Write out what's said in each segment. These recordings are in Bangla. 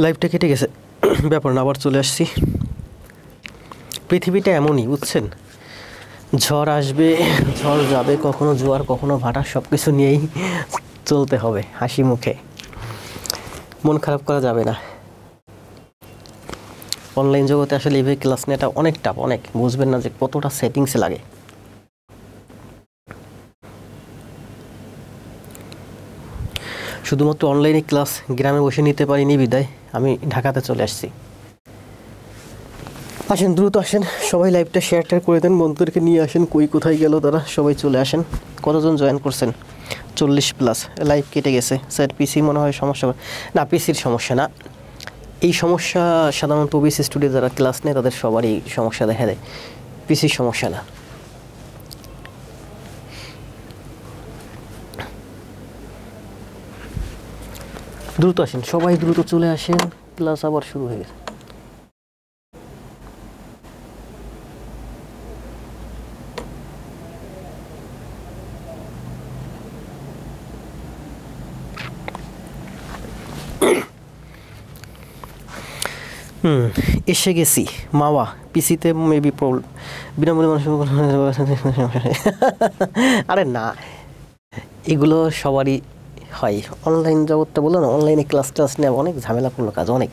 লাইভটা কেটে গেছে, ব্যাপার না, আবার চলে আসছি। পৃথিবীটা এমনই, বুঝছেন, ঝড় আসবে, ঝড় যাবে, কখনো জোয়ার কখনো ভাটা, সব কিছু নিয়েই চলতে হবে হাসি মুখে, মন খারাপ করা যাবে না। অনলাইন জগতে আসলে এইভাবে ক্লাস নেওয়াটা অনেক টাফ, অনেক বুঝবেন না যে কতটা সেটিংসে লাগে। শুধুমাত্র অনলাইনে ক্লাস গ্রামে বসে নিতে পারিনি বিদায় আমি ঢাকাতে চলে আসছি। আসেন, দ্রুত আসেন, সবাই লাইভটা শেয়ার করে দেন, বন্ধুদেরকে নিয়ে আসেন। কোথায় গেল তারা, সবাই চলে আসেন। কতজন জয়েন করছেন? 40+। লাইভ কেটে গেছে স্যার, পিসি মনে হয় সমস্যা। না, পিসির সমস্যা না, এই সমস্যা সাধারণত ওবিসি স্টুডেন্ট যারা ক্লাস নেয় তাদের সবারই সমস্যা দেখা দেয়, পিসির সমস্যা না। দ্রুত আসেন, সবাই দ্রুত চলে আসেন, ক্লাস আবার শুরু হয়ে গেছে। এসে গেছি মাওয়া, পিসিতে মেবি প্রবলেম, বিনামূল্যে মানুষ। আরে না, এগুলো সবারই হয়। অনলাইন জগৎটা বললো না, অনলাইনে ক্লাস নেওয়া অনেক ঝামেলাপূর্ণ কাজ, অনেক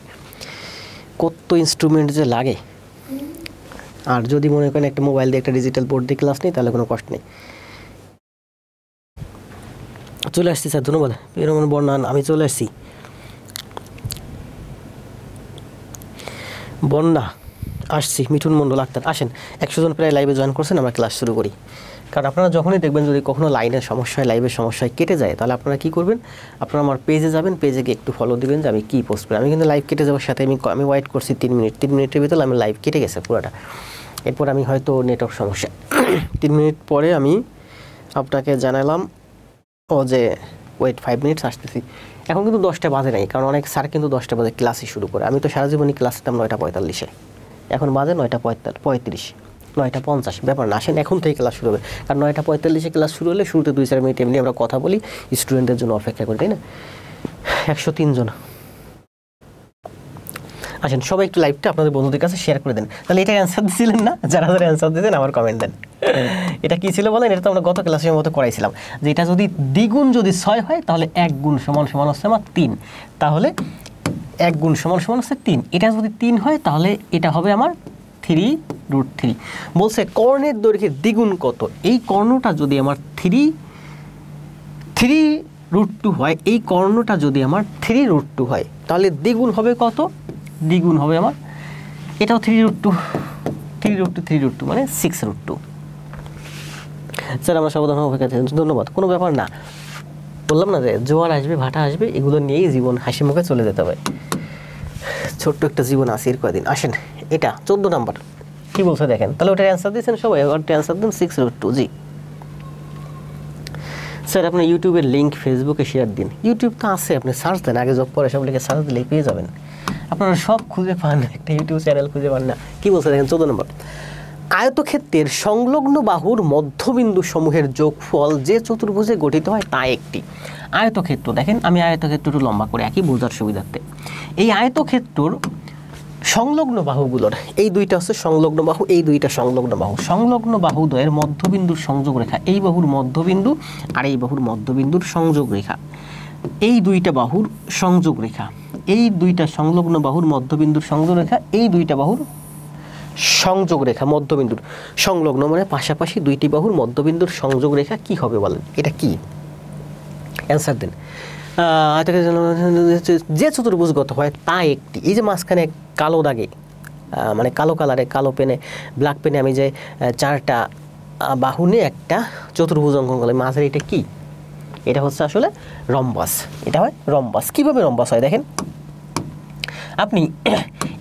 কত ইনস্ট্রুমেন্ট যে লাগে। আর যদি মনে করেন একটা মোবাইল দিয়ে একটা ডিজিটাল বোর্ড দিয়ে ক্লাস নেই, তাহলে কোনো কষ্ট নেই। চলে আসছি স্যার, ধন্যবাদ। এরকম বর্ণান, আমি চলে আসছি। বন্যা আসছি, মিঠুন মণ্ডল আক্তার, আসেন। 100 জন প্রায় লাইভে জয়েন করছেন, আমরা ক্লাস শুরু করি। কারণ আপনারা যখনই দেখবেন যদি কখনো লাইনের সমস্যা হয়, লাইভের সমস্যায় কেটে যায়, তাহলে আপনারা কী করবেন, আপনারা আমার পেজে যাবেন, পেজে গিয়ে একটু ফলো দিবেন যে আমি কী পোস্ট করি। আমি কিন্তু লাইভ কেটে যাওয়ার সাথে আমি ওয়েট করছি 3 মিনিট, 3 মিনিটের ভিতরে আমি লাইভ কেটে গেছে পুরোটা। এরপর আমি হয়তো নেটওয়ার্ক সমস্যা, 3 মিনিট পরে আমি আপনাকে জানালাম ও যে ওয়েট 5 মিনিটস আসতেছি। এখন কিন্তু 10টা বাজে নাই, কারণ অনেক স্যার কিন্তু 10টা বাজে ক্লাসই শুরু করে। আমি তো সারা জীবনই ক্লাস নিতাম 9:45-এ, এখন বাজে 9:35, 9:50। ব্যাপার না, আসেন এখন থেকে ক্লাস শুরু হবে। কারণ 9:45-এ ক্লাস শুরু হলে শুরুতে 2-4 মিনিট এমনি আমরা কথা বলি, স্টুডেন্টদের জন্য অপেক্ষা করি, তাই না? 103 জন। আসেন সবাই একটু লাইভটা আপনাদের বন্ধুদের কাছে শেয়ার করে দেন। তাহলে এটা অ্যান্সার দিয়েছিলেন না? যারা যারা অ্যান্সার দিতেন আবার কমেন্ট দেন। এটা কী ছিল বলেন? এটা তো আমরা গত ক্লাসের মতো করাইছিলাম যে এটা যদি দ্বিগুণ যদি 6 হয় তাহলে 1 গুণ সমান সমান হচ্ছে আমার 3, তাহলে 1 গুণ সমান সমান হচ্ছে 3। এটা যদি 3 হয় তাহলে এটা হবে আমার 3√3। বলছে কর্ণের দৈর্ঘ্যের দ্বিগুণ কত? এই কর্ণটা যদি আমার 3√2 হয়, এই কর্ণটা যদি আমার 3√2 হয়, তাহলে দ্বিগুণ হবে কত? দ্বিগুণ হবে আমার, এটাও 3√2 মানে 6√2। স্যার আমরা সাবধান অপেক্ষা আছি, ধন্যবাদ। কোনো ব্যাপার না, বললাম না যে জোয়ার আসবে, ভাটা আসবে, এগুলো নিয়েই জীবন হাসি মুখে চলে যেতে হবে। ছোট্ট একটা জীবন আছে এর কয়দিন। আসেন, এটা 14 নাম্বার কি বলছে দেখেন। তাহলে ওটার অ্যান্সার দিয়েছেন সবাই, ওটার অ্যান্সার দিন 6√2। জি স্যার, আপনার ইউটিউবের লিঙ্ক ফেসবুকে শেয়ার দিন। ইউটিউব তো আছে, আপনি সার্চ দেন, আগে জব পরে সব লিখে সার্চ দিলেই পেয়ে যাবেন। আপনারা সব খুঁজে পান, একটা ইউটিউব চ্যানেল খুঁজে পান না। কী বলছে দেখেন 14 নম্বর, আয়তক্ষেত্রের সংলগ্ন বাহুর মধ্যবিন্দু সমূহের যোগফল যে চতুর্ভুজে গঠিত হয় তা একটি। আয়তক্ষেত্র দেখেন, আমি আয়তক্ষেত্র একটু লম্বা করে একই বোঝার সুবিধার্থে, এই আয়তক্ষেত্রর সংলগ্ন বাহুগুলোর, এই দুইটা হচ্ছে সংলগ্ন বাহু, এই দুইটা সংলগ্ন বাহু, সংলগ্ন বাহুদ্বয়ের মধ্যবিন্দুর সংযোগ রেখা, এই বাহুর মধ্যবিন্দু আর এই বাহুর মধ্যবিন্দুর সংযোগ রেখা, এই দুইটা বাহুর সংযোগ রেখা, এই দুইটা সংলগ্ন বাহুর মধ্যবিন্দুর সংযোগ রেখা, এই দুইটা বাহুর সংযোগ রেখা, মধ্যবিন্দুর সংলগ্ন মানে পাশাপাশি দুইটি বাহুর মধ্যবিন্দুর সংযোগ রেখা কি হবে বলেন? এটা কি? অ্যান্সার দেন। যে চতুর্ভুজগত হয় তা একটি। এই যে মাঝখানে কালো দাগে, মানে কালো কালারে, কালো পেনে, ব্ল্যাক পেনে আমি যে 4টা বাহু নিয়ে একটা চতুর্ভুজ অঙ্কন করলাম, মাঝের এটা কি? এটা হচ্ছে আসলে রম্বাস। এটা হয় রম্বাস। কীভাবে রম্বাস হয় দেখেন, আপনি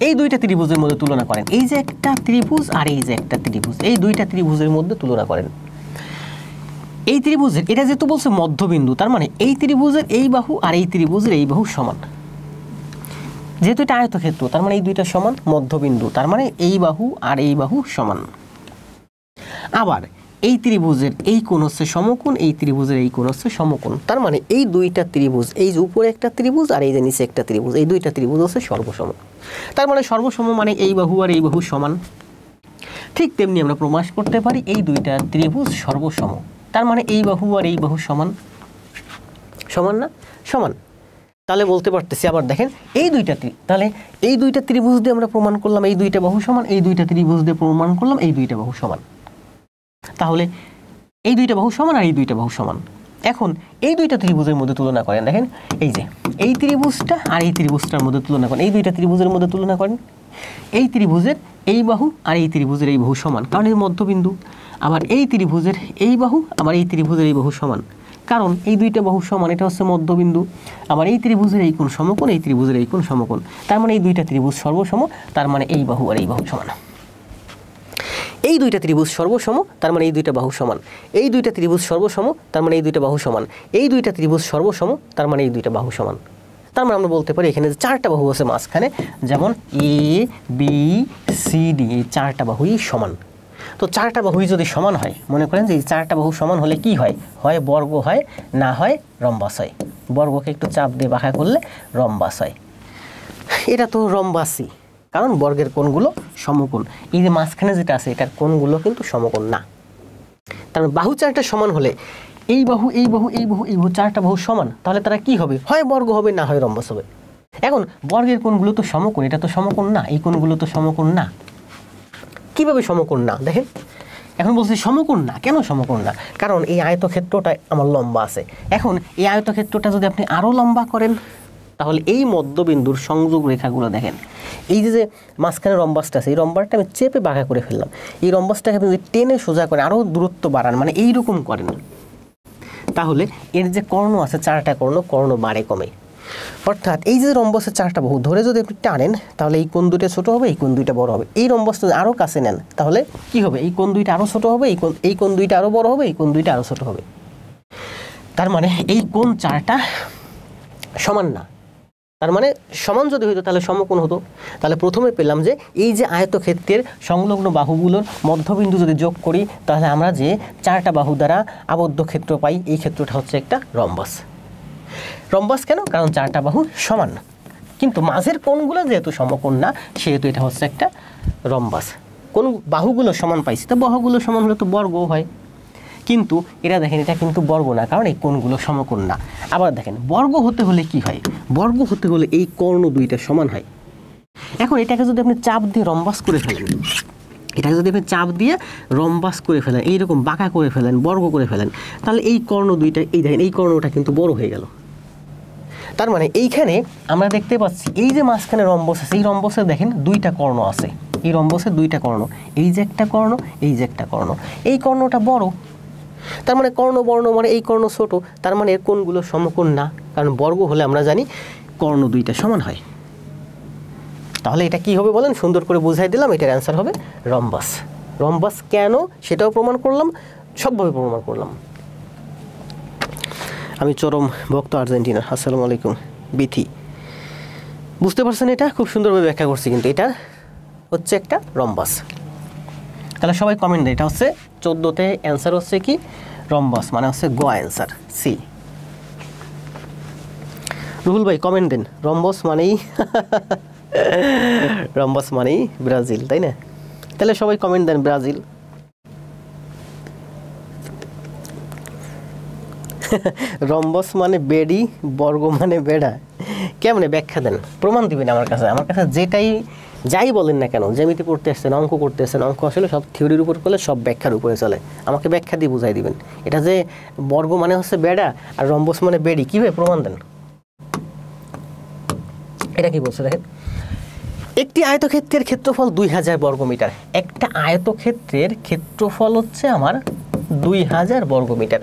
এই দুইটা ত্রিভুজের মধ্যে তুলনা করেন, এই যে একটা ত্রিভুজ আর এই যে একটা ত্রিভুজ, এই দুইটা ত্রিভুজের মধ্যে তুলনা করেন। এই ত্রিভুজের, এটা যেহেতু বলছে মধ্যবিন্দু, তার মানে এই ত্রিভুজের এই বাহু আর এই ত্রিভুজের এই বাহু সমান। যেহেতু এটা আয়তক্ষেত্র তার মানে এই দুইটা সমান মধ্যবিন্দু, তার মানে এই বাহু আর এই বাহু সমান। আবার এই ত্রিভুজের এই কোণ হচ্ছে সমকোণ, এই ত্রিভুজের এই কোণ হচ্ছে সমকোণ, তার মানে এই দুইটা ত্রিভুজ, এই যে উপরে একটা ত্রিভুজ আর এই যে নিচে একটা ত্রিভুজ, এই দুইটা ত্রিভুজ হচ্ছে সর্বসম। তার মানে সর্বসম মানে এই বাহু আর এই বাহু সমান। ঠিক তেমনি আমরা প্রমাণ করতে পারি এই দুইটা ত্রিভুজ সর্বসম, তার মানে এই বাহু আর এই বাহু সমান। সমান না? সমান। তাহলে বলতে পারতেছি, আবার দেখেন এই দুইটা তাহলে এই দুইটা ত্রিভুজ দিয়ে আমরা প্রমাণ করলাম এই দুইটা বাহু সমান, এই দুইটা ত্রিভুজ দিয়ে প্রমাণ করলাম এই দুইটা বাহু সমান। তাহলে এই দুইটা বাহু সমান আর এই দুইটা বাহু সমান। এখন এই দুইটা ত্রিভুজের মধ্যে তুলনা করেন, দেখেন এই যে এই ত্রিভুজটা আর এই ত্রিভুজটার মধ্যে তুলনা করেন, এই দুইটা ত্রিভুজের মধ্যে তুলনা করেন। এই ত্রিভুজের এই বাহু আর এই ত্রিভুজের এই বাহু সমান, কারণ এর মধ্যবিন্দু। আবার এই ত্রিভুজের এই বাহু আবার এই ত্রিভুজের এই বাহু সমান, কারণ এই দুইটা বাহু সমান, এটা হচ্ছে মধ্যবিন্দু। আবার এই ত্রিভুজের এই কোণ সমকোণ, এই ত্রিভুজের এই কোণ সমকোণ, তার মানে এই দুইটা ত্রিভুজ সর্বসম, তার মানে এই বাহু আর এই বাহু সমান। এই দুইটা ত্রিভুজ সর্বসম, তার মানে এই দুইটা বাহু সমান। এই দুইটা ত্রিভুজ সর্বসম, তার মানে এই দুইটা বাহু সমান। এই দুইটা ত্রিভুজ সর্বসম, তার মানে এই দুইটা বাহু সমান। তার মানে আমরা বলতে পারি এখানে যে চারটা বাহু আছে মাঝখানে, যেমন এ বি সি ডি, এই চারটা বাহুই সমান। তো চারটা বাহুই যদি সমান হয়, মনে করেন যে এই চারটা বাহু সমান হলে কি হয়? হয় বর্গ হয়, না হয় রম্বাস হয়। বর্গকে একটু চাপ দিয়ে বাঁকা করলে রম্বাস হয়। এটা তো রম্বাসই, কারণ বর্গের কোণগুলো সমকোণ। এই যে মাঝখানে যেটা আছে এটার কোণগুলো কিন্তু সমকোণ না। তার মানে বাহু চারটা সমান হলে এই বাহু এই বাহু এই বাহু এই বাহু চারটা বাহু সমান, তাহলে তারা কি হবে? হয় বর্গ হবে, না হয় রম্বাস হবে। এখন বর্গের কোণগুলো তো সমকোণ, এটা তো সমকোণ না, এই কোণগুলো তো সমকোণ না। কিভাবে সমকোণ না? দেখেন এখন বলছি সমকোণ না। কেন সমকোণ না? কারণ এই আয়তক্ষেত্রটা আমার লম্বা আছে। এখন এই আয়তক্ষেত্রটা যদি আপনি আরও লম্বা করেন, তাহলে এই মধ্যবিন্দুর সংযোগ রেখাগুলো দেখেন, এই যে মাঝখানে রম্বাসটা আছে, এই রম্বাসটা আমি চেপে বাঁকা করে ফেললাম। এই রম্বাসটাকে আপনি যদি টেনে সোজা করে আরও দূরত্ব বাড়ান, মানে এইরকম করেন, তাহলে এর যে কর্ণ আছে চারটা কর্ণ বাড়ে কমে। অর্থাৎ এই যে রম্বসের চারটা বাহু ধরে যদি আপনি টানেন, তাহলে এই কোণ দুইটা ছোট হবে, এই কোণ দুইটা বড় হবে। এই রম্বসটা যদি আরও কাছে নেন, তাহলে কি হবে? এই কোণ দুইটা আরও ছোট হবে, এই কোণ দুইটা আরও বড় হবে, এই কোণ দুইটা আরও ছোট হবে। তার মানে এই কোণ চারটা সমান না। তার মানে সমান যদি হইতো তাহলে সমকোণ হতো। তাহলে প্রথমে পেলাম যে এই যে আয়তক্ষেত্রের সংলগ্ন বাহুগুলোর মধ্যবিন্দু যদি যোগ করি, তাহলে আমরা যে চারটা বাহু দ্বারা আবদ্ধ ক্ষেত্র পাই, এই ক্ষেত্রটা হচ্ছে একটা রম্বাস। রম্বাস কেন? কারণ চারটা বাহু সমান, কিন্তু মাঝের কোণগুলো যেহেতু সমকোণ না, সেহেতু এটা হচ্ছে একটা রম্বাস। কোন বাহুগুলো সমান পাইছি, তো বাহুগুলো সমান হলে তো বর্গ হয়, কিন্তু এটা দেখেন এটা কিন্তু বর্গ না, কারণ এই কোণগুলো সমকোণ না। আবার দেখেন বর্গ হতে হলে কি হয়? বর্গ হতে হলে এই কর্ণ দুইটা সমান হয়। এখন এটাকে যদি আপনি চাপ দিয়ে রম্বাস করে ফেলেন, এটাকে যদি আপনি চাপ দিয়ে রম্বাস করে ফেলেন, এইরকম বাঁকা করে ফেলেন, বর্গ করে ফেলেন, তাহলে এই কর্ণ দুইটা, এই দেখেন এই কর্ণটা কিন্তু বড় হয়ে গেল। তার মানে এইখানে আমরা দেখতে পাচ্ছি এই যে মাঝখানে রম্বস আছে, এই রম্বসে দেখেন দুইটা কর্ণ আছে, এই রম্বসের দুইটা কর্ণ, এই যে একটা কর্ণ, এই যে একটা কর্ণ, এই কর্ণটা বড়। তার মানে কর্ণ বর্ণ মানে এই কর্ণ ছোট, তার মানে এর কোণগুলো সমকোণ না, কারণ বর্গ হলে আমরা জানি কর্ণ দুইটা সমান হয়। তাহলে এটা কি হবে বলেন? সুন্দর করে বুঝাই দিলাম, এটার অ্যান্সার হবে রম্বাস। রম্বাস কেন সেটাও প্রমাণ করলাম, সবভাবে প্রমাণ করলাম। আমি চরম ভক্ত আর্জেন্টিনা। আসসালামু আলাইকুম বিথি। বুঝতে পারছেন? এটা খুব সুন্দরভাবে ব্যাখ্যা করছি, কিন্তু এটা হচ্ছে একটা রম্বাস। তাহলে সবাই কমেন্ট দেয়, এটা হচ্ছে 14তে অ্যান্সার হচ্ছে কি? রম্বাস, মানে হচ্ছে গ অ্যান্সার সি। রুহুল ভাই কমেন্ট দেন, রম্বাস মানেই রম্বাস মানেই ব্রাজিল, তাই না? তাহলে সবাই কমেন্ট দেন ব্রাজিল। রম্বস মানে বেড়ি, বর্গ মানে বেড়া। কেমনে ব্যাখ্যা দেন? প্রমাণ দিবেন আমার কাছে। আমার কাছে যেটাই যাই বলেন না কেন, জ্যামিতি পড়তে আসছেন, অঙ্ক করতে আসছেন, অঙ্ক আসলে সব থিওরির উপর করলে সব ব্যাখ্যার উপরে চলে। আমাকে ব্যাখ্যা দিয়ে বুঝাই দিবেন এটা যে বর্গ মানে হচ্ছে বেড়া আর রম্বস মানে বেড়ি, কীভাবে প্রমাণ দেন? এটা কি বলছে দেখেন, একটি আয়তক্ষেত্রের ক্ষেত্রফল 2000 বর্গমিটার। একটা আয়তক্ষেত্রের ক্ষেত্রফল হচ্ছে আমার 2000 বর্গমিটার।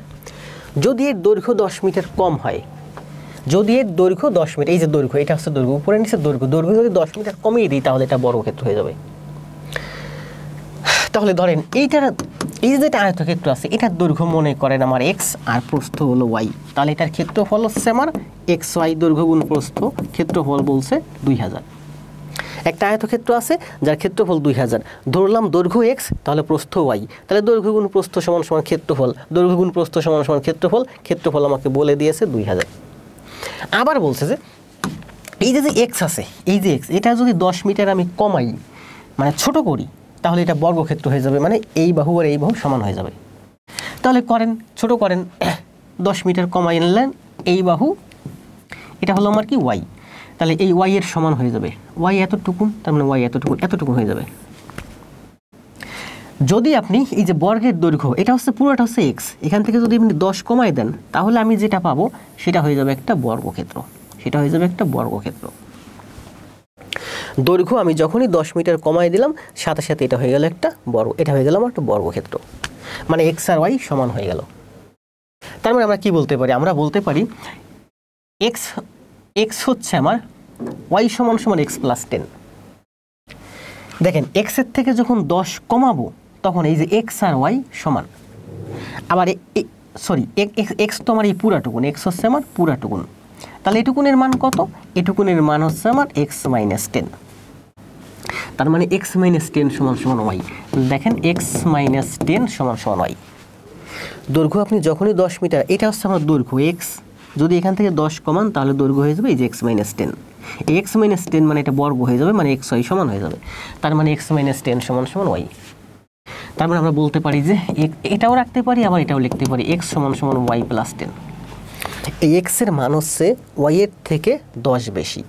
যদি এর দৈর্ঘ্য 10 মিটার কম হয়, যদি এর দৈর্ঘ্য 10 মিটার, এই যে দৈর্ঘ্য, এটা হচ্ছে দৈর্ঘ্য, উপরে নিচে দৈর্ঘ্য, দৈর্ঘ্য যদি 10 মিটার কমিয়ে দিই, তাহলে এটা বর্গক্ষেত্র হয়ে যাবে। তাহলে ধরেন এইটার, এই যেটা আয়তক্ষেত্র আছে, এটার দৈর্ঘ্য মনে করেন আমার x আর প্রস্থ হলো y, তাহলে এটার ক্ষেত্রফল হচ্ছে আমার এক্স ওয়াই দৈর্ঘ্য গুণ প্রস্থ, ক্ষেত্রফল বলছে 2000। একটা আয়তক্ষেত্র আছে যার ক্ষেত্রফল 2000, ধরলাম দৈর্ঘ্য এক্স তাহলে প্রস্থ ওয়াই, তাহলে দৈর্ঘ্য গুণ প্রস্থ সমান সমান ক্ষেত্রফল, দৈর্ঘ্য গুণ প্রস্থ সমান সমান ক্ষেত্রফল, ক্ষেত্রফল আমাকে বলে দিয়েছে 2000। আবার বলছে যে এই যে এক্স আছে, এই যে এক্স, এটা যদি 10 মিটার আমি কমাই মানে ছোট করি তাহলে এটা বর্গক্ষেত্র হয়ে যাবে, মানে এই বাহু আর এই বাহু সমান হয়ে যাবে। তাহলে করেন, ছোট করেন, 10 মিটার কমাই নিলেন এই বাহু, এটা হলো আমার কি ওয়াই, তাহলে এই ওয়াই এর সমান হয়ে যাবে, ওয়াই এতটুকুন, তার মানে ওয়াই এতটুকুন, এতটুকুন হয়ে যাবে। যদি আপনি এই যে বর্গের দৈর্ঘ্য, এটা হচ্ছে পুরোটা হচ্ছে এক্স, এখান থেকে যদি আপনি 10 কমাই দেন তাহলে আমি যেটা পাবো সেটা হয়ে যাবে একটা বর্গক্ষেত্র, সেটা হয়ে যাবে একটা বর্গক্ষেত্র। দৈর্ঘ্য আমি যখনই 10 মিটার কমাই দিলাম সাথে সাথে এটা হয়ে গেল একটা এটা হয়ে গেল আমার একটা বর্গক্ষেত্র, মানে এক্স আর ওয়াই সমান হয়ে গেল। তার মানে আমরা কি বলতে পারি, আমরা বলতে পারি এক্স হচ্ছে আমার ওয়াই সমান সমান এক্স প্লাস 10। দেখেন এক্সের থেকে যখন 10 কমাবো তখন এই যে এক্স আর ওয়াই সমান, আবার সরি এক্স তো আমার এই পুরাটুকুন, এক্স হচ্ছে আমার পুরাটুকুন, তাহলে এটুকুনের মান কত, এটুকুনের মান হচ্ছে আমার এক্স মাইনাস 10, তার মানে এক্স মাইনাস 10 সমান সমান ওয়াই। দেখেন এক্স মাইনাস 10 সমান সমান ওয়াই। দৈর্ঘ্য আপনি যখনই 10 মিটার, এটা হচ্ছে আমার দৈর্ঘ্য এক্স, যদি এখান থেকে 10 কমান তাহলে দৈর্ঘ্য হয়ে যাবে এই যে এক্স মাইনাস 10, এই এক্স মাইনাস 10 মানে এটা বর্গ হয়ে যাবে, মানে এক্স ওয়াই সমান হয়ে যাবে, তার মানে এক্স মাইনাস 10 সমান সমান ওয়াই। তার মানে আমরা বলতে পারি যে এটাও রাখতে পারি আবার এটাও লিখতে পারি, এক্স সমান সমান ওয়াই প্লাস 10। এই এক্সের মান হচ্ছে ওয়াইয়ের থেকে 10 বেশি,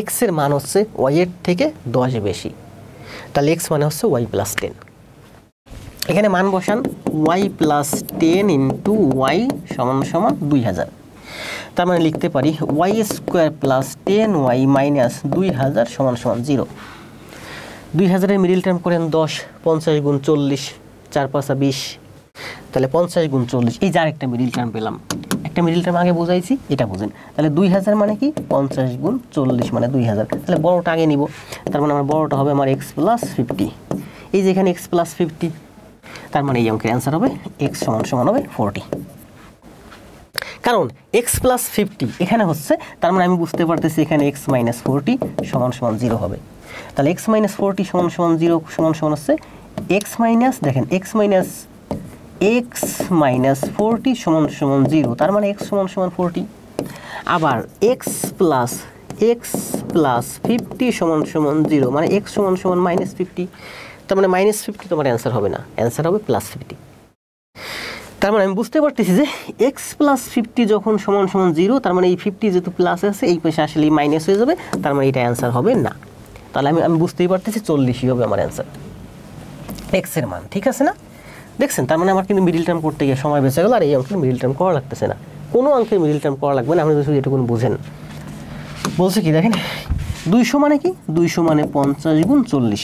এক্সের মান হচ্ছে ওয়াইয়ের থেকে 10 বেশি, তাহলে এক্স মানে হচ্ছে ওয়াই প্লাস 10। এখানে মান বসান, ওয়াই প্লাস 10 ইন্টু ওয়াই সমান সমান 2000, তার মানে লিখতে পারি Y square plus 10 Y minus 2000 সমান সমান 0। 2000-এর মিডিল টার্ম করেন 10, 50 গুণ 40, 4 5 20, তাহলে 50 গুণ 40, এই যে আরেকটা মিডিল টার্ম পেলাম, একটা মিডিল টার্ম আগে বোঝাইছি, এটা বুঝেন। তাহলে 2000 মানে কি 50 গুণ 40 মানে 2000, তাহলে বড়টা আগে নিব, তার মানে আমার বড়টা হবে আমার এক্স প্লাস 50, এই যে এখানে এক্স প্লাস 50, তার মানে এই অঙ্কের অ্যান্সার হবে এক্স সমান সমান হবে 40। কারণ এক্স প্লাস 50 এখানে হচ্ছে, তার মানে আমি বুঝতে পারতেছি এখানে এক্স মাইনাস 40 সমান সমান 0 হবে, তাহলে এক্স মাইনাস 40 সমান সমান 0 সমান সমান হচ্ছে এক্স মাইনাস, দেখেন এক্স মাইনাস 40 সমান সমান 0, তার মানে এক্স সমান সমান 40। আবার এক্স প্লাস 50 সমান সমান 0, মানে এক্স সমান সমান মাইনাস 50, তার মানে মাইনাস 50 তোমার অ্যান্সার হবে না, অ্যান্সার হবে প্লাস 50। তার মানে আমি বুঝতে পারতেছি যে এক্স প্লাস 50 যখন সমান সমান 0, তার মানে এই 50 যেহেতু প্লাস আছে এই পাশে আসলে মাইনাস হয়ে যাবে, তার মানে এটা অ্যান্সার হবে না, তাহলে আমি বুঝতেই পারতেছি 40ই হবে আমার অ্যান্সার, এক্সের মান, ঠিক আছে না? দেখছেন, তার মানে আমার কিন্তু মিডিল টার্ম করতে গিয়ে সময় বেঁচে গেল, আর এই অঙ্কের মিডিল টার্ম করা লাগতেছে না, কোনো অঙ্কের মিডিল টার্ম করা লাগবে না, আপনি শুধু এটুকুন বুঝেন। বলছে কি দেখেন 200 মানে কি, 200 মানে 50 গুণ 40,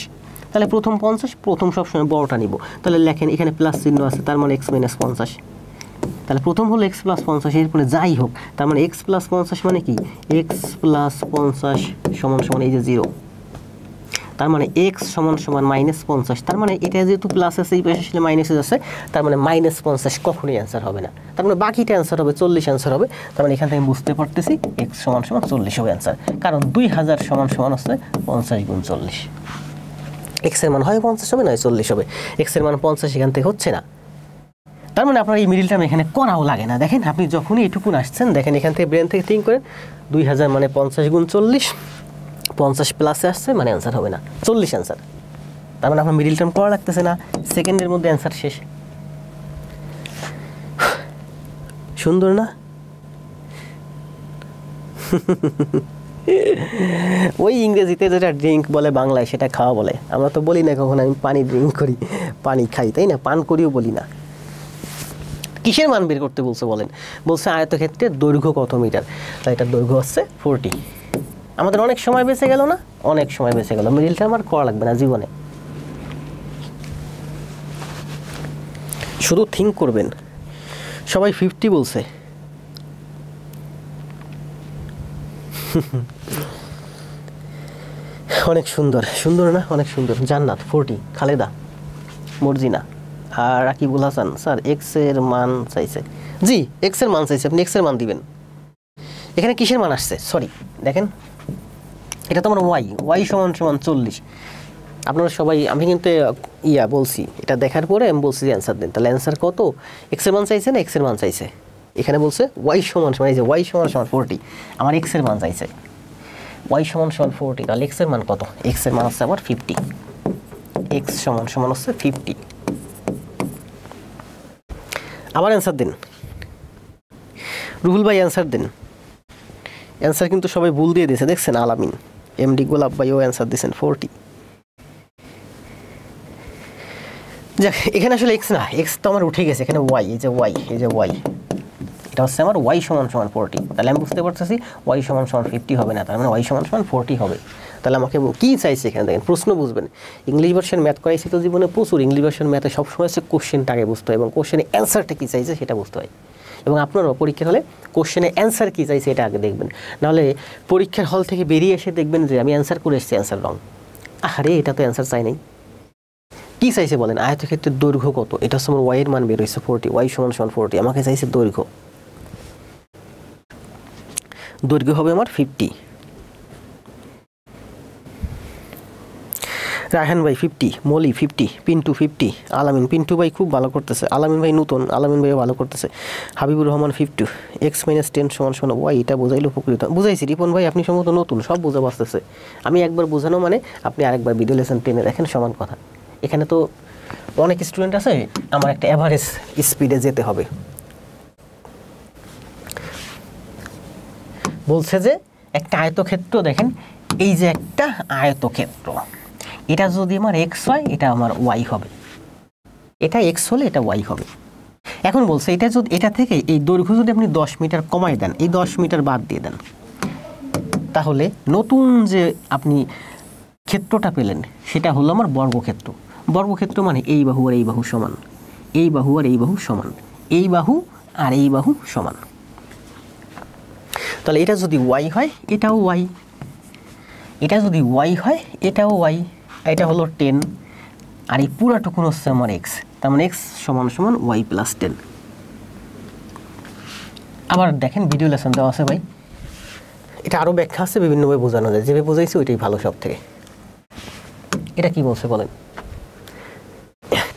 তাহলে প্রথম 50, প্রথম সবসময় বড়টা নিব, তাহলে লেখেন এখানে প্লাস চিহ্ন আছে, তার মানে এক্স মাইনাস 50, তাহলে প্রথম হলো এক্স প্লাস 50, এরপরে যাই হোক, তার মানে এক্স প্লাস 50 মানে কি এক্স প্লাস 50 সমান সমান এই যে 0, তার মানে এক্স সমান সমান মাইনাস 50, তার মানে এটা যেহেতু প্লাস আছে এই পাশে আসলে মাইনাস আছে, তার মানে মাইনাস 50 কখনোই অ্যান্সার হবে না, তার মানে বাকিটা অ্যান্সার হবে 40 অ্যান্সার হবে, তার মানে এখান থেকে আমি বুঝতে পারতেছি এক্স সমান সমান 40 হবে অ্যান্সার, কারণ 2000 সমান সমান হচ্ছে 50 গুণ 40, এক্সের মান হয় 50 হবে নয় 40 হবে, এক্সের মান 50 এখান থেকে হচ্ছে না, তার মানে আপনার এই মিডিল টার্ম এখানে করাও লাগে না। দেখেন আপনি যখনই এটুকুন আসছেন, দেখেন এখান থেকে ব্রেন থেকে থিঙ্ক করেন 2000 মানে 50 গুণ 40, 50 প্লাসে আসছে মানে অ্যান্সার হবে না 40 অ্যান্সার, তার মানে আপনার মিডিল টার্ম করা লাগতেছে না, সেকেন্ডের মধ্যে অ্যান্সার শেষ। সুন্দর না? ওই ইংরেজিতে যেটা ড্রিঙ্ক বলে বাংলায় সেটা খাওয়া বলে, আমরা তো বলি না কখন আমি পানি ড্রিঙ্ক করি, পানি খাই, তাই না? পান করিও বলি না। কিসের মান বের করতে বলছে বলেন? বলছে আয়তক্ষেত্রের দৈর্ঘ্য কত মিটার, তাই এটার দৈর্ঘ্য হচ্ছে 40। আমাদের অনেক সময় বেঁচে গেল না? অনেক সময় বেঁচে গেল, মিডিলটা আমার করা লাগবে না জীবনে, শুধু থিঙ্ক করবেন। সবাই 50 বলছে, অনেক সুন্দর, সুন্দর না? অনেক সুন্দর। জান্নাত 40, খালেদা, মর্জিনা আর রাকিবুল হাসান স্যার এক্স এর মান চাইছে। জি এক্স এর মান চাইছে, আপনি এক্স এর মান দিবেন, এখানে কিসের মান আসছে, সরি দেখেন এটা তো আমার ওয়াই সমান সমান 40। আপনারা সবাই, আমি কিন্তু বলছি এটা দেখার পরে আমি বলছি যে অ্যান্সার দিন। তাহলে অ্যান্সার কত, এক্সের মান চাইছে না এক্সের মান চাইছে? এখানে বলছে ওয়াই সমান সমান, এই যে ওয়াই সমান সমান 40, আমার এক্সের মান চাইছে ওয়াই সমান সমান 40। তাহলে এক্সের মান কত, এক্সের মান হচ্ছে আমার 50, এক্স সমান সমান হচ্ছে 50। আবার অ্যান্সার দিন, রুহুল ভাই অ্যান্সার দিন। অ্যান্সার কিন্তু সবাই ভুল দিয়ে দিয়েছে দেখছেন, আলামিন, এমডি গোলাপ ভাইও অ্যান্সার দিয়েছেন 40। যাক, এখানে আসলে এক্স না, এক্স তো আমার উঠে গেছে, এখানে ওয়াই, এই যে ওয়াই, এই যে ওয়াই, এটা হচ্ছে আমার ওয়াই সমান সমান 40। তাহলে আমি বুঝতে পারতেছি ওয়াই সমান সমান 50 হবে না, তার মানে ওয়াই সমান সমান 40 হবে। তাহলে আমাকে কী চাইছে এখানে দেখেন, প্রশ্ন বুঝবেন। ইংলিশ ভার্সন ম্যাথ করাইছি তো জীবনে প্রচুর, ইংলিশ ভার্সন ম্যাথে সবসময় হচ্ছে কোশ্চেনটা আগে বুঝতে হয় এবং কোশ্চেনের অ্যান্সারটা কী চাইছে সেটা বুঝতে হয়। এবং আপনারাও পরীক্ষার হলে কোশ্চেনের অ্যান্সার কী চাইছে এটা আগে দেখবেন, নাহলে পরীক্ষার হল থেকে বেরিয়ে এসে দেখবেন যে আমি অ্যান্সার করে এসেছি, অ্যান্সার রং। আরে এটা তো অ্যান্সার চাই নাই, কী চাইছে বলেন, আয়তক্ষেত্রের দৈর্ঘ্য কত, এটা হচ্ছে আমার ওয়াইয়ের মান বের হয়েছে 40, ওয়াই সমান সমান 40, আমাকে চাইছে দৈর্ঘ্য, দৈর্ঘ্য হবে আমার 50। রায়হান ভাই 50, মলি 50, পিন্টু 50, আলামিন, পিন্টু ভাই খুব ভালো করতেছে, আলামিন ভাই নতুন, আলামিন ভাইও ভালো করতেছে, হাবিবুর রহমান 50, এক্স মাইনাস 10 সমান সমান ওয়াই, এটা বোঝাইলে উপকৃত। বুঝাইছি রিপন ভাই, আপনি সম্ভবত নতুন, সব বোঝা বাঁচতেছে। আমি একবার বোঝানো মানে আপনি আরেকবার ভিডিও লেসন 10-এ দেখেন, সমান কথা। এখানে তো অনেক স্টুডেন্ট আছে, আমার একটা অ্যাভারেজ স্পিডে যেতে হবে। বলছে যে একটা আয়তক্ষেত্র দেখেন, এই যে একটা আয়তক্ষেত্র, এটা যদি আমার এক্স হয় এটা আমার ওয়াই হবে, এটা এক্স হলে এটা ওয়াই হবে। এখন বলছে এটা যদি, এটা থেকে এই দৈর্ঘ্য যদি আপনি 10 মিটার কমাই দেন, এই 10 মিটার বাদ দিয়ে দেন, তাহলে নতুন যে আপনি ক্ষেত্রটা পেলেন সেটা হলো আমার বর্গক্ষেত্র। বর্গক্ষেত্র মানে এই বাহু আর এই বাহু সমান, এই বাহু আর এই বাহু সমান, এই বাহু আর এই বাহু সমান। তাহলে এটা যদি ওয়াই হয় এটাও ওয়াই, এটা যদি ওয়াই হয় এটাও ওয়াই, এটা হলো 10, আর এই পুরাটুকুন হচ্ছে আমার এক্স, তার মানে এক্স সমান সমান ওয়াই প্লাস 10। আবার দেখেন ভিডিও লেসন দেওয়া আছে ভাই, এটা আরও ব্যাখ্যা আছে, বিভিন্নভাবে বোঝানো যায়, যেভাবে বোঝাইছি ওইটাই ভালো সব থেকে। এটা কি বলছে বলেন,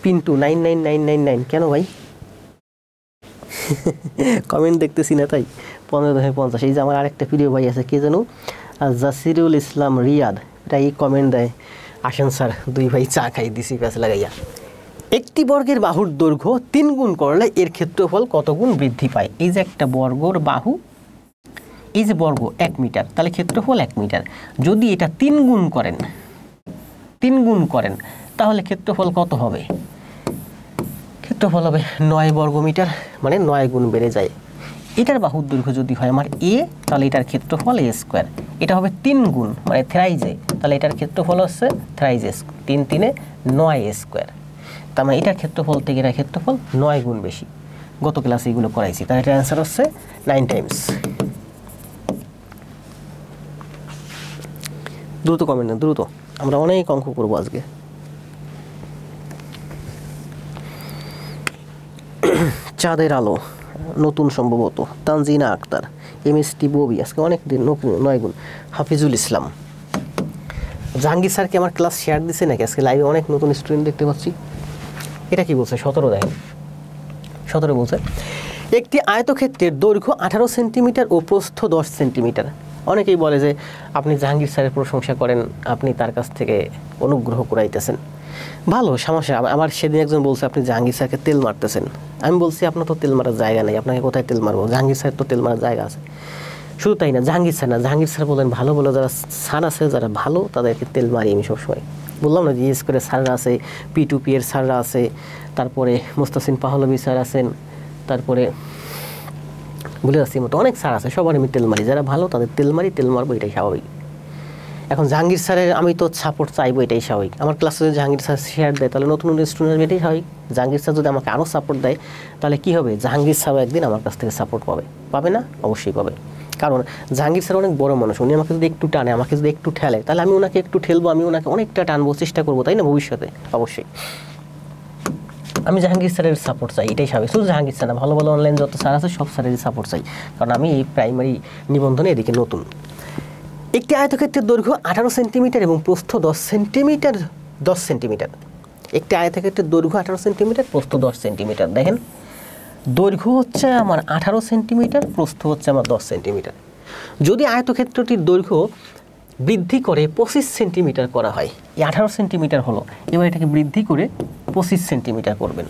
পিন্টু 99999, কেন ভাই? কমেন্ট দেখতেছি না তাই 15.50। এই যে আমার আরেকটা প্রিয় ভাই আছে, কে যেন, জাসিরুল ইসলাম রিয়াদ, এটা এই কমেন্ট দেয়, আসেন স্যার 2 ভাই চা খাই দিছি প্যাঁচ লাগাইয়া। একটি বর্গের বাহুর দৈর্ঘ্য 3 গুণ করলে এর ক্ষেত্রফল কত গুণ বৃদ্ধি পায়? এই যে একটা বর্গর বাহু, এই যে বর্গ 1 মিটার, তাহলে ক্ষেত্রফল 1 মিটার। যদি এটা 3 গুণ করেন, 3 গুণ করেন, তাহলে ক্ষেত্রফল কত হবে? ক্ষেত্রফল হবে 9 বর্গমিটার, মানে 9 গুণ বেড়ে যায়। এটার বাহুর দৈর্ঘ্য যদি হয় আমার এ, তাহলে এটার ক্ষেত্রফল এ স্কোয়ার। এটা হবে 3 গুণ মানে থ্রাইজে, তাহলে এটার ক্ষেত্রফল হচ্ছে থ্রাইজে, 3 3 9 স্কোয়ার। তার মানে এটার ক্ষেত্রফল থেকে এটার ক্ষেত্রফল 9 গুণ বেশি। গত ক্লাসে এগুলো করাইছি, তাহলে এটার অ্যান্সার হচ্ছে 9 টাইমস। দ্রুত কমেন্ট না, দ্রুত, আমরা অনেক অঙ্ক করবো আজকে। চাঁদের আলো নতুন, সম্ভবত তানজিনা আক্তার, MST ববি, আজকে অনেক দিন 9 গুণ। হাফিজুল ইসলাম, জাহাঙ্গীর স্যার কি আমার ক্লাস শেয়ার দিছে নাকি? আজকে লাইভে অনেক নতুন স্টুডেন্ট দেখতে পাচ্ছি। এটা কি বলছে, 17 দেখেন, 17 বলছে একটি আয়তক্ষেত্রের দৈর্ঘ্য 18 সেন্টিমিটার ও প্রস্থ 10 সেন্টিমিটার। অনেকেই বলে যে আপনি জাহাঙ্গীর স্যারের প্রশংসা করেন, আপনি তার কাছ থেকে অনুগ্রহ করাইতেছেন, ভালো, সমস্যা। আমার সেদিন একজন বলছে আপনি জাহাঙ্গীর স্যারকে তেল মারতেছেন। আমি বলছি আপনার তো তেল মারার জায়গা নেই, আপনাকে কোথায় তেল মারবো? জাহাঙ্গীর স্যার তো তেল মারার জায়গা আছে। শুধু তাই না, জাহাঙ্গীর স্যার না, জাহাঙ্গীর স্যার বলেন ভালো বলে যারা স্যার আছে, যারা ভালো তাদেরকে তেল মারি আমি সবসময়। বললাম না, জিএস করে স্যাররা আছে, P2P এর স্যাররা আছে, তারপরে মোস্তাসিন পাহলভি স্যার আছেন, তারপরে বলে আসছি মতো অনেক স্যার আছে, সবার আমি তেল মারি, যারা ভালো তাদের তেল মারি, তেল মারবো, এটাই স্বাভাবিক। এখন জাহাঙ্গীর স্যারের আমি তো সাপোর্ট চাইবো, এটাই স্বাভাবিক। আমার ক্লাসে যদি জাহাঙ্গীর স্যার শেয়ার দেয় তাহলে নতুন নতুন স্টুডেন্ট, এটাই স্বাভাবিক। জাহাঙ্গীর স্যার যদি আমাকে আরও সাপোর্ট দেয় তাহলে কী হবে, জাহাঙ্গীর স্যারও একদিন আমার কাছ থেকে সাপোর্ট পাবে, পাবে না? অবশ্যই পাবে। কারণ জাহাঙ্গীর স্যার অনেক বড় মানুষ, উনি আমাকে যদি একটু টানে, আমাকে যদি একটু ঠেলে, তাহলে আমি ওনাকে একটু ঠেলবো, আমি ওনাকে অনেকটা টানবো, চেষ্টা করবো, তাই না? ভবিষ্যতে অবশ্যই। আমি জাহাঙ্গীর স্যারের সাপোর্ট চাই, এটাই স্বাভাবিক। শুধু জাহাঙ্গীর স্যার না, ভালো ভালো অনলাইন যত স্যার আছে সব স্যারেরই সাপোর্ট চাই, কারণ আমি এই প্রাইমারি নিবন্ধনে এদিকে নতুন। একটি আয়তক্ষেত্রের দৈর্ঘ্য 18 সেন্টিমিটার এবং প্রস্থ 10 সেন্টিমিটার। একটি আয়তক্ষেত্রের দৈর্ঘ্য 18 সেন্টিমিটার, প্রস্থ 10 সেন্টিমিটার। দেখেন দৈর্ঘ্য হচ্ছে আমার 18 সেন্টিমিটার, প্রস্থ হচ্ছে আমার 10 সেন্টিমিটার। যদি আয়তক্ষেত্রটির দৈর্ঘ্য বৃদ্ধি করে 25 সেন্টিমিটার করা হয়, এই 18 সেন্টিমিটার হলো, এবার এটাকে বৃদ্ধি করে 25 সেন্টিমিটার করবেন।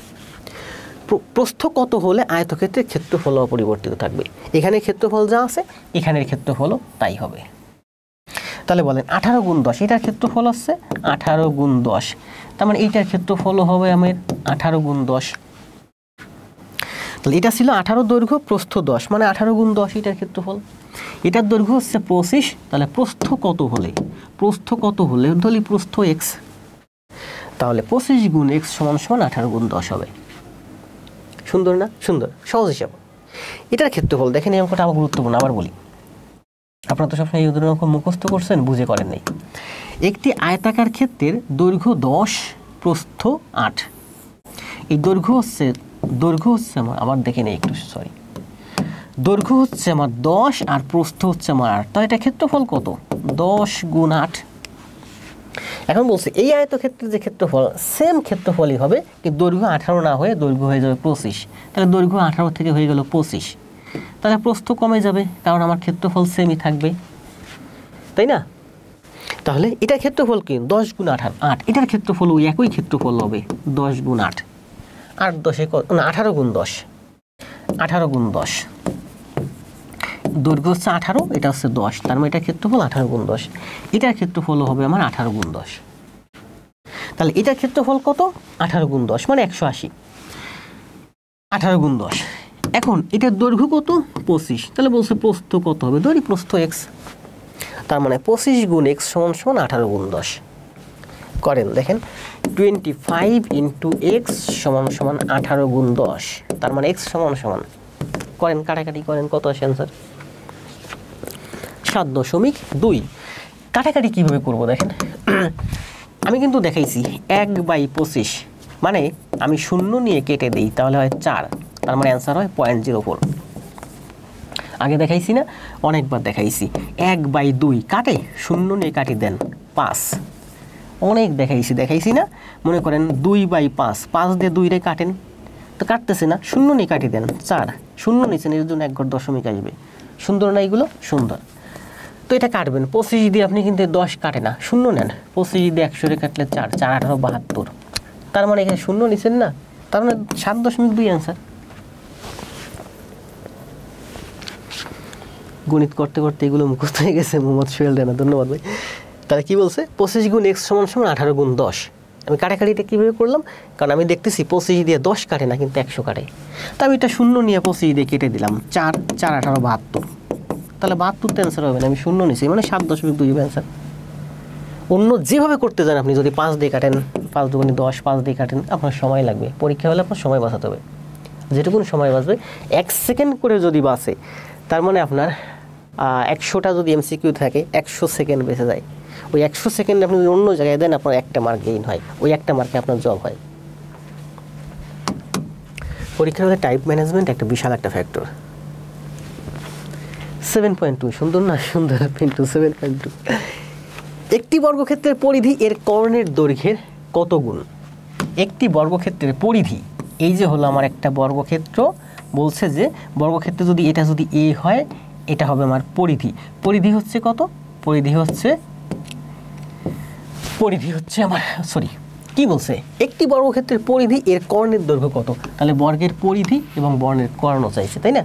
প্রস্থ কত হলে আয়তক্ষেত্রের ক্ষেত্রফল অপরিবর্তিত থাকবে? এখানে ক্ষেত্রফল যা আছে এখানের ক্ষেত্রফলও তাই হবে। তাহলে বলেন 18 গুণ 10, এটার ক্ষেত্রফল হচ্ছে 18 গুণ 10, তার মানে এইটার ক্ষেত্রফল হবে আমার 18 গুণ 10। তাহলে এটা ছিল 18 দৈর্ঘ্য, প্রস্থ 10, মানে 18 গুণ 10 এটার ক্ষেত্রফল। এটার দৈর্ঘ্য হচ্ছে 25, তাহলে প্রস্থ কত হলে ধরি প্রস্থ x, তাহলে 25 গুণ x সমান 18 গুণ 10 হবে। সুন্দর না? সুন্দর, সহজ হিসাব। এটার ক্ষেত্রফল দেখেন, এই অঙ্কটা আবার গুরুত্বপূর্ণ, আবার বলি। আপনারা তো সবসময় এই ধরনের অঙ্ক মুখস্থ করছেন, বুঝে করেন নাই। একটি আয়তাকার ক্ষেত্রের দৈর্ঘ্য 10, প্রস্থ 8। এই দৈর্ঘ্য হচ্ছে আমার দেখে নেই একটু, সরি, দৈর্ঘ্য হচ্ছে আমার 10 আর প্রস্থ হচ্ছে আমার 8, তাহলে এটা ক্ষেত্রফল কত? 10 গুণ 8। এখন বলছে এই আয়তক্ষেত্রের যে ক্ষেত্রফল সেম ক্ষেত্রফলই হবে, কিন্তু দৈর্ঘ্য 18 না হয়ে দৈর্ঘ্য হয়ে যাবে 25। তাহলে দৈর্ঘ্য 18 থেকে হয়ে গেল 25, তাহলে প্রস্থ কমে যাবে, কারণ আমার ক্ষেত্রফল সেমই থাকবে, তাই না? তাহলে এটার ক্ষেত্রফল কি? 10 গুণ 8, এটার ক্ষেত্রফল ওই একই ক্ষেত্রফল হবে 10 গুণ 8। 8 10 না, 18 গুণ 10, 18 গুণ 10, দৈর্ঘ্য হচ্ছে 18, এটা হচ্ছে 10, তার মানে এটার ক্ষেত্রফল 18 গুণ 10। এটার ক্ষেত্রফল হবে আমার 18 গুণ 10। তাহলে এটার ক্ষেত্রফল কত? 18 গুণ 10 মানে 180। 18 গুণ 10। এখন এটার দৈর্ঘ্য কত? 25, তাহলে বলছে প্রস্থ কত হবে? ধরি প্রস্থ x, তার মানে 25 গুণ x সমান 18 গুণ 10। করেন দেখেন, 25 ইন্টু এক্স সমান 18 গুণ 10, তার মানে x সমান করেন কাটাকাটি করেন, কত আসে অ্যান্সার? 7.2। কাটাকাটি কীভাবে করব দেখেন, আমি কিন্তু দেখাইছি 1/25, মানে আমি 0 নিয়ে কেটে দিই তাহলে হয় 4, তার মানে অ্যান্সার হয় 0.04। আগে দেখাইছি না, অনেকবার দেখাইছি। 1/2 কাটে 0 নিয়ে কাটি দেন 5, অনেক দেখাইছি না? মনে করেন 2/5, 5 দিয়ে 2 রে কাটেন, তো কাটতেছে না, 0 নিয়ে কাটি দেন 4, 0 নিচেন, এর জন্য 1 ঘর দশমিক আসবে। সুন্দর না এগুলো? সুন্দর। তো এটা কাটবেন, 25 দিয়ে আপনি কিন্তু 10 কাটে না, 0 নেন, 25 দিয়ে 100 রে কাটলে 4, 4 18 72, তার মানে এখানে 0 নিচেন না, তার মানে 7.2 অ্যান্সার। গণিত করতে করতে এগুলো মুখস্থ হয়ে গেছে। মোহাম্মদ সোহেল রানা, ধন্যবাদ ভাই। তাহলে কি বলছে? 25 গুণ x সমান 18 গুণ 10। আমি কাটাকাটিটা কীভাবে করলাম? কারণ আমি দেখতেছি 25 দিয়ে 10 কাটে না, কিন্তু 100 কাটে। তা আমি এটা 0 নিয়ে 25 দিয়ে কেটে দিলাম, 4 4 18 72, তাহলে 72 তো অ্যান্সার হবে না, আমি 0 নিয়েছি, মানে 7.2 হবে অ্যান্সার। অন্য যেভাবে করতে যান আপনি, যদি 5 দিয়ে কাটেন, 5 দুগুণে 10, 5 দিয়ে কাটেন, আপনার সময় লাগবে। পরীক্ষা হলে আপনার সময় বাঁচাতে হবে, যেটুকুন সময় বাঁচবে 1 সেকেন্ড করে যদি বাঁচে, তার মানে আপনার 100টা যদি এমসিকিউ থাকে 100 সেকেন্ড বেঁচে যায়। ওই 100 সেকেন্ড আপনি যদি অন্য জায়গায় দেন, আপনার 1টা মার্ক গেইন হয়, ওই 1টা মার্কে আপনার জব হয়। পরীক্ষার হলে টাইম ম্যানেজমেন্ট একটা বিশাল একটা ফ্যাক্টর। 7.2 সুন্দর না? সুন্দর, 7.2। একটি বর্গক্ষেত্রের পরিধি এর কর্ণের দৈর্ঘ্যের কত গুণ? একটি বর্গক্ষেত্রের পরিধি, এই যে হলো আমার একটা বর্গক্ষেত্র, বলছে যে বর্গক্ষেত্র যদি এটা যদি এ হয়, এটা হবে আমার পরিধি। পরিধি হচ্ছে কত? পরিধি হচ্ছে আমার, সরি, কি বলছে? একটি বর্গক্ষেত্রের পরিধি এর কর্ণের দৈর্ঘ্য কত? তাহলে বর্গের পরিধি এবং বর্গের কর্ণ চাইছে, তাই না?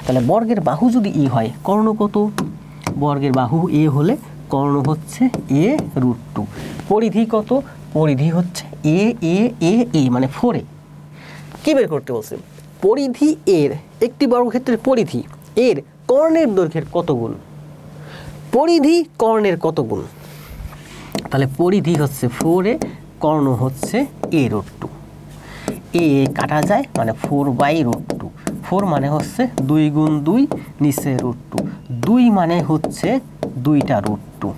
তাহলে বর্গের বাহু যদি এ হয়, কর্ণ কত? বর্গের বাহু এ হলে কর্ণ হচ্ছে a√2। পরিধি কত? পরিধি হচ্ছে a মানে 4a। কি বের করতে বলছে? পরিধি এর, একটি বর্গক্ষেত্রের পরিধি এর কর্ণের দৈর্ঘ্যের কত গুণ? পরিধি কর্ণের কত গুণ? তাহলে পরিধি হচ্ছে 4a, কর্ণ হচ্ছে a√2। এ কাটা যায়, মানে 4/√2। 4 মানে হচ্ছে 2 গুণ 2 নিচে √2, 2 মানে হচ্ছে 2টা √2,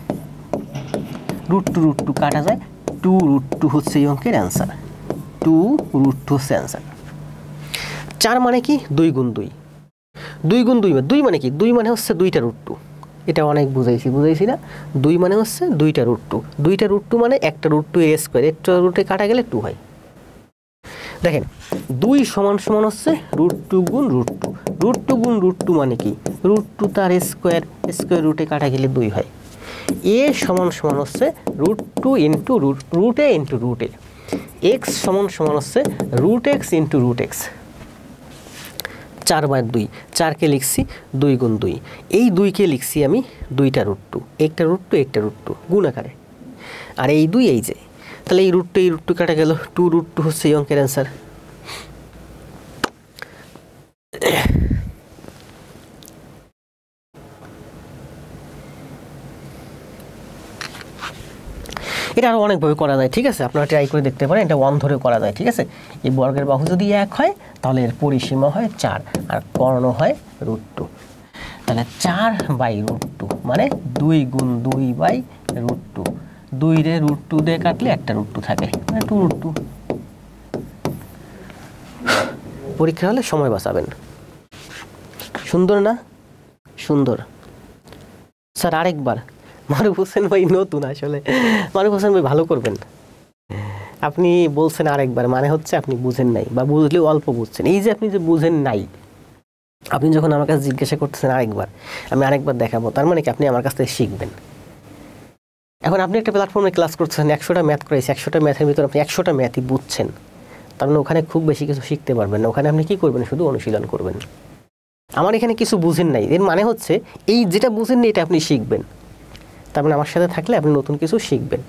√2 কাটা যায়, 2√2 হচ্ছে এই অঙ্কের অ্যান্সার। √2 হচ্ছে অ্যান্সার। 4 মানে কি 2 গুণ 2, 2 গুণ 2 2 মানে কি 2 মানে হচ্ছে 2টা √2, এটা অনেক বুঝাইছি না। 2 মানে হচ্ছে 2টা √2, 2টা √2 মানে একটা √2 এর স্কয়ার, একটা √2 কাটা গেলে 2 হয়। দেখেন 2 সমান সমান হচ্ছে √2 গুণ √2, √2 গুণ √2 মানে কি √2 তার স্কয়ার, স্কয়ার রুটে কাটা গেলে 2 হয়। a সমান সমান হচ্ছে √2 into √a into √a, x সমান সমান হচ্ছে √x ইন্টু √x। 4/2, 4কে লিখছি 2 গুণ 2, এই 2কে লিখছি আমি 2টা √2, একটা √2 একটা √2 গুণ আকারে, আর এই 2 এই যে, তাহলে এই √2 কাটা গেল, 2 √2 হচ্ছে এই অঙ্কের অ্যান্সার। এটা আরও অনেকভাবে করা যায়, ঠিক আছে, আপনারা ট্রাই করে দেখতে পারেন, এটা 1 ধরে করা যায়, ঠিক আছে। এই বর্গের বাহু যদি 1 হয় তাহলে এর পরিসীমা হয় 4 আর কর্ণ হয় √2, তাহলে 4/√2 মানে 2 গুণ 2/√2, 2 রে √2 দিয়ে কাটলে একটা √2 থাকে, মানে 2 √2। পরীক্ষা হলে সময় বাঁচাবেন। সুন্দর না? সুন্দর। স্যার আরেকবার। মারুফ হোসেন ভাই নতুন, আসলে মারুফ হোসেন ভাই ভালো করবেন। আপনি বলছেন আরেকবার, মানে হচ্ছে আপনি বুঝেন নাই, বা বুঝলেও অল্প বুঝছেন। এই যে আপনি যে বুঝেন নাই, আপনি যখন আমার কাছে জিজ্ঞাসা করতেছেন আরেকবার, আমি আরেকবার দেখাবো, তার মানে কি আপনি আমার কাছ থেকে শিখবেন। এখন আপনি একটা প্ল্যাটফর্মে ক্লাস করতেছেন, 100টা ম্যাথ করাইছে, 100টা ম্যাথের ভিতরে আপনি 100টা ম্যাথই বুঝছেন, তার মানে ওখানে খুব বেশি কিছু শিখতে পারবেন না। ওখানে আপনি কি করবেন, শুধু অনুশীলন করবেন। আমার এখানে কিছু বুঝেন নাই, এর মানে হচ্ছে এই যেটা বুঝেন না এটা আপনি শিখবেন, তার মানে আমার সাথে থাকলে আপনি নতুন কিছু শিখবেন।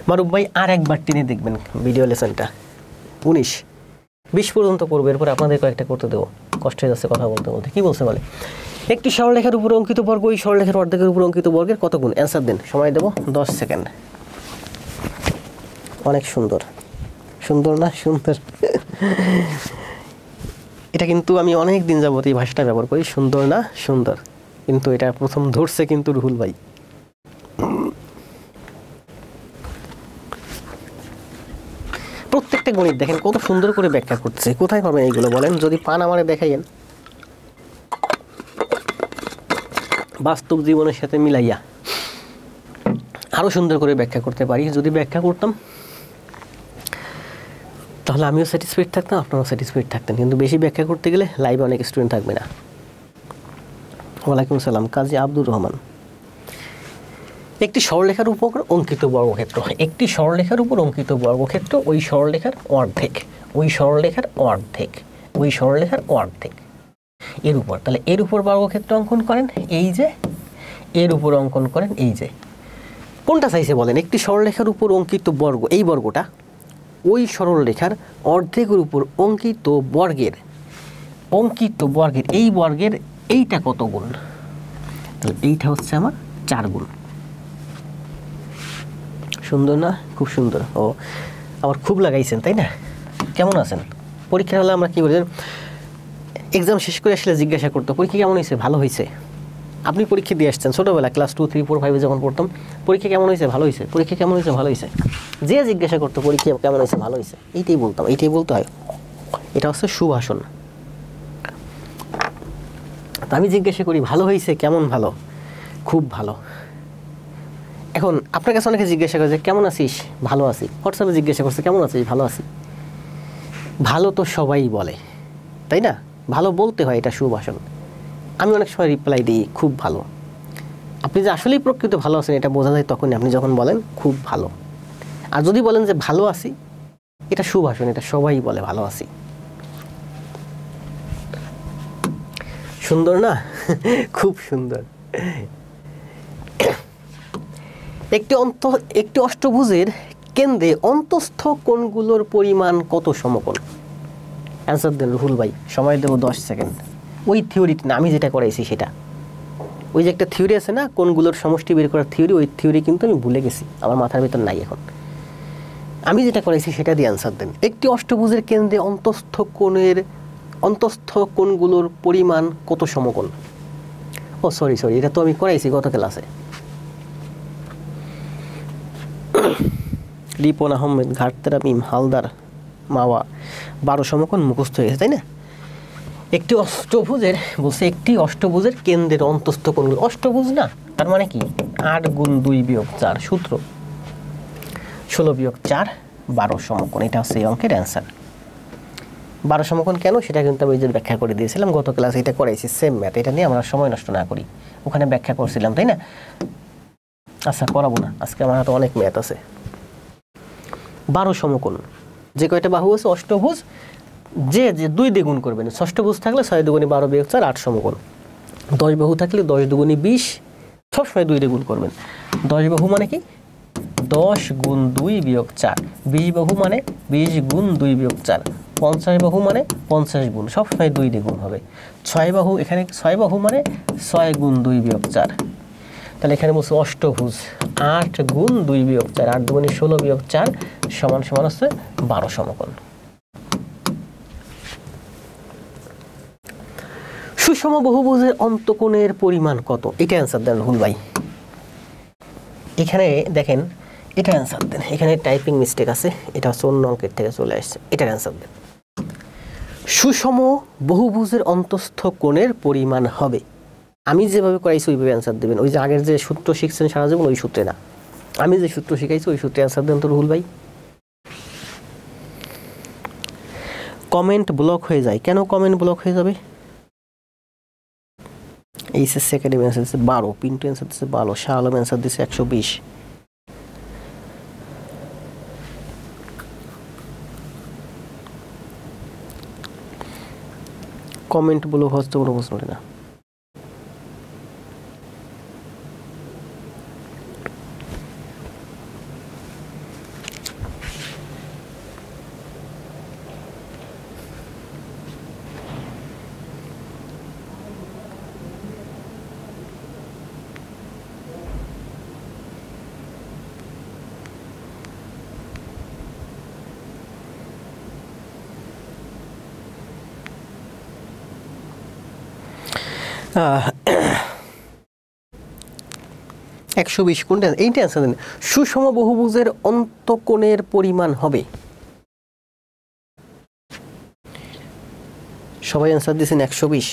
মারুফ ভাই আর একবার টেনে দেখবেন ভিডিও লেসনটা, 19-20 পর্যন্ত করবো, এরপর আপনাদের কয়েকটা করতে দেবো, কষ্ট হয়ে যাচ্ছে কথা বলতে বলতে। কি বলছে বলে, একটি সরলরেখার উপর অঙ্কিত বর্গ ওই সরলরেখার অর্ধেকের উপর অঙ্কিত বর্গের কত গুণ? অ্যান্সার দেন, সময় দেবো 10 সেকেন্ড। অনেক সুন্দর, সুন্দর না? সুন্দর। এটা কিন্তু আমি অনেক দিন যাবত এই ভাষাটা ব্যবহার করি, সুন্দর না? সুন্দর। কিন্তু এটা প্রথম ধরছে কিন্তু রুহুল ভাই। প্রত্যেকটা গণিত দেখেন কত সুন্দর করে ব্যাখ্যা করতেছে। কোথায় পাবেন এইগুলো বলেন? যদি পান আমারে দেখাইয়েন, বাস্তব জীবনের সাথে মিলাইয়া আরো সুন্দর করে ব্যাখ্যা করতে পারি। যদি ব্যাখ্যা করতাম তাহলে আমিও স্যাটিসফাইড থাকতাম, আপনারাও স্যাটিসফাইড থাকতেন। কিন্তু বেশি ব্যাখ্যা করতে গেলে লাইভে অনেক স্টুডেন্ট থাকবে না। ওয়ালাইকুম সালাম, কাজী আব্দুর রহমান। একটি সরলরেখার উপর অঙ্কিত বর্গক্ষেত্র, একটি সরলরেখার উপর অঙ্কিত বর্গক্ষেত্র ওই সরলরেখার অর্ধেক, ওই সরলরেখার অর্ধেক, ওই সরলরেখার অর্ধেক এর উপর। তাহলে এর উপর বর্গক্ষেত্র অঙ্কন করেন, এই যে এর উপর অঙ্কন করেন, এই যে কোনটা চাইছে বলেন? একটি সরলরেখার উপর অঙ্কিত বর্গ, এই বর্গটা ওই সরলরেখার অর্ধেকের উপর অঙ্কিত বর্গের, অঙ্কিত বর্গের এই বর্গের এইটা কত গুণ? তাহলে এইটা হচ্ছে আমার 4 গুণ। সুন্দর না? খুব সুন্দর। ও আবার খুব লাগাইছেন, তাই না? কেমন আছেন? পরীক্ষা হলে আমরা কি বলি, এক্সাম শেষ করে আসলে জিজ্ঞাসা করতো পরীক্ষা কেমন হয়েছে? ভালো হয়েছে। আপনি পরীক্ষা দিয়ে আসছেন ছোটোবেলা, ক্লাস 2, 3, 4, 5 যখন পড়তাম, পরীক্ষা কেমন হয়েছে? ভালো হয়েছে। পরীক্ষা কেমন হয়েছে? ভালো হয়েছে। যে জিজ্ঞাসা করতো পরীক্ষা কেমন হয়েছে? ভালো হয়েছে, এইটাই বলতাম, এইটাই বলতে হয়। এটা হচ্ছে সুভাষণ। তা আমি জিজ্ঞাসা করি ভালো হয়েছে, কেমন ভালো? খুব ভালো। এখন আপনার কাছে অনেকে জিজ্ঞাসা করে যে কেমন আছিস? ভালো আছি। হোয়াটসঅ্যাপে জিজ্ঞাসা করছে কেমন আছিস? ভালো আছি। ভালো তো সবাই বলে, তাই না? ভালো বলতে হয়, এটা সুভাষণ। আমি অনেক সময় রিপ্লাই দিই খুব ভালো। আপনি যে আসলেই প্রকৃত ভালো আছেন এটা বোঝা যায় তখনই আপনি যখন বলেন খুব ভালো। আর যদি বলেন যে ভালো আছি, এটা সুভাষণ, এটা সবাই বলে ভালো আছি। সুন্দর না? খুব সুন্দর। একটি অষ্টভুজের কেন্দ্রে অন্তঃস্থ কোণগুলোর পরিমাণ কত সমকোণ? অ্যান্সার দেন রুহুল ভাই, সময় দেবো 10 সেকেন্ড। ওই থিওরিটি না, আমি যেটা করাইছি সেটা। ওই যে একটা থিওরি আছে না, কোণগুলোর সমষ্টি বের করার থিওরি, ওই থিওরি কিন্তু আমি ভুলে গেছি, আমার মাথার ভিতর নাই এখন। আমি যেটা করাইছি সেটা দিয়ে অ্যান্সার দেন। একটি অষ্টভুজের কেন্দ্রে অন্তঃস্থ কোণগুলোর পরিমাণ কত সমকোণ? ও সরি, এটা তো আমি করাইছি গত ক্লাসে। রিপন আহমেদ, ঘাটতেরা মিম, হালদার, মাওয়া 12 সমকোণ মুখস্থ হয়ে গেছে, তাই না? একটি অষ্টভুজের বলছে একটি অষ্টভুজের কেন্দ্রের অন্তস্থ কোণগুলো, অষ্টভুজ না, তার মানে কি 8 গুণ 2 বিয়োগ 4, সূত্র 16 বিয়োগ 4 12 সমকোণ। এটা হচ্ছে এই অঙ্কের অ্যান্সার। 12 সমকোণ কেন সেটা কিন্তু আমি যে ব্যাখ্যা করে দিয়েছিলাম গত ক্লাসে, এটা করাইছি সেম ম্যাথ, এটা নিয়ে আমরা সময় নষ্ট না করি, ওখানে ব্যাখ্যা করছিলাম, তাই না? আচ্ছা করাবো না, আজকে আমার হাতে অনেক ম্যাথ আছে। 12 সমকোণ যে কয়টা বাহু আছে অষ্টভুজ, যে 2 দিয়ে গুণ করবেন, ষষ্ঠভুজ থাকলে 6 দুগুণী 12 বিয়োগ 4 8 সমকোণ, 10 বাহু থাকলে 10 দুগুণী 20, সবসময় 2 দিয়ে গুণ করবেন। 10 বাহু মানে কি 10 গুণ 2 বিয়োগ 4, 20 বাহু মানে 20 গুণ 2 বিয়োগ 4, 50 বাহু মানে 50 গুণ, সবসময় 2 দিয়ে গুণ হবে। 6 বাহু, এখানে 6 বাহু মানে 6 গুণ 2 বিয়োগ 4, তাহলে এখানে বলছে অষ্টভুজ 8 গুণ 2 বিয়োগ 4, 8 দুগুণী 16 বিয়োগ 4 সমান সমান হচ্ছে 12 সমকোণ। সুষম বহুভুজের অন্তকোণের পরিমাণ কত? এটা অ্যান্সার দেন রাহুল ভাই। এখানে দেখেন, এটা অ্যান্সার দেন, এখানে টাইপিং মিস্টেক আছে, এটা হচ্ছে অন্য অঙ্কের থেকে চলে আসছে, এটার অ্যান্সার দেন। সুষম বহুভুজের অন্তস্থ কোণের পরিমাণ হবে, আমি যেভাবে করাইছি ওইভাবে অ্যান্সার দেবেন, ওই যে আগের যে সূত্র শিখছেন সারা জীবন ওই সূত্রে না, আমি যে সূত্র শিখাইছি ওই সূত্রে অ্যান্সার দেন তো রাহুল ভাই। কমেন্ট ব্লক হয়ে যায় কেন? কমেন্ট ব্লক হয়ে যাবে, এইচএস একাডেমি অ্যান্সার দিচ্ছে 12, পিন্টু অ্যান্সার দিচ্ছে 12, শাহ আলম অ্যান্সার দিচ্ছে 120। কমেন্ট ব্লক হচ্ছে কোনো প্রশ্ন না। একশো 20 কোনটা? এইটা অ্যান্সার দেন। সুষম বহুভুজের অন্তকোণের পরিমাণ হবে, সবাই অ্যান্সার দিয়েছেন 120।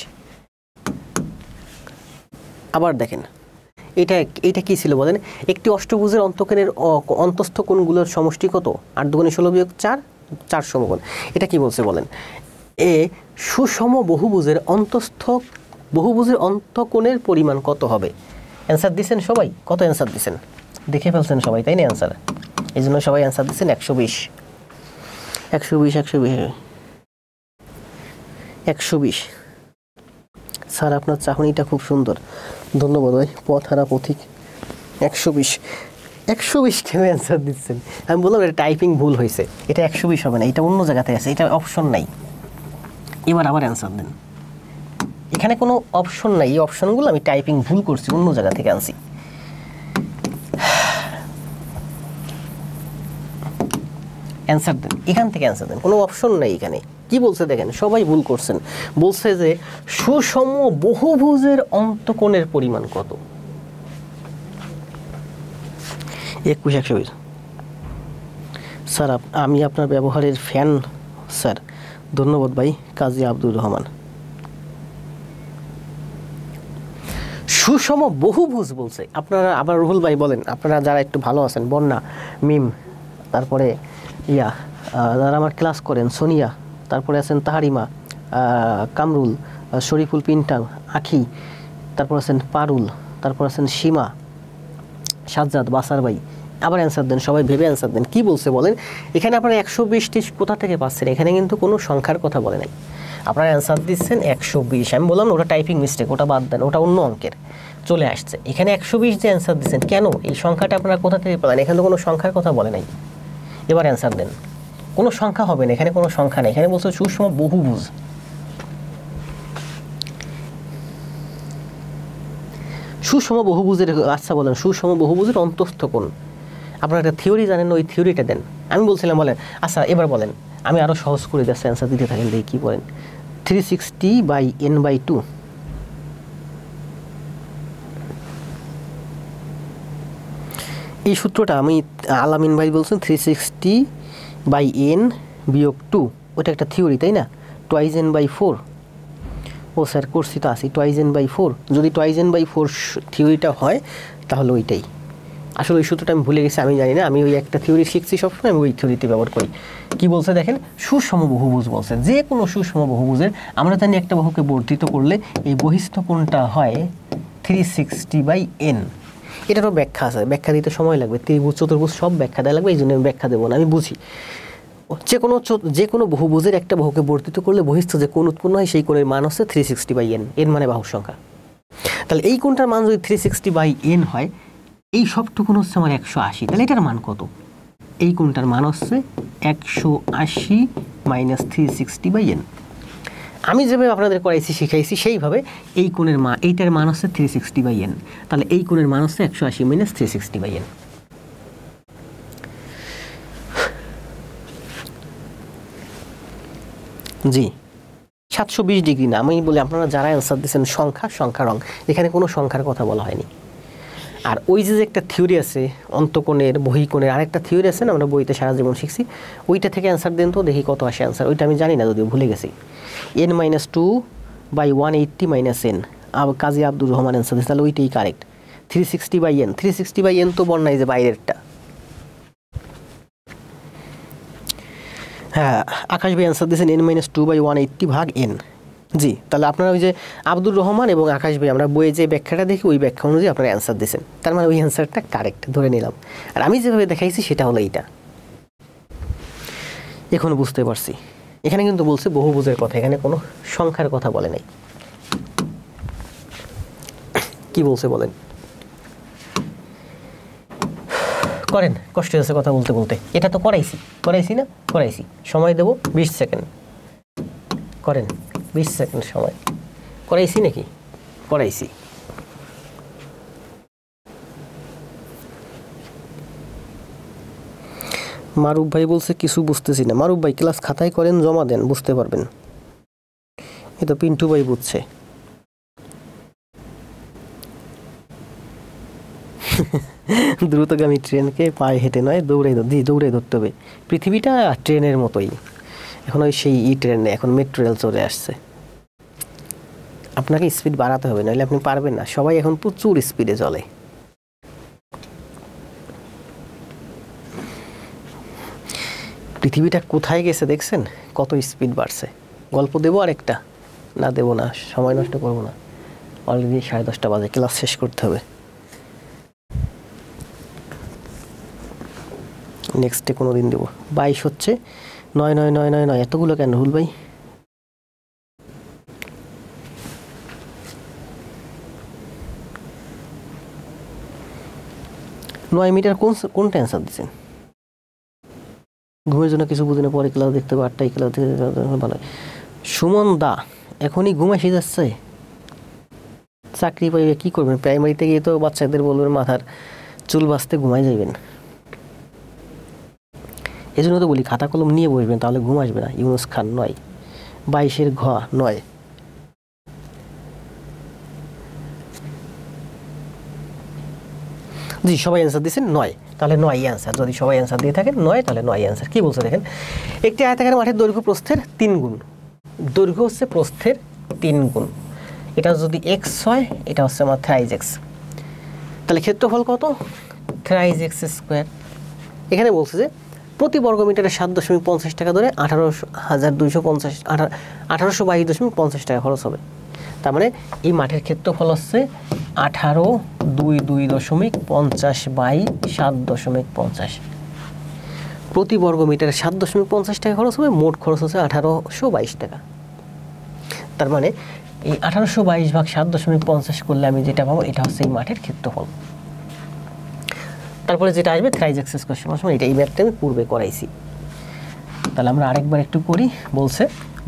আবার দেখেন এটা কি ছিল বলেন? একটি অষ্টভুজের অন্তকোণের অন্তস্থ কোণগুলোর সমষ্টি কত? 8 দুগুণে 16 বিয়োগ 4, 4 সমকোণ। এটা কি বলছে বলেন? এ সুষম বহুভুজের বহুভুজের অন্তকোণের পরিমাণ কত হবে? অ্যান্সার দিচ্ছেন সবাই? কত অ্যান্সার দিচ্ছেন? দেখে ফেলছেন সবাই, তাই না? অ্যান্সার এই জন্য সবাই অ্যান্সার দিচ্ছেন 120। 120 স্যার আপনার চাহনিটা খুব সুন্দর, ধন্যবাদ ভাই। পথ হারা পথিক 120 কেন অ্যান্সার দিচ্ছেন? আমি বললাম এটা টাইপিং ভুল হয়েছে, এটা 120 হবে না, এটা অন্য জায়গাতে আছে, এটা অপশন নাই। এবার আবার অ্যান্সার দেন, এখানে কোনো অপশন নাই, এই অপশনগুলো আমি টাইপিং ভুল করছি, অন্য জায়গা থেকে আনছি। অ্যান্সার দেন, এখান থেকে অ্যান্সার দেন, কোনো অপশন নাই এখানে। কি বলছে দেখেন, সবাই ভুল করছেন। বলছে যে সুষম বহুভুজের অন্তকোণের পরিমাণ কত? 21 স্যার আমি আপনার ব্যবহারের ফ্যান স্যার, ধন্যবাদ ভাই। কাজী আব্দুর রহমান। সুষম বহুভুজ বলছে, আপনারা আবার রুহুল ভাই বলেন, আপনারা যারা একটু ভালো আছেন, বন্যা, মিম, তারপরে যারা আমার ক্লাস করেন, সোনিয়া, তারপরে আছেন তাহারিমা, কামরুল, শরীফুল, পিন্টাং, আখি, তারপর আছেন পারুল, তারপর আছেন সীমা, সাজ্জাদ, বাসার ভাই, আবার অ্যান্সার দেন, সবাই ভেবে অ্যান্সার দেন। কি বলছে বলেন? এখানে আপনারা 120টি কোথা থেকে পাচ্ছেন? এখানে কিন্তু কোনো সংখ্যার কথা বলে নাই, আপনারা অ্যান্সার দিচ্ছেন 120। আমি বললাম ওটা টাইপিং মিস্টেক, ওটা বাদ দেন, ওটা অন্য অঙ্কের চলে আসছে। এখানে 120 যে অ্যান্সার দিচ্ছেন, কেন? এই সংখ্যাটা আপনারা কোথা থেকে পেলেন? এখানে তো কোনো সংখ্যার কথা বলে নাই। এবার অ্যান্সার দেন, কোনো সংখ্যা হবে না, এখানে কোনো সংখ্যা নেই, এখানে বলছে সুষম বহুভুজ। সুষম বহুভুজের, আচ্ছা বলেন, সুষম বহুভুজের অন্তস্থ কোণ, আপনারা একটা থিওরি জানেন, ওই থিওরিটা দেন। আমি বলছিলাম বলেন, আচ্ছা এবার বলেন, আমি আরও সহজ করে দিচ্ছি, অ্যান্সার দিতে থাকেন, দেখি কী বলেন। 360/n/2, এই সূত্রটা আমি আলামিন ভাই বলছেন 360/n - 2, ওটা একটা থিওরি তাই না, 2n/4। ও স্যার করছি তো আসি 2n/4, যদি 2n/4 থিওরিটা হয় তাহলে ওইটাই আসলে। ওই সূত্রটা আমি ভুলে গেছি, আমি জানি না, আমি ওই একটা থিওরি শিখছি সবসময়, আমি ওই থিওরিতে ব্যবহার করি। কি বলছে দেখেন, সুষম বহুভুজ বলছে, যে কোনো সুষম বহুভুজের আমরা জানি একটা বাহুকে বর্ধিত করলে এই বহিস্থ কোণটা হয় 360/n। এটারও ব্যাখ্যা আছে, ব্যাখ্যা দিতে সময় লাগবে, ত্রিভুজ চতুর্ভুজ সব ব্যাখ্যা দেওয়া লাগবে, এই জন্য আমি ব্যাখ্যা দেবো না, আমি বুঝি। যে কোনো বহুভুজের একটা বাহুকে বর্ধিত করলে বহিস্থ যে কোণ উৎপন্ন হয় সেই কোণের মান হচ্ছে 360/n, এর মানে বাহুর সংখ্যা। তাহলে এই কোণটার মান যদি 360/n হয়, এই সবটুকুন হচ্ছে আমার 180, তাহলে এটার মান কত? এই কোণটার মান হচ্ছে 180 - 360/n। আমি যেভাবে আপনাদের করাইছি শিখাইছি সেইভাবে এই কোণের মান, এইটার মান হচ্ছে 360/n, তাহলে এই কোণের মান হচ্ছে 180 - 360/n। জি 720 ডিগ্রি না, আমি বলি আপনারা যারা অ্যান্সার দিচ্ছেন সংখ্যা রং, এখানে কোনো সংখ্যার কথা বলা হয়নি। আর ওই যে একটা থিওরি আছে অন্তকোণের বহিকোণের, আরেকটা থিওরি আছে না, আমরা বইতে সারা জীবন শিখছি, ওইটা থেকে অ্যান্সার দেন তো দেখি কত আসে অ্যান্সার। ওইটা আমি জানি না, যদিও ভুলে গেছি। n-2/180 - n, কাজী আব্দুর রহমান অ্যান্সার দিচ্ছে, তাহলে ওইটাই কারেক্ট। 360/n, 360/n তো বন্যায় যে বাইরেরটা। হ্যাঁ, আকাশ ভাই অ্যান্সার দিয়েছেন n-2/180/n। জি, তাহলে আপনারা ওই যে আব্দুর রহমান এবং আকাশ ভাই, আমরা বইয়ে যে ব্যাখ্যাটা দেখি ওই ব্যাখ্যা অনুযায়ী আপনারা অ্যান্সার দিয়েছেন, তার মানে ওই অ্যান্সারটা কারেক্ট ধরে নিলাম। আর আমি যেভাবে দেখাইছি সেটা হলো এইটা। এখনো বুঝতে পারছি, এখানে কিন্তু বলছে বহুভুজের কথা, এখানে কোনো সংখ্যার কথা বলে নাই। কি বলছে বলেন? করেন, কষ্ট হচ্ছে কথা বলতে বলতে। এটা তো করাইছি না, করাইছি। সময় দেব 20 সেকেন্ড, করেন 20 সেকেন্ড সময়। করাইছি নাকি? করাইছি। মারুফ ভাই বলছে কিছু বুঝতেছি না। মারুফ ভাই ক্লাস খাতায় করেন, জমা দেন, বুঝতে পারবেন। এ তো পিন্টু ভাই বুঝছে। দ্রুতগামী ট্রেনকে পায়ে হেঁটে নয় দৌড়ে ধরতে হবে। পৃথিবীটা ট্রেনের মতোই, এখন ওই সেই ট্রেন নেই, এখন মেট্রো রেল চলে আসছে। আপনাকে স্পিড বাড়াতে হবে, নাহলে আপনি পারবেন না। সবাই এখন প্রচুর স্পিডে চলে। পৃথিবীটা কোথায় গেছে দেখছেন, কত স্পিড বাড়ছে। গল্প দেবো আরেকটা? না দেবো না, সময় নষ্ট করবো না। অলরেডি 10:30 বাজে, ক্লাস শেষ করতে হবে। নেক্সটে কোনো দিন দেবো। 22 হচ্ছে 9 এতগুলো কেন রুল ভাই? নয় মিটার কোনটা অ্যান্সার দিচ্ছেন? ঘুমের জন্য কিছু বুঝি না, পরে ক্লাস দেখতে হবে, 8টায় ক্লাস দেখতে ভালো। সুমন দা এখনই ঘুম এসে যাচ্ছে, চাকরি পাইবে কি করবেন? প্রাইমারিতে গিয়ে তো বাচ্চাদের বলবেন মাথার চুল বাঁচতে ঘুমাই যাইবেন। এই জন্য তো বলি খাতা কলম নিয়ে বসবেন, তাহলে ঘুম আসবে না। ইউনুস খান 9, 22 ঘ 9। জি সবাই অ্যান্সার দিচ্ছেন 9, তাহলে 9ই অ্যান্সার। যদি সবাই অ্যান্সার দিয়ে থাকেন 9, তাহলে 9ই অ্যান্সার। কী বলছে দেখেন, একটি আয়তাকার মাঠের দৈর্ঘ্য প্রস্থের 3 গুণ। দৈর্ঘ্য হচ্ছে প্রস্থের 3 গুণ। এটা যদি এক্স হয়, এটা হচ্ছে আমার থ্রাইজ এক্স, তাহলে ক্ষেত্রফল কত? থ্রাইজ এক্স স্কোয়ার। এখানে বলছে যে প্রতি বর্গমিটারে 7.50 টাকা ধরে 1822.50 টাকা খরচ হবে। তার মানে এই মাঠের ক্ষেত্রফল হচ্ছে 1822.50/7.50। প্রতি বর্গমিটারে 7.50 টাকা খরচ হবে, মোট খরচ হচ্ছে 1822 টাকা। তার মানে এই 1822/7.50 করলে আমি যেটা পাবো এটা হচ্ছে এই মাঠের ক্ষেত্রফল। তারপরে যেটা আসবে থ্রাইজ এক্স স্কোয়ার সমান এটা, এই ম্যাথটা আমি পূর্বে করাইছি। তাহলে আমরা আরেকবার একটু করি। বলছে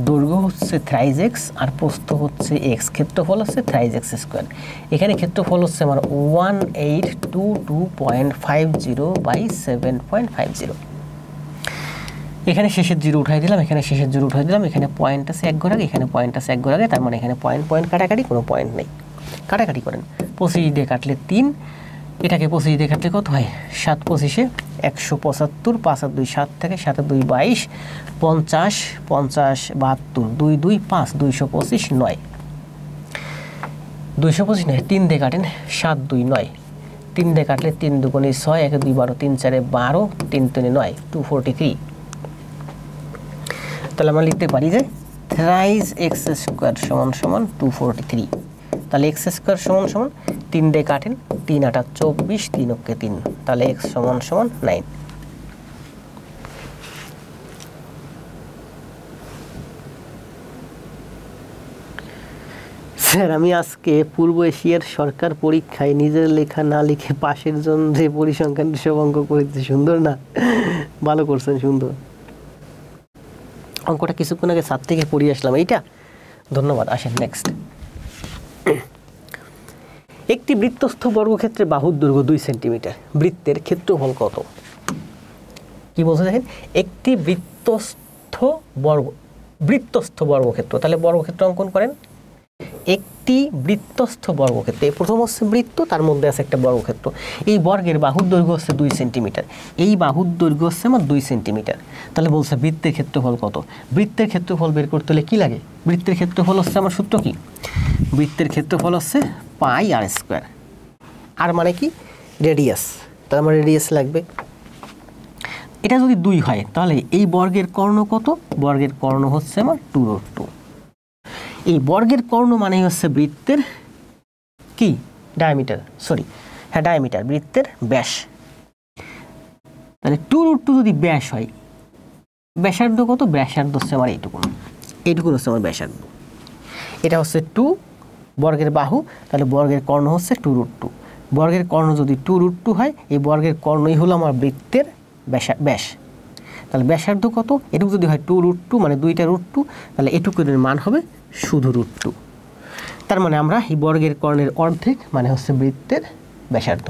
দৈর্ঘ্য হচ্ছে থ্রাইজ এক্স আর প্রস্থ হচ্ছে এক্স, ক্ষেত্রফল হচ্ছে থ্রাইজ এক্স স্কোয়ার। এখানে ক্ষেত্রফল হচ্ছে আমার 1822.50/7.50। এখানে শেষের জিরো উঠাই দিলাম, এখানে শেষের জিরো উঠাই দিলাম, এখানে পয়েন্ট আছে 1 ঘর আগে, এখানে পয়েন্ট আছে 1 ঘর আগে, তার মানে এখানে পয়েন্ট কাটাকাটি, কোনো পয়েন্ট নেই। কাটাকাটি করেন, 25 দিয়ে কাটলে 3, এটাকে 25 দিয়ে কাটলে কত হয়? 7 25 175, 5 আর 2 7 থেকে 7 আর 2 22, 50 50 72, 2 2 5, 225 9, 225 নয় 3 দিয়ে কাটেন, 7 2 9, 3 দিয়ে কাটলে 3 দুগুণে 6, 1 2 12, 3 4 12, 3 3 9, 243। তাহলে আমরা লিখতে পারি যে thrice x স্কয়ার সমান সমান 243। তাহলে x স্কয়ার সমান সমান 3 দিয়ে কাটেন, 3 8 24, 3 ওকে 3, তাহলে x সমান সমান 9। স্যার আমি আজকে পূর্ব এশিয়ার সরকার পরীক্ষায় নিজের লেখা না লিখে পাশের জনের পরিসংখ্যান সব অঙ্ক করেছি। সুন্দর না? ভালো করছেন, সুন্দর। অঙ্কটা কিছুক্ষণ আগে ছাদ থেকে পড়িয়ে আসলাম এইটা। ধন্যবাদ। আসেন নেক্সট। একটি বৃত্তস্থ বর্গক্ষেত্রে বাহুর দৈর্ঘ্য 2 সেন্টিমিটার, বৃত্তের ক্ষেত্রফল কত? কি বলছে দেখেন, একটি বৃত্তস্থ বর্গক্ষেত্র। তাহলে বর্গক্ষেত্র অঙ্কন করেন। একটি বৃত্তস্থ বর্গক্ষেত্র, প্রথম হচ্ছে বৃত্ত, তার মধ্যে আছে একটা বর্গক্ষেত্র। এই বর্গের বাহুর দৈর্ঘ্য হচ্ছে 2 সেন্টিমিটার, এই বাহুর দৈর্ঘ্য হচ্ছে আমার 2 সেন্টিমিটার। তাহলে বলছে বৃত্তের ক্ষেত্রফল কত? বৃত্তের ক্ষেত্রফল বের করতে হলে কি লাগে? বৃত্তের ক্ষেত্রফল হচ্ছে আমার সূত্র কি? বৃত্তের ক্ষেত্রফল হচ্ছে পাই আর স্কয়ার। আর মানে কি? রেডিয়াস। তাহলে আমার রেডিয়াস লাগবে। এটা যদি 2 হয় তাহলে এই বর্গের কর্ণ কত? বর্গের কর্ণ হচ্ছে আমার 2√2। এই বর্গের কর্ণ মানে হচ্ছে বৃত্তের কি? ডায়ামিটার, সরি হ্যাঁ ডায়ামিটার, বৃত্তের ব্যাস। তাহলে 2√2 যদি ব্যাস হয়, ব্যাসার্ধ কত? ব্যাসার্ধ হচ্ছে আমার এইটুকু হচ্ছে আমার ব্যাসার্ধ। এটা হচ্ছে 2 বর্গের বাহু, তাহলে বর্গের কর্ণ হচ্ছে 2√2। বর্গের কর্ণ যদি 2√2 হয়, এই বর্গের কর্ণই হলো আমার বৃত্তের ব্যাস। তাহলে ব্যাসার্ধ কত? এটুকু যদি হয় 2√2 মানে 2টা √2, তাহলে এটুকুর মান হবে শুধু √2। তার মানে আমরা এই বর্গের কর্ণের অর্ধেক মানে হচ্ছে বৃত্তের ব্যাসার্ধ।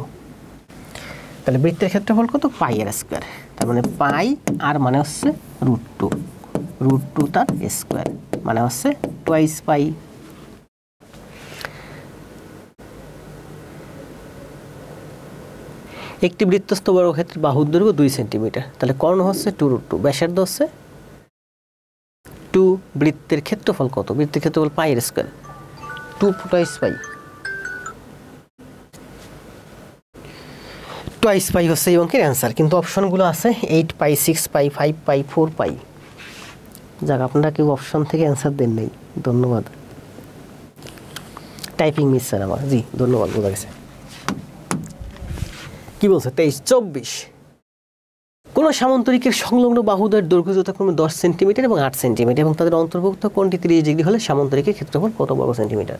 তাহলে বৃত্তের ক্ষেত্রফল কত? পাই আর স্কয়ার। তার মানে পাই আর মানে হচ্ছে √2, √2 তার স্কয়ার মানে হচ্ছে টুয়াইস পাই। একটি বৃত্তস্থ বর্গক্ষেত্রের বাহুর দৈর্ঘ্য 2 সেন্টিমিটার, তাহলে কর্ণ হচ্ছে 2√2, ব্যাসার্ধ হচ্ছে 2, বৃত্তের ক্ষেত্রফল কত? বৃত্তের ক্ষেত্রফল পাই এর স্কয়ার, 2 টুয়াইস পাই। টুয়াইস পাই হচ্ছে এই অঙ্কের অ্যান্সার, কিন্তু অপশনগুলো আছে 8 পাই, 6 পাই, 5 পাই, 4 পাই। যাক, আপনারা কেউ অপশন থেকে অ্যান্সার দেন নাই, ধন্যবাদ। টাইপিং মিস স্যার আমার, জি ধন্যবাদ, বোঝা গেছে। কি বলছে? 23 24। কোন সামান্তরিকের সংলগ্ন বাহুদ্বয়ের দৈর্ঘ্য যথাক্রমে 10 সেন্টিমিটার এবং 8 সেন্টিমিটার এবং তাদের অন্তর্ভুক্ত কোণটি 30 ডিগ্রি হলে সামান্তরিকের ক্ষেত্রফল কত বর্গ সেন্টিমিটার?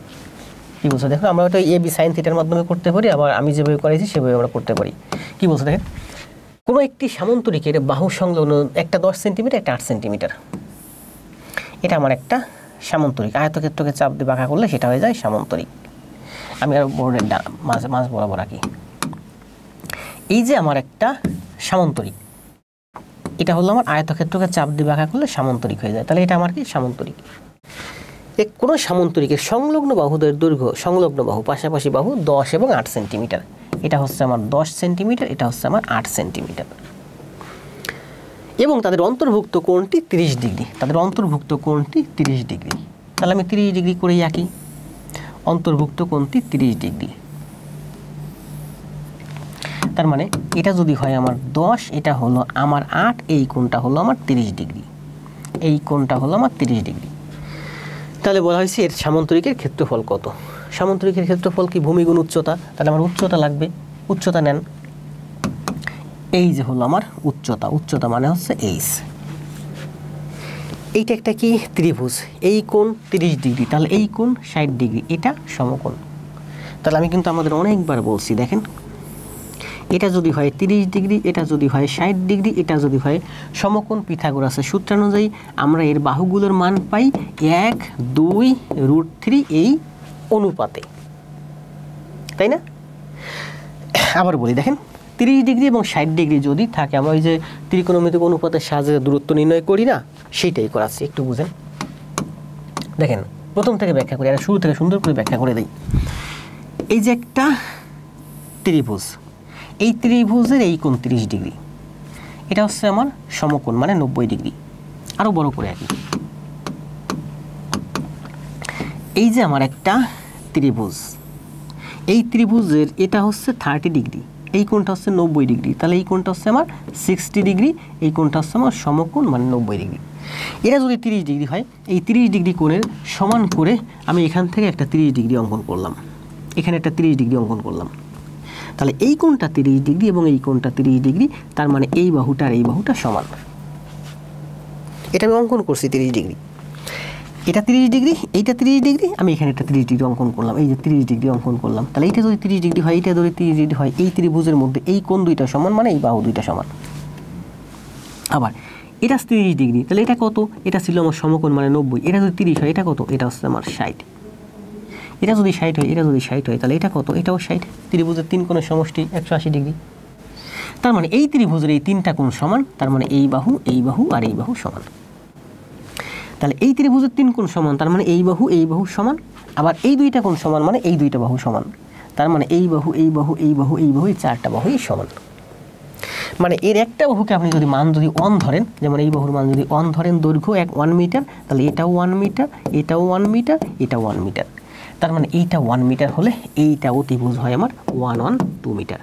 কি বলছে দেখো, আমরা ওটা এ বি সাইন থিটার মাধ্যমে করতে পারি, আবার আমি যেভাবে করেছি সেভাবে আমরা করতে পারি। কি বলছে দেখেন, কোনো একটি সামান্তরিকের বাহু সংলগ্ন একটা 10 সেন্টিমিটার, একটা 8 সেন্টিমিটার। এটা আমার একটা সামান্তরিক। আয়তক্ষেত্রকে চাপ দিয়ে বাঁকা করলে সেটা হয়ে যায় সামান্তরিক। আমি আর বোর্ডের মাঝ বরাবর আঁকি। এই যে আমার একটা সামান্তরিক, এটা হলো আমার আয়তক্ষেত্রকে চাপ দিয়ে বাঁকা করলে সামান্তরিক হয়ে যায়। তাহলে এটা আমার কি? সামান্তরিক। কোনো সামান্তরিকের সংলগ্ন বাহুদের দৈর্ঘ্য, সংলগ্ন বাহু পাশাপাশি বাহু 10 এবং 8 সেন্টিমিটার। এটা হচ্ছে আমার 10 সেন্টিমিটার, এটা হচ্ছে আমার 8 সেন্টিমিটার এবং তাদের অন্তর্ভুক্ত কোণটি 30 ডিগ্রি। তাদের অন্তর্ভুক্ত কোণটি 30 ডিগ্রি। তাহলে আমি 30 ডিগ্রি করেই আঁকি। অন্তর্ভুক্ত কোণটি 30 ডিগ্রি। তার মানে এটা যদি হয় আমার 10, এটা হলো আমার 8, এই কোণটা হলো আমার 30 ডিগ্রি, এই কোণটা হলো আমার 30 ডিগ্রি। তাহলে বলা হয়েছে এর সামান্তরিকের ক্ষেত্রফল কত? সামান্তরিকের ক্ষেত্রফল কি? ভূমি গুণ উচ্চতা। তাহলে আমার উচ্চতা লাগবে, উচ্চতা নেন। এই যে হলো আমার উচ্চতা, উচ্চতা মানে হচ্ছে এইচ। এইটা একটা কি? ত্রিভুজ। এই কোণ 30 ডিগ্রি, তাহলে এই কোণ 60 ডিগ্রি, এটা সমকোণ। তাহলে আমি কিন্তু আমাদের অনেকবার বলছি, দেখেন এটা যদি হয় 30 ডিগ্রি, এটা যদি হয় 60 ডিগ্রি, এটা যদি হয় সমকোণ, পিথাগোরাসের সূত্রানুযায়ী আমরা এর বাহুগুলোর মান পাই 1, 2, √3 এই অনুপাতে, তাই না? আবার বলি, দেখেন 30 ডিগ্রি এবং 60 ডিগ্রি যদি থাকে, আমরা ওই যে ত্রিকোণমিতিক অনুপাতের সাহায্যে দূরত্ব নির্ণয় করি না, সেইটাই করাচ্ছি, একটু বুঝেন। দেখেন প্রথম থেকে ব্যাখ্যা করি, আর শুরু থেকে সুন্দর করে ব্যাখ্যা করে দিই। এই যে একটা ত্রিভুজ, এই ত্রিভুজের এই কোণ 30 ডিগ্রি, এটা হচ্ছে আমার সমকোণ মানে 90 ডিগ্রি। আরও বড় করে আঁকি, এই যে আমার একটা ত্রিভুজ, এই ত্রিভুজের এটা হচ্ছে 30 ডিগ্রি, এই কোণটা হচ্ছে 90 ডিগ্রি, তাহলে এই কোণটা হচ্ছে আমার 60 ডিগ্রি, এই কোণটা হচ্ছে আমার সমকোণ মানে 90 ডিগ্রি। এটা যদি 30 ডিগ্রি হয়, এই 30 ডিগ্রি কোণের সমান করে আমি এখান থেকে একটা 30 ডিগ্রি অঙ্কন করলাম, এখানে একটা 30 ডিগ্রি অঙ্কন করলাম, তাহলে এই কোণটা 30 ডিগ্রি এবং এই কোণটা 30 ডিগ্রি, তার মানে এই বাহুটা আর এই বাহুটা সমান। এটা আমি অঙ্কন করছি 30 ডিগ্রি, এটা 30 ডিগ্রি, এইটা 30 ডিগ্রি, আমি এখানে একটা 30 ডিগ্রি অঙ্কন করলাম, এই যে 30 ডিগ্রি অঙ্কন করলাম। তাহলে এইটা যদি 30 ডিগ্রি হয়, এইটা যদি 30 ডিগ্রি হয়, এই ত্রিভুজের মধ্যে এই কোণ দুইটা সমান মানে এই বাহু দুইটা সমান। আবার এটা 30 ডিগ্রি, তাহলে এটা কত? এটা ছিল আমার সমকোণ মানে 90, এটা যদি 30 হয় এটা কত? এটা হচ্ছে আমার 60। এটা যদি 60 হয়, এটা যদি 60 হয়, তাহলে এটা কত? এটাও 60। ত্রিভুজের 3 কোণের সমষ্টি 180 ডিগ্রি। তার মানে এই ত্রিভুজের এই 3টা কোণ সমান, তার মানে এই বাহু আর এই বাহু সমান। তাহলে এই ত্রিভুজের 3 কোণ সমান, তার মানে এই বাহু সমান। আবার এই দুইটা কোণ সমান মানে এই দুইটা বাহু সমান, তার মানে এই বাহু এই 4টা বাহুই সমান। মানে এর একটা বাহুকে আপনি যদি মান যদি 1 ধরেন, যেমন এই বাহুর মান যদি 1 ধরেন, দৈর্ঘ্য 1 মিটার, তাহলে এটাও 1 মিটার, এটাও 1 মিটার, এটাও 1 মিটার। তার মানে এইটা 1 মিটার হলে এইটা অতিভুজ হয় আমার 2 মিটার।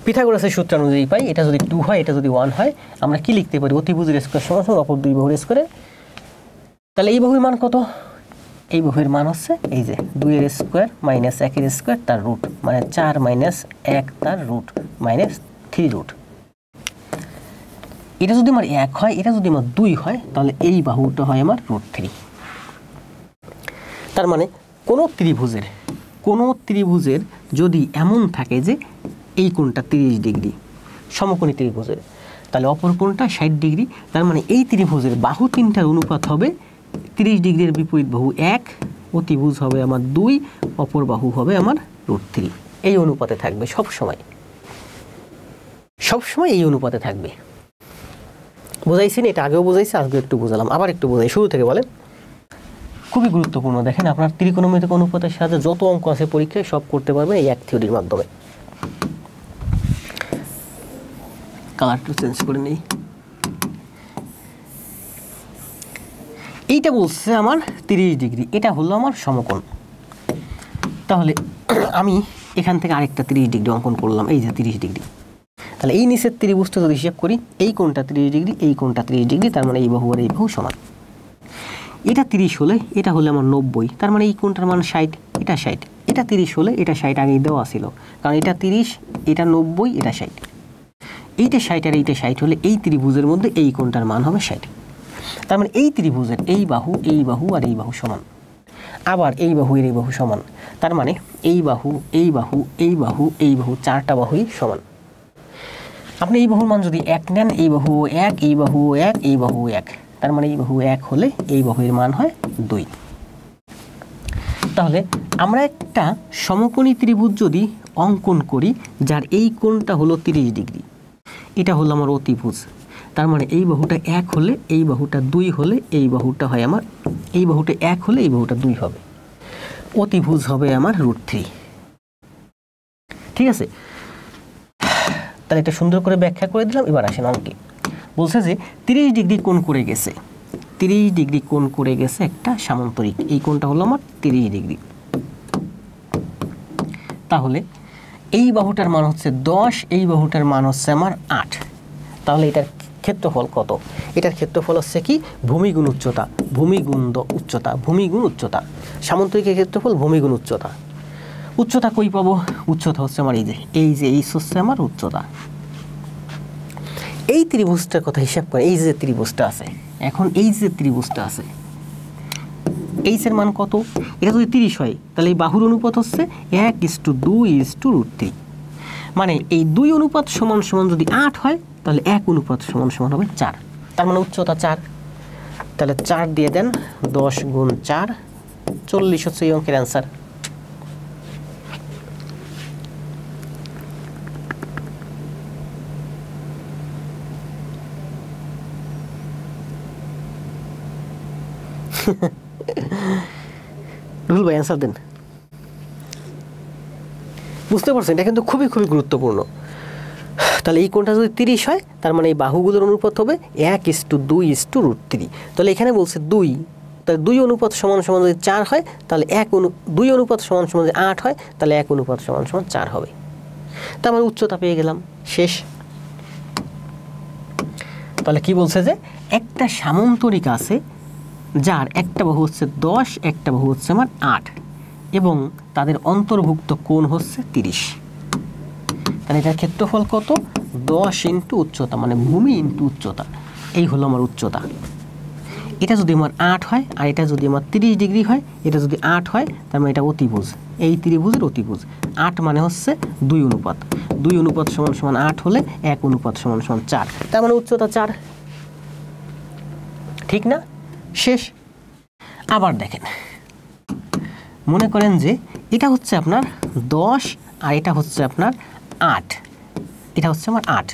পিথাগোরাসের সূত্র অনুযায়ী পাই, এটা যদি 2 হয়, এটা যদি 1 হয়, আমরা কি লিখতে পারি? অতিভুজের স্কয়ার সমান অপর দুই বাহুর স্কয়ারের। তাহলে এই বাহুর মান কত? এই বাহুর মান হচ্ছে এই যে 2 এর স্কয়ার মাইনাস 1 এর স্কয়ার তার রুট, মানে 4 মাইনাস 1 তার রুট মাইনাস 3 রুট। এটা যদি আমার 1 হয়, এটা যদি আমার 2 হয়, তাহলে এই বাহুটা হয় আমার √3। তার মানে কোনো ত্রিভুজের যদি এমন থাকে যে এই কোণটা 30 ডিগ্রি সমকোণী ত্রিভুজের, তাহলে অপর কোণটা 60 ডিগ্রি, তার মানে এই ত্রিভুজের বাহু 3টার অনুপাত হবে 30 ডিগ্রির বিপরীত বাহু 1, অতিভুজ হবে আমার 2, অপর বাহু হবে আমার √3। এই অনুপাতে থাকবে সব সময় এই অনুপাতে থাকবে। বোঝাইছেন? এটা আগেও বোঝাইছি, আজকে একটু বোঝালাম, আবার একটু বোঝাই শুরু থেকে বলেন। খুবই গুরুত্বপূর্ণ। দেখেন, আপনার ত্রিকোণমিতিক অনুপাতের সাথে যত অঙ্ক আছে পরীক্ষায় সব করতে পারবেন এই এক থিওরির মাধ্যমে। কালারটা চেঞ্জ করে নেই। এইটা বলছে আমার 30 ডিগ্রি, এটা হলো আমার সমকোণ। তাহলে আমি এখান থেকে আরেকটা 30 ডিগ্রি অঙ্কন করলাম, এই যে 30 ডিগ্রি। তাহলে এই নিচের ত্রিভুজটা যদি হিসাব করি, এই কোণটা 30 ডিগ্রি, এই কোণটা 30 ডিগ্রি, তার মানে এই বাহু আর এই বাহু সমান। এটা 30 হলে এটা হলে আমার 90, তার মানে এই কোণটার মান 60, এটা 60। এটা 30 হলে এটা 60 আগেই দেওয়া ছিল, কারণ এটা 30, এটা 90, এটা 60। এইটা 60 আর এইটা 60 হলে এই ত্রিভুজের মধ্যে এই কোণটার মান হবে 60। তার মানে এই ত্রিভুজের এই বাহু আর এই বাহু সমান, আবার এই বাহু এর এই বাহু সমান, তার মানে এই বাহু 4টা বাহুই সমান। আপনি এই বাহুর মান যদি 1 নেন, এই বাহু 1, এই বাহু 1, এই বাহু 1, তার মানে এই বাহু 1 হলে এই বাহুর মান হয় 2। তাহলে আমরা একটা সমকোণী ত্রিভুজ যদি অঙ্কন করি যার এই কোণটা হলো 30 ডিগ্রি, এটা হলো আমার অতিভুজ, তার মানে এই বাহুটা 1 হলে এই বাহুটা 2 হলে এই বাহুটা হয় আমার, এই বাহুটা 1 হলে এই বাহুটা 2 হবে, অতিভুজ হবে আমার √3। ঠিক আছে? তাহলে এটা সুন্দর করে ব্যাখ্যা করে দিলাম। এবার আসেন অঙ্কে। বলছে যে 30 ডিগ্রি কোণ করে গেছে, 30 ডিগ্রি কোণ করে গেছে একটা সামান্তরিক, এই কোণটা হলো আমার 30 ডিগ্রি। তাহলে এই বাহুটার মান হচ্ছে 10, এই বাহুটার মান হচ্ছে আমার 8। তাহলে এটার ক্ষেত্রফল কত? এটার ক্ষেত্রফল হচ্ছে কি? ভূমি গুণ উচ্চতা, ভূমি গুণ উচ্চতা। সামান্তরিকের ক্ষেত্রফল ভূমি গুণ উচ্চতা। উচ্চতা কই পাবো? উচ্চতা হচ্ছে আমার এই যে এইচ হচ্ছে আমার উচ্চতা। এই ত্রিভুজটার কথা হিসাব করে, এই যে ত্রিভুজটা আছে, এখন এই যে ত্রিভুজটা আছে, এইচ এর মান কত? এটা যদি 30 হয়, তাহলে এই বাহুর অনুপাত হচ্ছে 1:2:√3। মানে এই 2 অনুপাত সমান সমান যদি 8 হয়, তাহলে 1 অনুপাত সমান সমান হবে 4। তার মানে উচ্চতা 4। তাহলে 4 দিয়ে দেন, 10 গুণ 4, 40 হচ্ছে এই অঙ্কের অ্যান্সার। রুহুল ভাই অ্যান্সার দেন। বুঝতে পারছেন? এটা কিন্তু খুবই খুবই গুরুত্বপূর্ণ। তাহলে এই কোণটা যদি 30 হয় তার মানে এই বাহুগুলোর অনুপাত হবে 1:2:√3। তাহলে এখানে বলছে 2, তাহলে 2 অনুপাত সমান সমান যদি 4 হয় তাহলে 2 অনুপাত সমান সমান যদি 8 হয় তাহলে 1 অনুপাত সমান সমান 4 হবে। তা আমার উচ্চতা পেয়ে গেলাম, শেষ। তাহলে কি বলছে যে একটা সামান্তরিক আছে যার একটা বাহু হচ্ছে 10, একটা বাহু হচ্ছে আমার 8 এবং তাদের অন্তর্ভুক্ত কোণ হচ্ছে 30। তাহলে এটার ক্ষেত্রফল কত? 10 ইন্টু উচ্চতা, মানে ভূমি ইন্টু উচ্চতা। এই হলো আমার উচ্চতা। এটা যদি আমার 8 হয় আর এটা যদি আমার 30 ডিগ্রি হয়, এটা যদি 8 হয় তার মানে এটা অতিভুজ, এই ত্রিভুজের অতিভুজ। 8 মানে হচ্ছে 2 অনুপাত, 2 অনুপাত সমান সমান 8 হলে 1 অনুপাত সমান সমান 4, তার মানে উচ্চতা 4। ঠিক না? শেষ। আবার দেখেন, মনে করেন যে এটা হচ্ছে আপনার 10 আর এটা হচ্ছে আপনার 8, এটা হচ্ছে আমার 8।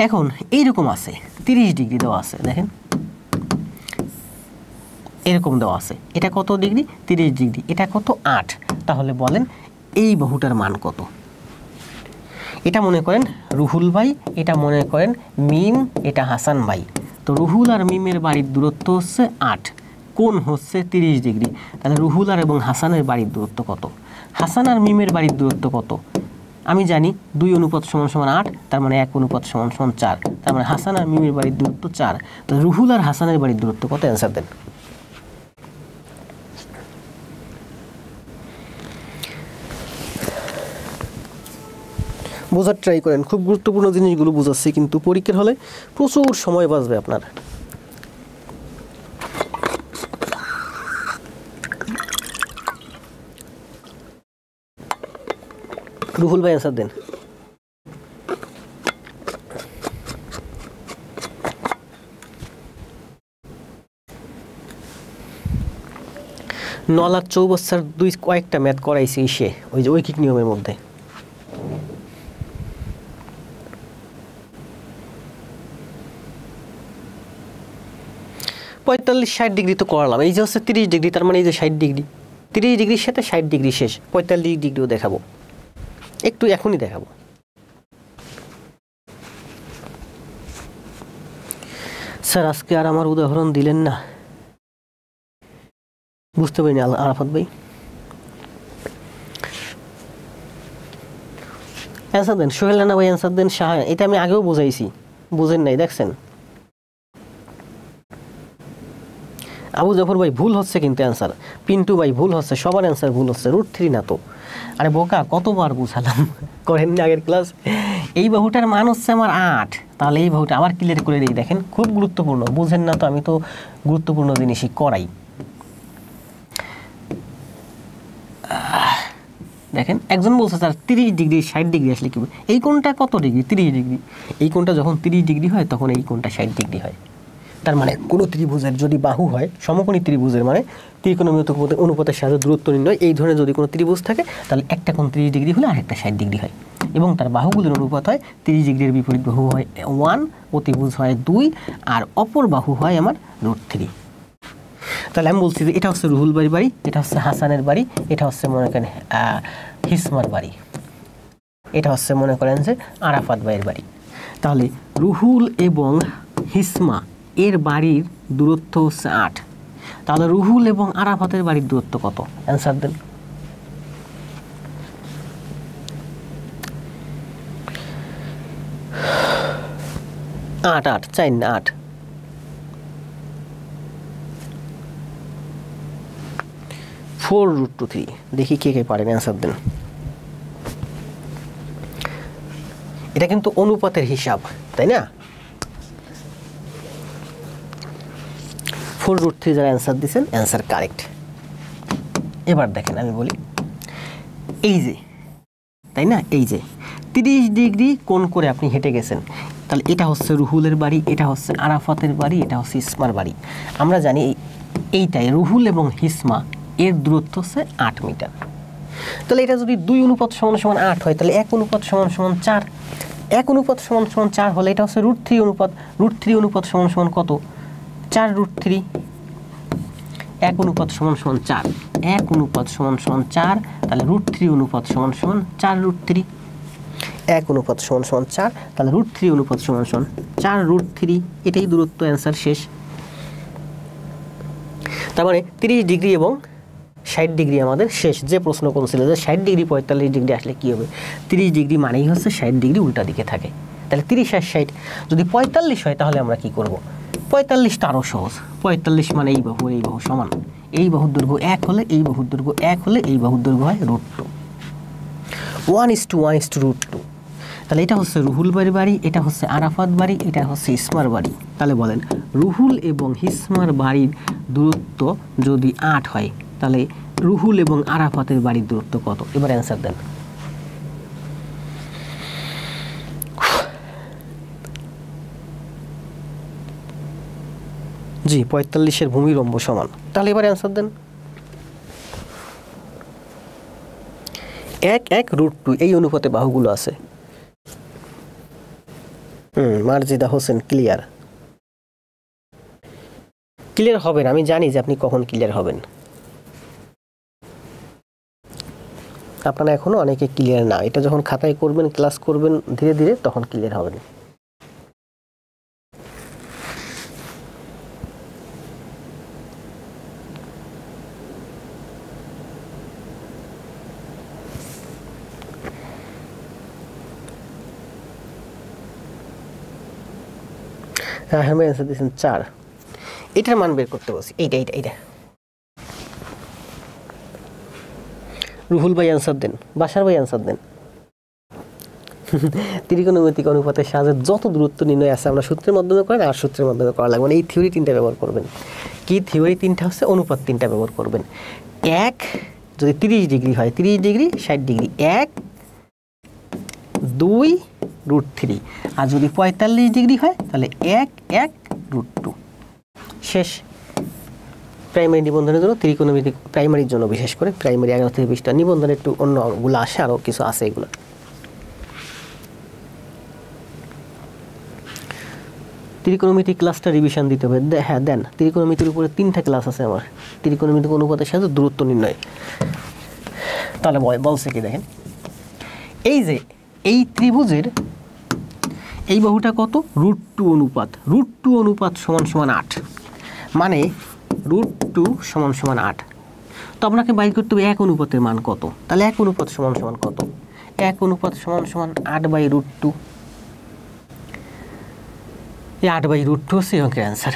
এখন এইরকম আছে 30 ডিগ্রি দেওয়া আছে, দেখেন এরকম দেওয়া আছে, এটা কত ডিগ্রি? 30 ডিগ্রি। এটা কত? 8। তাহলে বলেন এই বাহুটার মান কত? এটা মনে করেন রুহুল ভাই, এটা মনে করেন মিম, এটা হাসান ভাই। তো রুহুল আর মিমের বাড়ির দূরত্ব হচ্ছে 8, কোণ হচ্ছে 30 ডিগ্রি। তাহলে রুহুল আর এবং হাসানের বাড়ির দূরত্ব কত? হাসান আর মিমের বাড়ির দূরত্ব কত? আমি জানি 2 অনুপাত সমান সমান 8, তার মানে 1 অনুপাত সমান সমান 4, তার মানে হাসান আর মিমের বাড়ির দূরত্ব 4। তো রুহুল আর হাসানের বাড়ির দূরত্ব কত? অ্যান্সার দেন। বোঝার ট্রাই করেন, খুব গুরুত্বপূর্ণ জিনিসগুলো বোঝাচ্ছি, কিন্তু পরীক্ষার হলে প্রচুর সময় বাঁচবে আপনার। রুহুল ভাই অ্যান্সার দেন। নলার চৌবাচ্চার কয়েকটা ম্যাথ করাইছি সে ওই যে ঐকিক নিয়মের মধ্যে। পঁয়তাল্লিশ 60 ডিগ্রি তো করালাম, এই যে হচ্ছে 30 ডিগ্রি, তার মানে এই যে 60 ডিগ্রি, 30 ডিগ্রির সাথে 60 ডিগ্রি শেষ। 45 ডিগ্রিও দেখাবো, একটু এখনই দেখাবো। স্যার আজকে আর আমার উদাহরণ দিলেন না, বুঝতে পারিনি আরাফাত ভাই। অ্যান্সার দেন। সোহেল রানা ভাই অ্যান্সার দেন। শাহ, এটা আমি আগেও বোঝাইছি, বুঝেন নাই দেখছেন। আবু জাফর ভাই ভুল হচ্ছে কিন্তু অ্যান্সার। পিন্টু ভাই ভুল হচ্ছে, সবার অ্যান্সার ভুল হচ্ছে। √3 না তো। আরে বোকা, কতবার বুঝালাম, করেননি আগের ক্লাস? এই বাহুটার মান হচ্ছে আমার 8, তাহলে এই বাহুটা আবার ক্লিয়ার করে দিই। দেখেন খুব গুরুত্বপূর্ণ, বুঝেন না তো, আমি তো গুরুত্বপূর্ণ জিনিসই করাই। দেখেন একজন বলছে স্যার 30 ডিগ্রি 60 ডিগ্রি আসলে কি? এই কোণটা কত ডিগ্রি? 30 ডিগ্রি। এই কোণটা যখন 30 ডিগ্রি হয় তখন এই কোণটা 60 ডিগ্রি হয়। তার মানে কোনো ত্রিভুজের যদি বাহু হয়, সমকোণী ত্রিভুজের মানে ত্রিকোণমিত অনুপাতের সাথে দূরত্ব নির্ণয়, এই ধরনের যদি কোনো ত্রিভুজ থাকে তাহলে একটা কোণ 30 ডিগ্রি হলে আরেকটা 60 ডিগ্রি হয় এবং তার বাহুগুলোর অনুপাত হয় 30 ডিগ্রির বিপরীত বাহু হয় 1, অতিভুজ হয় 2 আর অপর বাহু হয় আমার √3। তাহলে আমি বলছি যে এটা হচ্ছে রুহুল ভাইয়ের বাড়ি, এটা হচ্ছে হাসানের বাড়ি, এটা হচ্ছে মনে করেন হিসমার বাড়ি, এটা হচ্ছে মনে করেন যে আরাফাত ভাইয়ের বাড়ি। তাহলে রুহুল এবং হিসমা এর বাড়ির দূরত্ব হচ্ছে 8, তাহলে রুহুল এবং আরাফাতের বাড়ির দূরত্ব কত? অ্যান্সার দেন। আট 4 না 8। 4√3। দেখি কে কে পারেন, অ্যান্সার দেন। এটা কিন্তু অনুপাতের হিসাব, তাই না? 4√3 যারা অ্যান্সার দিয়েছেন, অ্যান্সার কারেক্ট। এবার দেখেন আমি বলি, এই যে তাই না, এই যে 30 ডিগ্রি কোণ করে আপনি হেঁটে গেছেন, তাহলে এটা হচ্ছে রুহুলের বাড়ি, এটা হচ্ছে আরাফাতের বাড়ি, এটা হচ্ছে ইসমার বাড়ি। আমরা জানি এইটাই রুহুল এবং হিসমা এর দূরত্ব হচ্ছে 8 মিটার। তাহলে এটা যদি 2 অনুপাত সমান সমান 8 হয় তাহলে 1 অনুপাত সমান সমান 4, 1 অনুপাত সমান সমান 4 হলে এটা হচ্ছে √3 অনুপাত, √3 অনুপাত সমান সমান কত? 4√3। 1 অনুপাত সমান সমান 4, 1 অনুপাত সমান সমান 4, তাহলে √3 অনুপাত সমান সমান 4√3, 1 অনুপাত সমান সমান 4, তাহলে √3 অনুপাত সমান সমান 4√3, এটাই দূরত্ব, অ্যান্সার শেষ। তার মানে 30 ডিগ্রি এবং 60 ডিগ্রি আমাদের শেষ। যে প্রশ্ন কোন ছিল যে 60 ডিগ্রি 45 ডিগ্রি আসলে কী হবে, 30 ডিগ্রি মানেই হচ্ছে 60 ডিগ্রি উল্টা দিকে থাকে, তাহলে 30 আর 60, যদি 45 হয় তাহলে আমরা কি করব, 45টা আরও সহজ, 45 মানে এই বাহু এই বাহু সমান, এই বাহুর দৈর্ঘ্য 1 হলে এই বাহুর দৈর্ঘ্য 1 হলে এই বাহুর দৈর্ঘ্য হয় √2, 1:1:√2, তাহলে এটা হচ্ছে রুহুল বাড়ির বাড়ি, এটা হচ্ছে আরাফাত বাড়ি, এটা হচ্ছে ইসমার বাড়ি। তাহলে বলেন রুহুল এবং হিসমার বাড়ির দূরত্ব যদি 8 হয় তাহলে রুহুল এবং আরাফাতের বাড়ির দূরত্ব কত? এবার অ্যান্সার দেন। জি 45-এর ভূমিলম্ব সমান, তাহলে এবার অ্যান্সার দেন। 1:1√2 এই অনুপাতে বাহুগুলো আছে। মার্জিদা হোসেন ক্লিয়ার হবেন, আমি জানি যে আপনি কখন ক্লিয়ার হবেন, আপনারা এখনো অনেকে ক্লিয়ার না, এটা যখন খাতায় করবেন ক্লাস করবেন ধীরে ধীরে তখন ক্লিয়ার হবেন। হ্যাঁ হ্যাঁ অ্যান্সার দিয়েছেন 4, এটার মান বের করতে বলছি, এইটা রুহুল ভাই অ্যান্সার দেন, বাসার ভাই অ্যান্সার দেন। ত্রিকোণমিতিক অনুপাতের সাহায্যে যত দূরত্ব নির্ণয় আছে আমরা সূত্রের মাধ্যমে করেন আর সূত্রের মাধ্যমে করা লাগবে না, এই থিওরি 3টা ব্যবহার করবেন। কি থিওরি 3টা হচ্ছে, অনুপাত 3টা ব্যবহার করবেন। 1 যদি 30 ডিগ্রি হয়, 30 ডিগ্রি 60 ডিগ্রি, 1 2√3, আর যদি 45 ডিগ্রি হয় তাহলে 1:1√2, শেষ। প্রাইমারি নিবন্ধনের জন্য ত্রিকোণমিতিক, প্রাইমারির জন্য বিশেষ করে প্রাইমারি 11 থেকে 20টা নিবন্ধন, একটু অন্যগুলো আসে, আরও কিছু আছে এগুলো। ত্রিকোণমিতিক ক্লাসটা রিভিশন দিতে হবে, হ্যাঁ দেন। ত্রিকোণমিতির উপরে 3টা ক্লাস আছে আমার, ত্রিকোণমিতিক অনুপাতের সাথে দূরত্ব নির্ণয়। তাহলে বলছে কি দেখেন, এই যে এই ত্রিভুজের এই বাহুটা কত, √2 অনুপাত, √2 অনুপাত সমান সমান 8, মানে √2 সমান সমান 8। তো আপনাকে বাইর করতে হবে 1 অনুপাতের মান কত, তাহলে 1 অনুপাত সমান সমান কত, 1 অনুপাত সমান সমান 8/√2, এই 8/√2 হচ্ছে অঙ্কের অ্যান্সার।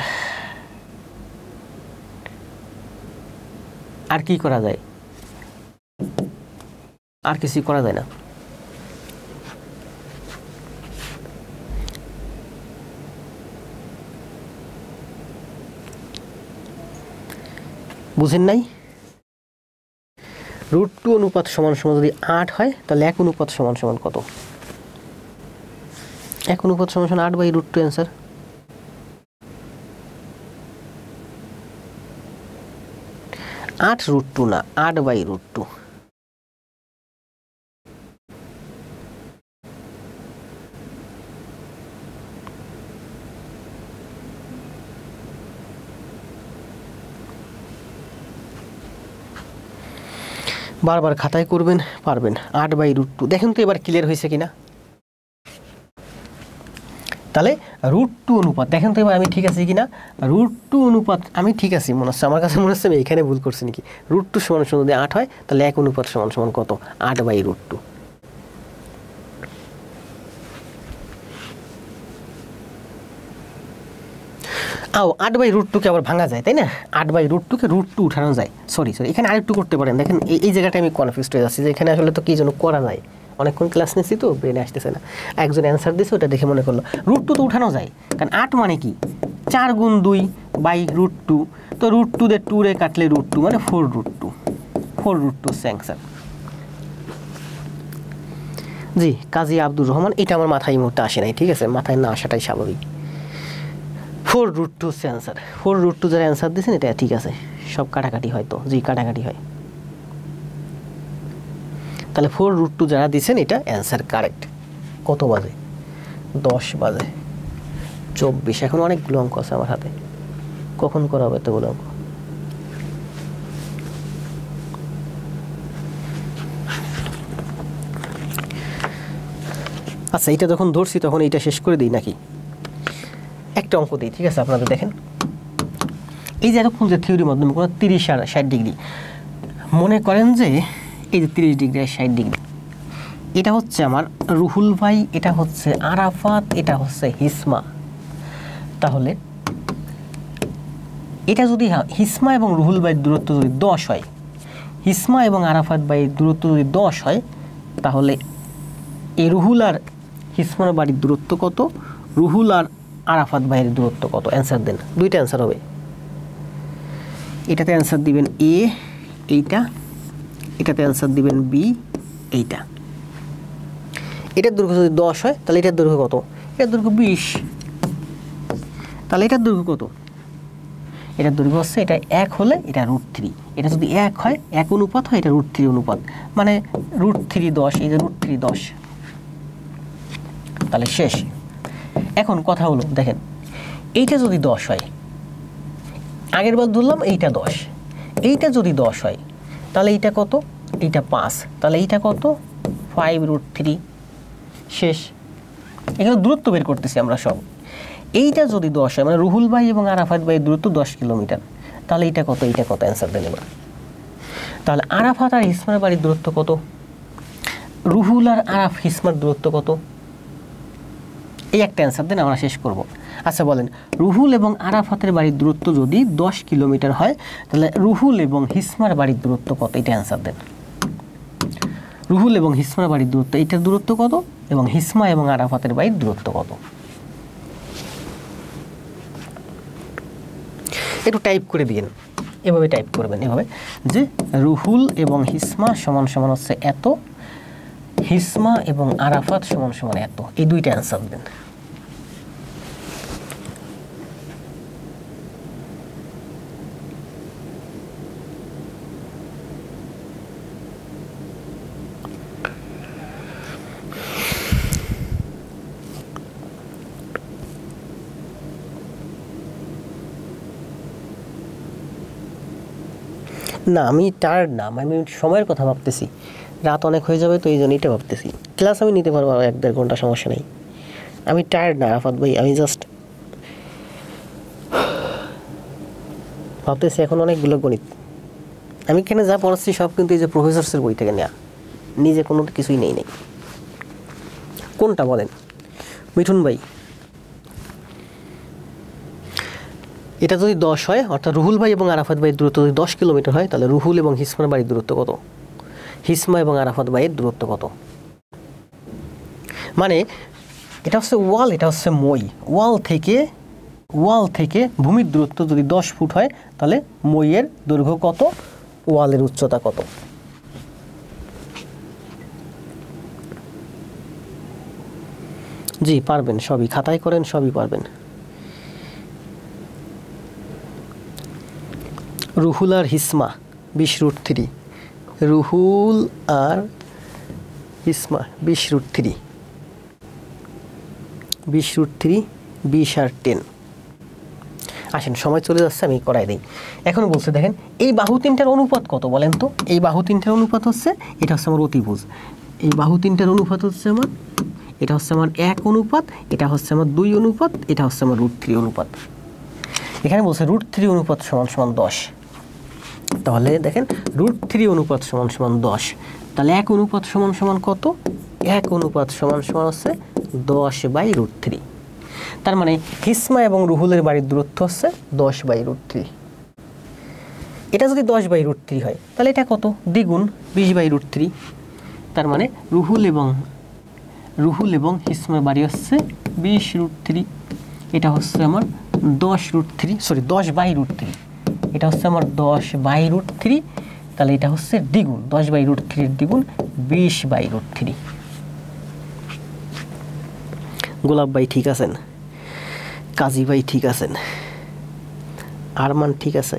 আর কি করা যায়, আর কিছু করা যায় না। বুঝেন নাই, √2 অনুপাত সমান সমান যদি 8 হয় তাহলে 1 অনুপাত সমান সমান কত, 1 অনুপাত সমান সমান 8/√2 অ্যান্সার। √2 না, 8/√2। বারবার খাতায় করবেন, পারবেন। 8/√2 দেখেন তো এবার ক্লিয়ার হয়েছে কিনা। তাহলে √2 অনুপাত দেখেন তো এবার আমি ঠিক আছি কিনা, √2 অনুপাত আমি ঠিক আছি মনে হচ্ছে, আমার কাছে মনে হচ্ছে আমি এখানে ভুল করছি নাকি। √2 সমান সমান যদি 8 হয় তাহলে 1 অনুপাত সমান সমান কত, 8/√2। আও 8/√2কে আবার ভাঙা যায়, তাই না, 8/√2কে √2 উঠানো যায়। সরি এখানে আরেকটু করতে পারেন, দেখেন এই জায়গাটা আমি কনফিউজড হয়ে যাচ্ছি যে এখানে আসলে তো কি যেন করা যায়, অনেকক্ষণ ক্লাস নিচ্ছি তো ব্রেনে আসতেছে না। একজন অ্যান্সার দিয়েছে ওটা দেখে মনে করলো √2 তো উঠানো যায়, কারণ 8 মানে কি 4 × 2/√2, তো √2 দিয়ে 2 রে কাটলে √2 মানে 4√2, 4√2 অ্যান্সার। জি কাজী আব্দুর রহমান, এটা আমার মাথায় এই মুহূর্তে আসে নাই, ঠিক আছে, মাথায় না আসাটাই স্বাভাবিক। 4√2 অ্যান্সার, 4√2 যারা অ্যান্সার দিয়েছেন এটা ঠিক আছে, সব কাটাকাটি হয় তো, জি কাটাকাটি হয়। তাহলে 4√2 যারা দিয়েছেন এটা অ্যান্সার কারেক্ট। কত বাজে, 10:24। এখন অনেকগুলো অঙ্ক আছে আমার হাতে, কখন করা হবে এতগুলো অঙ্ক। আচ্ছা, এটা যখন ধরছি তখন এইটা শেষ করে দিই নাকি? একটা অঙ্ক দিই, ঠিক আছে? আপনাদের দেখেন, এই যে এতক্ষণ যে থিওরির মাধ্যমে কোনো 30 আর 60 ডিগ্রি, মনে করেন যে এই যে 30 ডিগ্রি আর 60 ডিগ্রি, এটা হচ্ছে আমার রুহুল ভাই, এটা হচ্ছে আরাফাত, এটা হচ্ছে হিসমা। তাহলে এটা যদি হিসমা এবং রুহুল ভাইয়ের দূরত্ব যদি 10 হয়, হিসমা এবং আরাফাত ভাইয়ের দূরত্ব যদি 10 হয়, তাহলে এই রুহুল আর হিসমার বাড়ির দূরত্ব কত, রুহুল আর আরাফাত ভাইয়ের দূরত্ব কত? অ্যান্সার দেন, দুইটা অ্যান্সার হবে। এটাতে অ্যান্সার দিবেন এ এইটা, এটাতে অ্যান্সার দিবেন বি এইটা। এটার দৈর্ঘ্য যদি 10 হয় তাহলে এটার দৈর্ঘ্য কত? এটার দৈর্ঘ্য 20। তাহলে এটার দৈর্ঘ্য কত? এটার দৈর্ঘ্য হচ্ছে, এটা 1 হলে এটা √3, এটা যদি 1 হয়, 1 অনুপাত হয়, এটা √3 অনুপাত, মানে √3 10, এই যে √3 10। তাহলে শেষ। এখন কথা হলো দেখেন, এইটা যদি 10 হয়, আগের বার ধরলাম এইটা 10, এইটা যদি 10 হয় তাহলে এইটা কত? এইটা 5, তাহলে এইটা কত? 5√3। শেষ। এখানে দূরত্ব বের করতেছি আমরা সব। এইটা যদি 10 হয়, মানে রুহুল ভাই এবং আরাফাত ভাইয়ের দূরত্ব 10 কিলোমিটার, তাহলে এইটা কত? এইটা কত? অ্যান্সার দেন এবার। তাহলে আরাফাত আর হিসমার বাড়ির দূরত্ব কত? রুহুল আর হিসমার দূরত্ব কত? এই একটা অ্যান্সার দেন, আমরা শেষ করব। আচ্ছা বলেন, রুহুল এবং আরাফাতের বাড়ির দূরত্ব যদি 10 কিলোমিটার হয়, তাহলে রুহুল এবং হিসমার বাড়ির দূরত্ব কত? এটা অ্যান্সার দেন। রুহুল এবং হিসমার বাড়ির দূরত্ব, এইটার দূরত্ব কত, এবং হিসমা এবং আরাফাতের বাড়ির দূরত্ব কত? একটু টাইপ করে দিন, এভাবে টাইপ করবেন, এভাবে যে রুহুল এবং হিসমা সমান সমান হচ্ছে এত, হিসমা এবং আরাফাত সমান সমান এত, এই দুইটা অ্যান্সার দেন। না, আমি টায়ার্ড না, আমি সময়ের কথা ভাবতেছি, রাত অনেক হয়ে যাবে তো এই জন্য এটা ভাবতেছি। ক্লাস আমি নিতে পারবো 1-1.5 ঘন্টা, সমস্যা নেই। আমি টায়ার্ড না আরাফাত ভাই, আমি জাস্ট ভাবতেছি এখন অনেকগুলো গণিত। আমি এখানে যা পড়াচ্ছি সব কিন্তু এই যে প্রফেসরসের বই থেকে নেওয়া, নিজে কোনো কিছুই নেই। কোনটা বলেন মিঠুন ভাই? এটা যদি 10 হয়, অর্থাৎ রুহুল ভাই এবং আরাফাত ভাইয়ের দূরত্ব যদি 10 কিলোমিটার হয়, তাহলে রুহুল এবং হিসমার বাড়ির দূরত্ব কত? হিসমা এবং আরাফাত ভাইয়ের দূরত্ব কত? মানে এটা হচ্ছে ওয়াল, এটা হচ্ছে মই। ওয়াল থেকে ভূমির দূরত্ব যদি 10 ফুট হয়, তাহলে মইয়ের দৈর্ঘ্য কত, ওয়ালের উচ্চতা কত? জি পারবেন, সবই খাতায় করেন, সবই পারবেন। রুহুল আর হিসমা 20√3, রুহুল আর হিসমা 20√3, 20√3, 20 আর 10। আসেন, সময় চলে যাচ্ছে, আমি করাই দিই। এখন বলছে দেখেন, এই বাহু তিনটার অনুপাত কত বলেন তো? এই বাহু তিনটার অনুপাত হচ্ছে, এটা হচ্ছে আমার অতিভুজ, এই বাহু তিনটার অনুপাত হচ্ছে আমার, এটা হচ্ছে আমার 1 অনুপাত, এটা হচ্ছে আমার 2 অনুপাত, এটা হচ্ছে আমার √3 অনুপাত। এখানে বলছে √3 অনুপাত সমান সমান 10। তাহলে দেখেন √3 অনুপাত সমান সমান 10, তাহলে 1 অনুপাত সমান সমান কত? 1 অনুপাত সমান সমান হচ্ছে 10/√3। তার মানে হিসমা এবং রুহুলের বাড়ির দূরত্ব হচ্ছে 10/√3। এটা যদি 10/√3 হয়, তাহলে এটা কত? দ্বিগুণ, 20/√3। তার মানে রুহুল এবং হিসমার বাড়ি হচ্ছে 20√3, এটা হচ্ছে আমার 10/√3, এটা হচ্ছে আমার 10/√3। তাহলে এটা হচ্ছে দ্বিগুণ, 10/√3 দ্বিগুণ 20/√3। গোলাপ ভাই ঠিক আছেন, কাজী ভাই ঠিক আছেন, আরমান ঠিক আছে।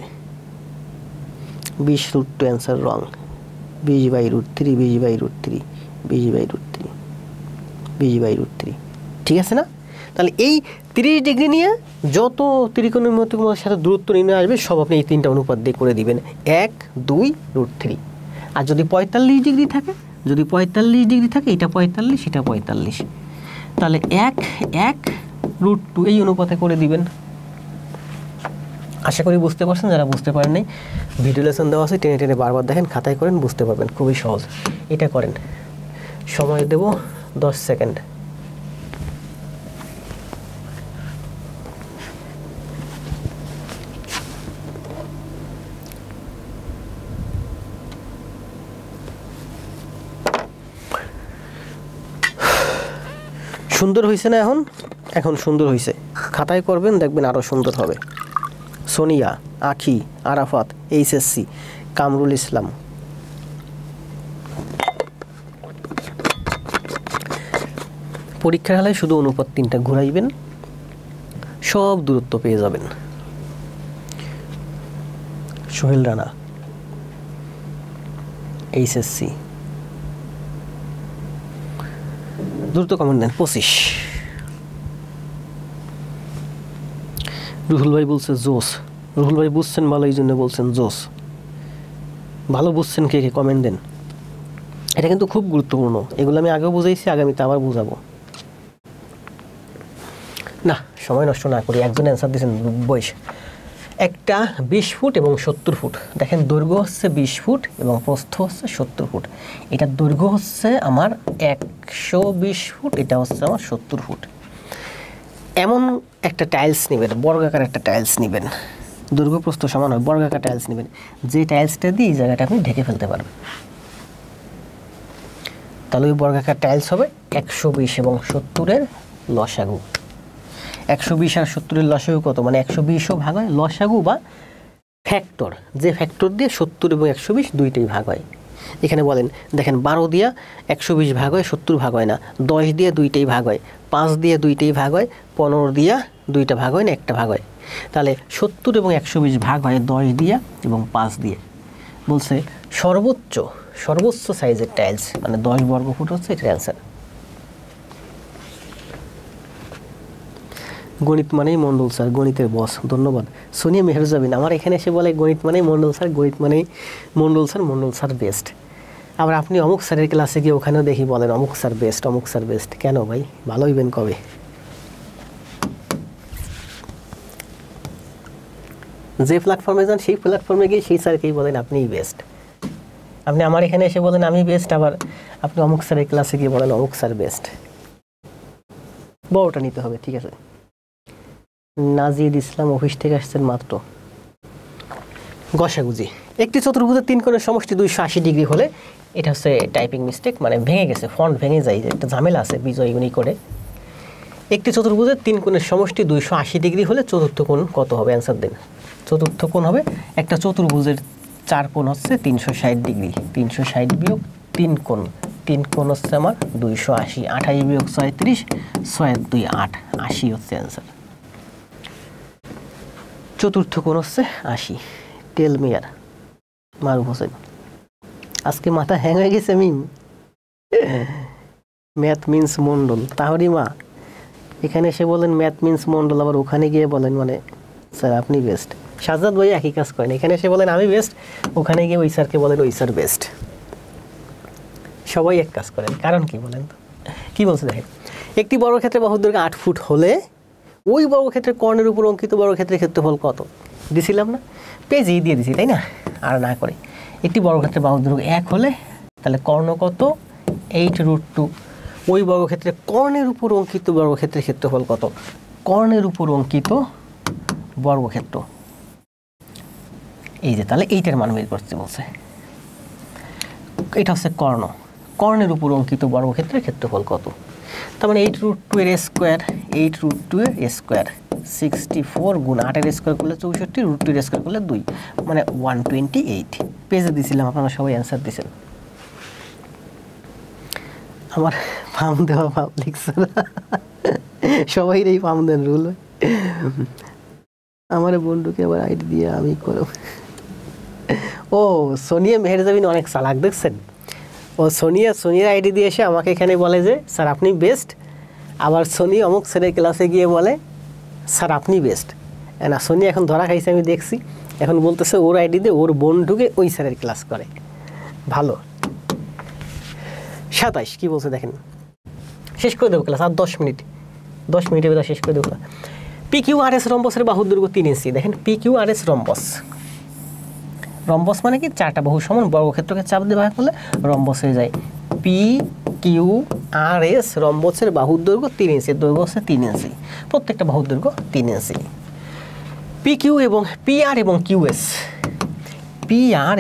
20√2 অ্যান্সার রং, 20/√3, 20/√3, 20/√3, 20/√3, ঠিক আছে না? তাহলে এই 30 ডিগ্রি নিয়ে যত ত্রিকোণমিতির সাথে দূরত্ব নির্ণয় আসবে সব আপনি এই তিনটা অনুপাত দিয়ে করে দিবেন, 1, 2, √3। আর যদি 45 ডিগ্রি থাকে, এটা 45, এটা 45, তাহলে 1 1 √2 এই অনুপাতে করে দিবেন। আশা করি বুঝতে পারছেন, যারা বুঝতে পারেন নাই ভিডিও লেসন দেওয়া আছে, টেনে টেনে বারবার দেখেন, খাতায় করেন, বুঝতে পারবেন, খুবই সহজ। এটা করেন, সময় দেব 10 সেকেন্ড। সুন্দর হয়েছে না? এখন সুন্দর হয়েছে। খাতায় করবেন, দেখবেন আরও সুন্দর হবে। সোনিয়া, আখি, আরাফাত, এইচএসসি, কামরুল ইসলাম। পরীক্ষার হলে শুধু অনুপাত 3টা ঘুরাইবেন, সব দূরত্ব পেয়ে যাবেন। সোহেল রানা, এইচএসসি, দ্রুত কমেন্ট দেন। 25। রুহুল ভাই বলছে জোস। রুহুল ভাই বুঝছেন ভালো, এই জন্য বলছেন জোস। ভালো বুঝছেন কে কে কমেন্ট দেন। এটা কিন্তু খুব গুরুত্বপূর্ণ, এগুলো আমি আগেও বুঝাইছি, আগামীতে আবার বুঝাবো না। সময় নষ্ট না করি, একজন অ্যান্সার দিয়েছেন বয়স। একটা 20 ফুট এবং 70 ফুট। দেখেন দৈর্ঘ্য হচ্ছে 20 ফুট এবং প্রস্থ হচ্ছে 70 ফুট। এটার দৈর্ঘ্য হচ্ছে আমার 120 ফুট, এটা হচ্ছে আমার 70 ফুট। এমন একটা টাইলস নেবেন, বর্গাকার একটা টাইলস নেবেন, দৈর্ঘ্য প্রস্থ সমান হয়, বর্গাকার টাইলস নেবেন, যে টাইলসটা দিয়ে এই জায়গাটা আপনি ঢেকে ফেলতে পারবেন। তাহলে ওই বর্গাকার টাইলস হবে 120 এবং 70-এর লসাগু। 120 আর 70-এর লসাগু কত? মানে 120ও ভাগ হয়, লসাগু বা ফ্যাক্টর, যে ফ্যাক্টর দিয়ে 70 এবং 120 দুইটাই ভাগ হয়। এখানে বলেন, দেখেন 12 দিয়ে 120 ভাগ হয়, 70 ভাগ হয় না। 10 দিয়ে দুইটাই ভাগ হয়, 5 দিয়ে দুইটাই ভাগ হয়, 15 দিয়ে দুইটা ভাগ হয় না, একটা ভাগ হয়। তাহলে 70 এবং 120 ভাগ হয় 10 দিয়ে এবং 5 দিয়ে। বলছে সর্বোচ্চ সাইজের টাইলস মানে 10 বর্গ ফুট হচ্ছে এটার অ্যান্সার। গণিত মানেই মণ্ডল স্যার, গণিতের বস, ধন্যবাদ। সোনিয়া মেহরজাবিন আমার এখানে এসে বলে গণিত মানেই মণ্ডল স্যার, গণিত মানেই মণ্ডল স্যার বেস্ট। আবার আপনি অমুক স্যারের ক্লাসে গিয়ে ওখানেও দেখি বলেন অমুক স্যার বেস্ট। কেন ভাই, ভালো হইবেন কবে? যে প্ল্যাটফর্মে যান সেই প্ল্যাটফর্মে গিয়ে সেই স্যারকেই বলেন আপনিই বেস্ট। আপনি আমার এখানে এসে বলেন আমি বেস্ট, আবার আপনি অমুক স্যারের ক্লাসে গিয়ে বলেন অমুক স্যার বেস্ট। বড়টা নিতে হবে, ঠিক আছে। নাজিদ ইসলাম অফিস থেকে আসছেন মাত্র। গসাগুজি, একটি চতুর্ভুজের 3 কোণের সমষ্টি 280 ডিগ্রি হলে, এটা হচ্ছে টাইপিং মিস্টেক, মানে ভেঙে গেছে, ফন্ট ভেঙে যায়, একটা ঝামেলা আছে বিজয় উনি করে। একটি চতুর্ভুজের 3 কোণের সমষ্টি 280 ডিগ্রি হলে চতুর্থ কোণ কত হবে? অ্যান্সার দিন। চতুর্থ কোণ হবে, একটা চতুর্ভুজের 4 কোণ হচ্ছে 360 ডিগ্রি, 360 বিয়োগ 3 কোণ হচ্ছে আমার 280, 28 বিয়োগ 36, 6 2 8, 80 হচ্ছে অ্যান্সার। চতুর্থ কোণ হচ্ছে 80। টেল মিয়ার মারুফ হোসেন, আজকে মাথা হ্যাং হয়ে গেছে মিম। ম্যাথ মিন্স মন্ডল, তাহলে মা এখানে এসে বলেন ম্যাথ মিন্স মন্ডল, আবার ওখানে গিয়ে বলেন মানে স্যার আপনি বেস্ট। সাজ্জাদ ভাই একই কাজ করেন, এখানে এসে বলেন আমি বেস্ট, ওখানে গিয়ে ওই স্যারকে বলেন ওই স্যার বেস্ট। সবাই এক কাজ করেন, কারণ কি বলেন তো? কি বলছে দেখেন, একটি বর্গক্ষেত্রের বাহুর দৈর্ঘ্য 8 ফুট হলে ওই বর্গক্ষেত্রের কর্ণের উপর অঙ্কিত বর্গক্ষেত্রের ক্ষেত্রফল কত? দিছিলাম না, পেজেই দিয়ে দিছি, তাই না? আর না করে, একটি বর্গক্ষেত্রের বাহুর দৈর্ঘ্য 1 হলে তাহলে কর্ণ কত? 8√2। ওই বর্গক্ষেত্রে কর্ণের উপর অঙ্কিত বর্গক্ষেত্রের ক্ষেত্রফল কত? কর্ণের উপর অঙ্কিত বর্গক্ষেত্র, এই যে, তাহলে এইটার মান বের করতে বলছে। এটা হচ্ছে কর্ণের উপর অঙ্কিত বর্গক্ষেত্রের ক্ষেত্রফল কত? তার মানে 8√2 এর স্কোয়ার, 8√2 এর স্কোয়ার 64 গুণ 8 এর স্কোয়ার করলে 64, √2 এর স্কোয়ার করলে 2, মানে 128। পেজে দিয়েছিলাম, আপনারা সবাই অ্যান্সার দিয়েছেন। আমার ফার্ম দেওয়া পাবলিক সবাই এই ফার্ম দেন রুল। আমার বন্ধুকে আবার আইডি দিয়ে আমি করো। ও সোনিয়া মেহেরজাবিন অনেক চালাক, দেখছেন? ও সোনিয়ার আইডি দিয়ে এসে আমাকে এখানে বলে যে স্যার আপনি বেস্ট, আবার সোনি অমুক স্যারের ক্লাসে গিয়ে বলে স্যার আপনি বেস্ট। না, সোনি এখন ধরা খাইছে, আমি দেখছি, এখন বলতেছে ওর আইডি দিয়ে ওর বন্ধুকে ওই স্যারের ক্লাস করে। ভালো। 27 কি বলছে দেখেন, শেষ করে দেবো ক্লাস, আর 10 মিনিটের ভিতরে শেষ করে দেবো। PQRS রম্বসের বাহুর দৈর্ঘ্য 3 ইঞ্চি। দেখেন PQRS রম্বস মানে কি 4টা বাহু সমান বর্গক্ষেত্রকে চাপ দিয়ে ভাগ করলে রম্বস হয়ে যায়। PQRS রম্বসের বাহুর দৈর্ঘ্য 3 ইঞ্চি, দৈর্ঘ্য হচ্ছে 3 ইঞ্চি, প্রত্যেকটা বাহুর দৈর্ঘ্য 3 ইঞ্চি। PR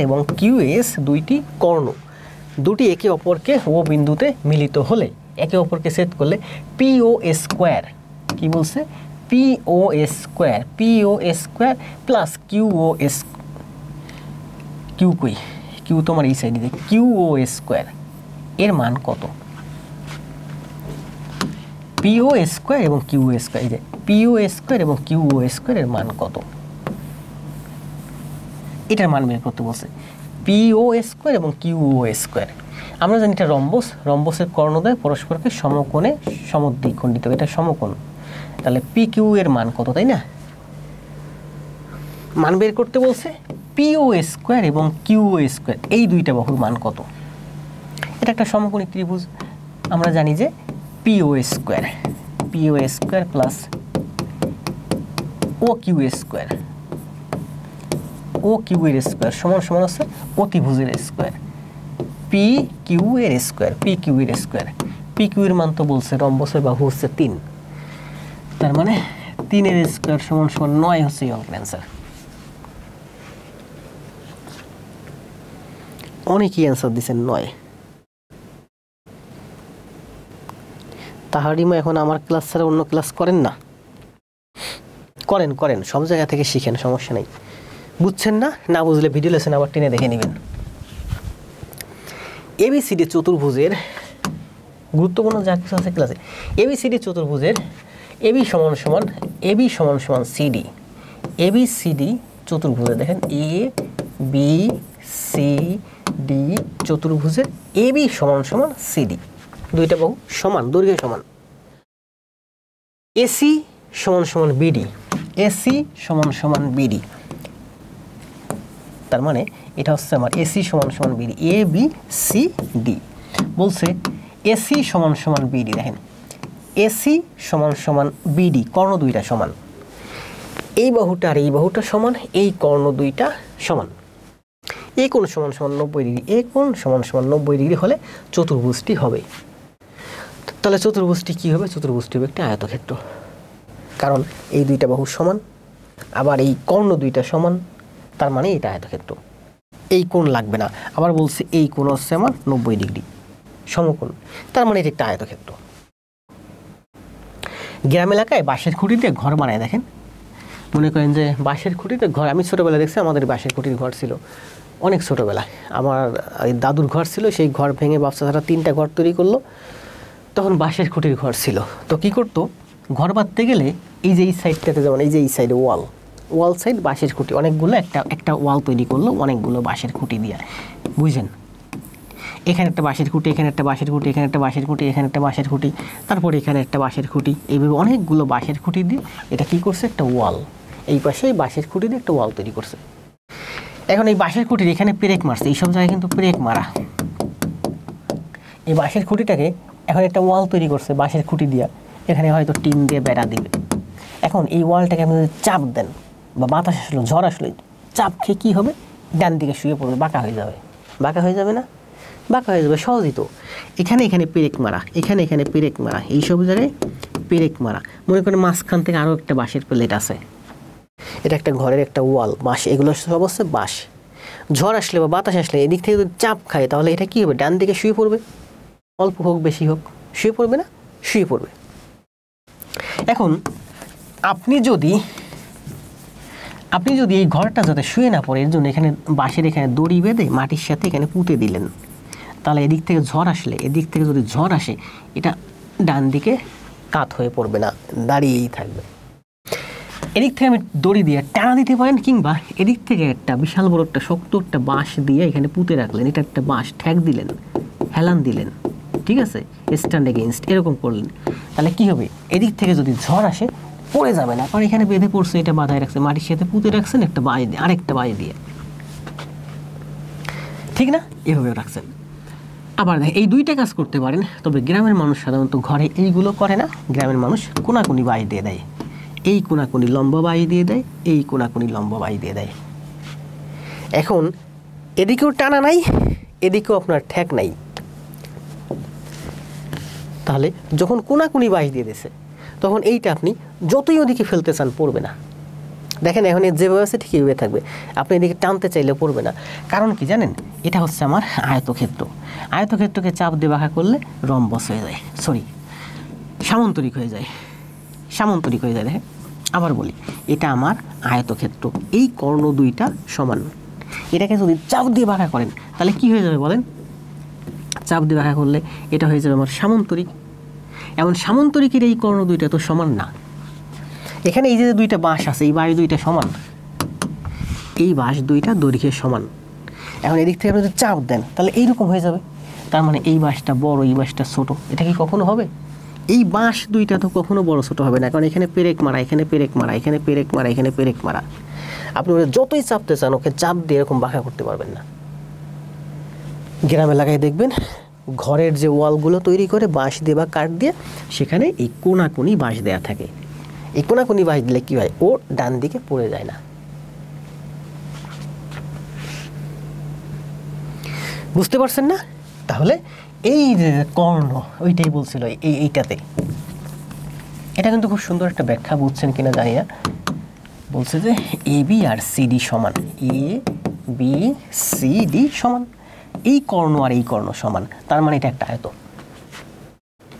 এবং QS দুইটি কর্ণ, দুটি একে অপরকে ও বিন্দুতে মিলিত হলে একে অপরকে ছেদ করলে POS স্কয়ার, কি বলছে POS square plus QOS, Q তোমার এই সাইডে, QOS স্কয়ার এর মান কত? POS স্কয়ার এবং QOS স্কয়ার, এই যে POS স্কয়ার এবং QOS স্কয়ার এর মান কত, এটার মান বের করতে বলছে। POS স্কয়ার এবং QOS স্কয়ার, আমরা জানি এটা রম্বসের কর্ণদ্বয় পরস্পরকে সমকোণে সমদ্বিখণ্ডিত, এটা সমকোণ, তাহলে PQ এর মান কত, তাই না? মান বের করতে বলছে। POS স্কয়ার এবং QOS স্কয়ার এই দুইটা বাহুর মান কত? এটা একটা সমকোণী ত্রিভুজ, আমরা জানি যে POS square plus OQS square, OQ এর স্কয়ার সমান সমান হচ্ছে অতিভুজের স্কয়ার, PQ এর স্কয়ার। PQ এর মান তো বলছে রম্বসের বাহু হচ্ছে 3, তার মানে 3 এর স্কয়ার সমান সমান 9 হচ্ছে এই অঙ্কের অ্যান্সার। অনেকেই অ্যান্সার দিচ্ছেন 9। তাহারিমা এখন আমার ক্লাস ছাড়া অন্য ক্লাস করেন না? করেন, সব জায়গা থেকে শিখেন, সমস্যা নেই। বুঝছেন না বুঝলে ভিডিও লেসন আবার টেনে দেখে নেবেন। ABCD চতুর্ভুজের গুরুত্বপূর্ণ যা কিছু আছে ক্লাসে, ABCD চতুর্ভুজের AB সমান সমান CD, ABCD চতুর্ভুজের দেখেন ABCD চতুর্ভুজের AB সমান সমান CD, দুইটা বাহু সমান, দৈর্ঘ্য সমান। AC সমান সমান BD, তার মানে এটা হচ্ছে আমার AC সমান সমান BD, ABCD বলছে AC সমান সমান BD। দেখেন AC সমান সমান BD, কর্ণ দুইটা সমান, এই বাহুটা আর এই বাহুটা সমান, এই কর্ণ দুইটা সমান, এই কোণ সমান সমান 90 ডিগ্রি, এই কোণ সমান সমান 90 ডিগ্রি হলে চতুর্ভুজটি হবে। তাহলে চতুর্ভুজটি কি হবে? চতুর্ভুজটি হবে একটি আয়তক্ষেত্র, কারণ এই দুইটা বাহু সমান, আবার এই কর্ণ দুইটা সমান, তার মানে এটা আয়তক্ষেত্র। এই কোণ লাগবে না, আবার বলছে এই কোণ হচ্ছে আমার 90 ডিগ্রি, সমকোণ, তার মানে এটা একটা আয়তক্ষেত্র। গ্রাম এলাকায় বাঁশের খুঁটিতে ঘর বানায়, দেখেন মনে করেন যে বাঁশের খুঁটিতে ঘর, আমি ছোটোবেলায় দেখছি আমাদের বাঁশের খুঁটির ঘর ছিল, অনেক ছোটোবেলায় আমার দাদুর ঘর ছিল, সেই ঘর ভেঙে বাচ্চারা 3টা ঘর তৈরি করলো, তখন বাঁশের খুঁটির ঘর ছিল। তো কি করতো, ঘর বাঁধতে গেলে এই যে এই সাইডটাতে, যেমন এই যে এই সাইডে ওয়াল সাইড বাঁশের খুঁটি, অনেকগুলো একটা ওয়াল তৈরি করলো অনেকগুলো বাঁশের খুঁটি দিয়ে, বুঝছেন? এখানে একটা বাঁশের খুঁটি, এখানে একটা বাঁশের খুঁটি, এখানে একটা বাঁশের খুঁটি, এখানে একটা বাঁশের খুঁটি, তারপরে এখানে একটা বাঁশের খুঁটি, এইভাবে অনেকগুলো বাঁশের খুঁটি দিয়ে এটা কি করছে, একটা ওয়াল, এই পাশে এই বাঁশের খুঁটি দিয়ে একটা ওয়াল তৈরি করছে। এখন এই বাঁশের খুঁটির এখানে পেরেক মারছে, এইসব জায়গায় কিন্তু পেরেক মারা, এই বাঁশের খুঁটিটাকে এখন একটা ওয়াল তৈরি করছে বাঁশের খুঁটি দিয়ে, এখানে হয়তো টিন দিয়ে বেড়া দিবে। এখন এই ওয়ালটাকে আপনি যদি চাপ দেন বা বাতাস আসলো, ঝড় আসলো, চাপ খেয়ে কী হবে, ডান দিকে শুয়ে পড়বে, বাঁকা হয়ে যাবে না, বাঁকা হয়ে যাবে সহজই। তো এখানে পেরেক মারা, এখানে পেরেক মারা, এইসব জায়গায় পেরেক মারা। মনে করেন মাঝখান থেকে আরও একটা বাঁশের প্লেট আছে, এটা একটা ঘরের একটা ওয়াল, বাঁশ, এগুলো সব হচ্ছে বাঁশ। ঝড় আসলে বা বাতাস আসলে এদিক থেকে যদি চাপ খায়, তাহলে এটা কী হবে, ডান দিকে শুয়ে পড়বে, অল্প হোক বেশি হোক শুয়ে পড়বে না, শুয়ে পড়বে। এখন আপনি যদি এই ঘরটা যাতে শুয়ে না পড়ে, এর জন্য এখানে বাঁশের এখানে দড়ি বেঁধে মাটির সাথে এখানে পুঁতে দিলেন, তাহলে এদিক থেকে ঝড় যদি ঝড় আসে, এটা ডান দিকে কাত হয়ে পড়বে না, দাঁড়িয়েই থাকবে। এদিক থেকে আমি দড়ি দিয়ে টানা দিতে পারেন, কিংবা এদিক থেকে একটা বিশাল বড় একটা শক্ত একটা বাঁশ দিয়ে এখানে পুঁতে রাখলেন, এটা একটা বাঁশ ঠ্যাক দিলেন, হেলান দিলেন, ঠিক আছে, স্ট্যান্ড এগেইনস্ট এরকম করলেন, তাহলে কি হবে, এদিক থেকে যদি ঝড় আসে পড়ে যাবে না, কারণ এখানে বেঁধে পড়ছে, এটা বাঁধায় রাখছে, মাটির সাথে পুঁতে রাখছেন একটা বাঁশ দিয়ে, আরেকটা বাঁশ দিয়ে, ঠিক না, এভাবে রাখছেন। আবার দেখ এই দুইটা কাজ করতে পারেন, তবে গ্রামের মানুষ সাধারণত ঘরে এইগুলো করে না। গ্রামের মানুষ কোনাকুনি বাই দিয়ে দেয়, এই কোনাকুনি লম্ব বাই দিয়ে দেয়, এই কোনাকুনি লম্ব বাই দিয়ে দেয়। এখন এদিকেও টানা নাই, এদিকেও আপনার ঠেক নাই, তাহলে যখন কোনাকুনি বাই দিয়ে দিয়েছে তখন এইটা আপনি যতই ওদিকে ফেলতে চান পড়বে না। দেখেন এখন যেভাবে আছে ঠিক এইভাবে থাকবে, আপনি এদিকে টানতে চাইলে পড়বে না। কারণ কি জানেন, এটা হচ্ছে আমার আয়তক্ষেত্র। আয়তক্ষেত্রকে চাপ দিয়ে বাঁকা করলে রম্বস হয়ে যায়, সরি সামন্তরিক হয়ে যায়, সামন্তরিক হয়ে যায়। দেখেন আবার বলি, এটা আমার আয়তক্ষেত্র, এই কর্ণ দুইটা সমান। এটাকে যদি চাপ দিয়ে বাঁকা করেন তাহলে কি হয়ে যাবে বলেন? চাপ দিয়ে বাঁকা করলে এটা হয়ে যাবে আমার সামন্তরিক। এমন সামন্তরিকের এই কর্ণ দুইটা তো সমান না। এখানে এই যে দুইটা বাঁশ আছে, এই বাঁশ দুইটা সমান, এই বাঁশ দুইটা দৈর্ঘ্যের সমান। এখন এদিক থেকে আপনি যদি চাপ দেন তাহলে এইরকম হয়ে যাবে। তার মানে এই বাঁশটা বড়, এই বাঁশটা ছোট। এটা কি কখনো হবে? এই বাঁশ দুইটা তো কখনো বড় ছোট হবে না, কারণ এখানে পেরেক মারা, এখানে পেরেক মারা, এখানে পেরেক মারা, এখানে পেরেক মারা। আপনি ওরা যতই চাপতে চান ওকে চাপ দিয়ে এরকম বাঁকা করতে পারবেন না। গ্রাম এলাকায় দেখবেন ঘরের যে ওয়ালগুলো তৈরি করে বাঁশ দিয়ে বা কাঠ দিয়ে, সেখানে এই কোনাকুনি বাঁশ দেওয়া থাকে। এই কোনাকুনি বাঁশ দিলে কী হয়, ও ডান দিকে পড়ে যায় না। বুঝতে পারছেন না? তাহলে এই যে কর্ণ, ওইটাই বলছিল এইটাতে। এটা কিন্তু খুব সুন্দর একটা ব্যাখ্যা, বুঝছেন কিনা জানি না। বলছে যে এ বি আর সিডি সমান, এ বি সি ডি সমান, এই কর্ণ আর এই কর্ণ সমান, তার মানে এটা একটা আয়ত।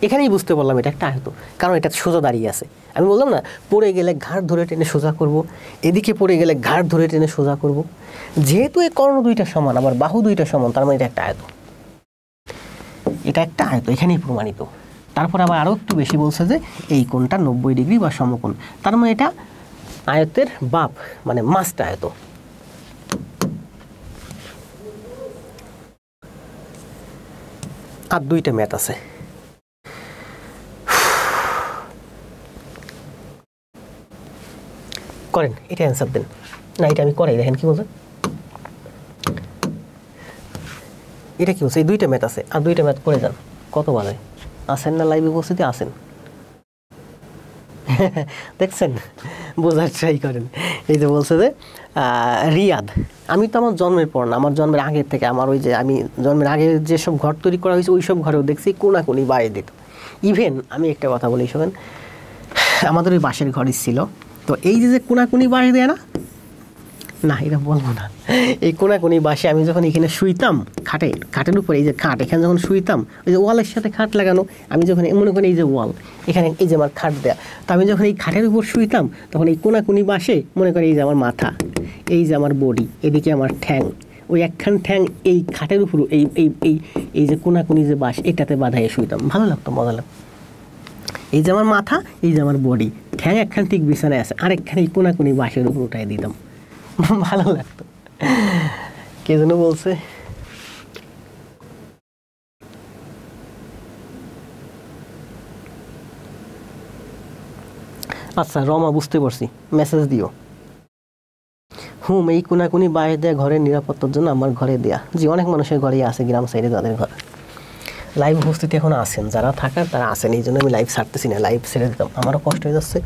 এখানেই বুঝতে পারলাম এটা একটা আয়ত, কারণ এটা সোজা দাঁড়িয়ে আছে। আমি বললাম না, পড়ে গেলে ঘাড় ধরে টেনে সোজা করব, এদিকে পড়ে গেলে ঘাড় ধরে টেনে সোজা করব। যেহেতু এই কর্ণ দুইটা সমান, আবার বাহু দুইটা সমান, তার মানে এটা একটা আয়ত। এটা একটা আয়ত, এখানেই প্রমাণিত। তারপর আবার আরও একটু বেশি বলছে যে এই কোণটা 90 ডিগ্রি বা সমকোণ, তার মানে এটা আয়তের বাপ, মানে মাস্ট আয়ত। আর দুইটা ম্যাথ আছে, করেন এটা অ্যান্সার দেন। না এটা আমি করাই, দেখেন কি বলছে, এটা কি বলছে, এই দুইটা ম্যাথ আছে, আর দুইটা ম্যাথ করে যান। কত বাজে আসেন না লাইভে উপস্থিতি আসেন? দেখছেন, বোঝার ট্রাই করেন। এই যে বলছে যে রিয়াদ, আমি তো আমার জন্মের পর না, আমার জন্মের আগের থেকে, আমার ওই যে আমি জন্মের আগে যেসব ঘর তৈরি করা হয়েছে ওই সব ঘরেও দেখছি কোনাকুনি বাড়ি দিত। ইভেন আমি একটা কথা বলি শোনেন, আমাদের ওই বাঁশের ঘরই ছিল, তো এই যে কোনাকুনি বাড়ি দেয় না, না এটা বলবো না, এই কোনাকুনি বাসে আমি যখন এখানে শুইতাম, খাটের উপরে, এই যে খাট, এখানে যখন শুইতাম, ওই যে ওয়ালের সাথে খাট লাগানো, আমি যখন মনে করি এই যে ওয়াল, এখানে এই যে আমার খাট দেয়া, তো আমি যখন এই খাটের উপর শুইতাম তখন এই কোনাকুনি বাসে মনে করি এই যে আমার মাথা, এই যে আমার বডি, এদিকে আমার ঠ্যাং, ওই একখান ঠ্যাং এই খাটের উপর, এই এই এই এই যে কোনাকুনি যে বাস, এটাতে বাঁধাইয়ে শুইতাম, ভালো লাগতো, মজা লাগতো। এই যে আমার মাথা, এই যে আমার বডি, ঠ্যাং একখান ঠিক বিছানায় আছে, আরেকখান এই কোনাকুনি বাসের উপর উঠাই দিতাম, ভালো লাগতো। কে যেন বলছে, আচ্ছা রমা বুঝতে পারছি, মেসেজ দিও। এই কোনাকুনি বাইরে দেয়া ঘরের নিরাপত্তার জন্য আমার ঘরে দেয়া। জি, অনেক মানুষের ঘরেই আছে গ্রাম সাইডে, যাদের ঘর। লাইভ উপস্থিতি এখন আসেন, যারা থাকার তারা আসেন, এই জন্য আমি লাইভ ছাড়তেছি না, লাইভ ছেড়ে দিতাম, আমারও কষ্ট হয়ে যাচ্ছে,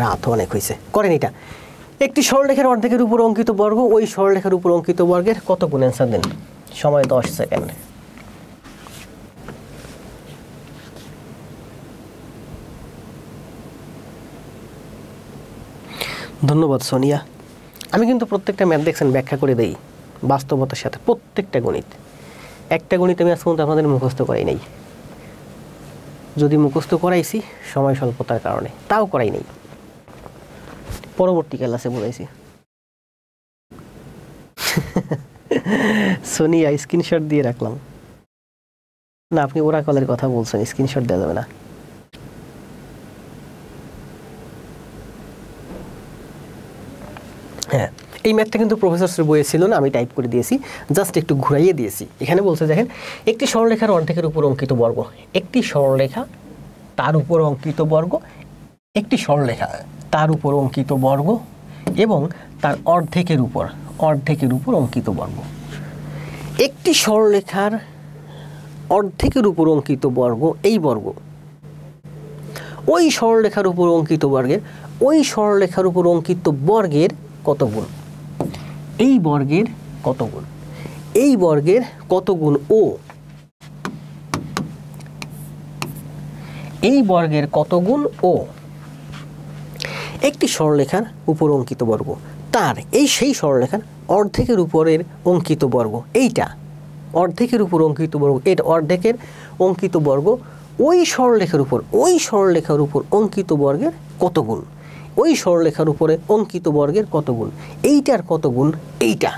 রাতও অনেক হয়েছে। করেন এটা, একটি সরলরেখার অর্ধেকের উপর অঙ্কিত বর্গ, ওই সরলরেখার উপর অঙ্কিত বর্গের কত গুণ? অ্যান্সার দেন, সময় 10 সেকেন্ড। ধন্যবাদ সোনিয়া। আমি কিন্তু প্রত্যেকটা ম্যাথ দেখছেন ব্যাখ্যা করে দেই বাস্তবতার সাথে, প্রত্যেকটা গণিত। একটা গণিত আমি আজ পর্যন্ত আপনাদের মুখস্থ করাই নাই, যদি মুখস্থ করাইছি সময় স্বল্পতার কারণে, তাও করাই নাই, পরবর্তী ক্লাসে বলেছি। সোনিয়া স্ক্রিনশট দিয়ে রাখলাম না, আপনি ওরাকলের কথা বলছেন, স্ক্রিনশট দেওয়া যাবে না। হ্যাঁ, এই ম্যাথটা কিন্তু প্রফেসর বইয়ে ছিল না, আমি টাইপ করে দিয়েছি, জাস্ট একটু ঘুরাইয়ে দিয়েছি। এখানে বলছে দেখেন, একটি সরলরেখার অর্ধেকের উপর অঙ্কিত বর্গ, একটি সরলরেখা তার উপর অঙ্কিত বর্গ, একটি সরলরেখা তার উপর অঙ্কিত বর্গ এবং তার অর্ধেকের উপর অঙ্কিত বর্গ। একটি সরলরেখার অর্ধেকের উপর অঙ্কিত বর্গ এই বর্গ ওই সরলরেখার উপর অঙ্কিত বর্গের ওই সরলরেখার উপর অঙ্কিত বর্গের কত গুণ? এই বর্গের কত গুণ? এই বর্গের কত গুণ ও এই বর্গের কত গুণ ও একটি সরলরেখার উপর অঙ্কিত বর্গ তার সেই সরলরেখার অর্ধেকের উপরের অঙ্কিত বর্গ এইটা অর্ধেকের উপর অঙ্কিত বর্গ এটা অর্ধেকের অঙ্কিত বর্গ ওই সরলরেখার উপর অঙ্কিত বর্গের কত গুণ? ওই সরলরেখার উপরে অঙ্কিত বর্গের কত গুণ? এইটার কত গুণ এইটা?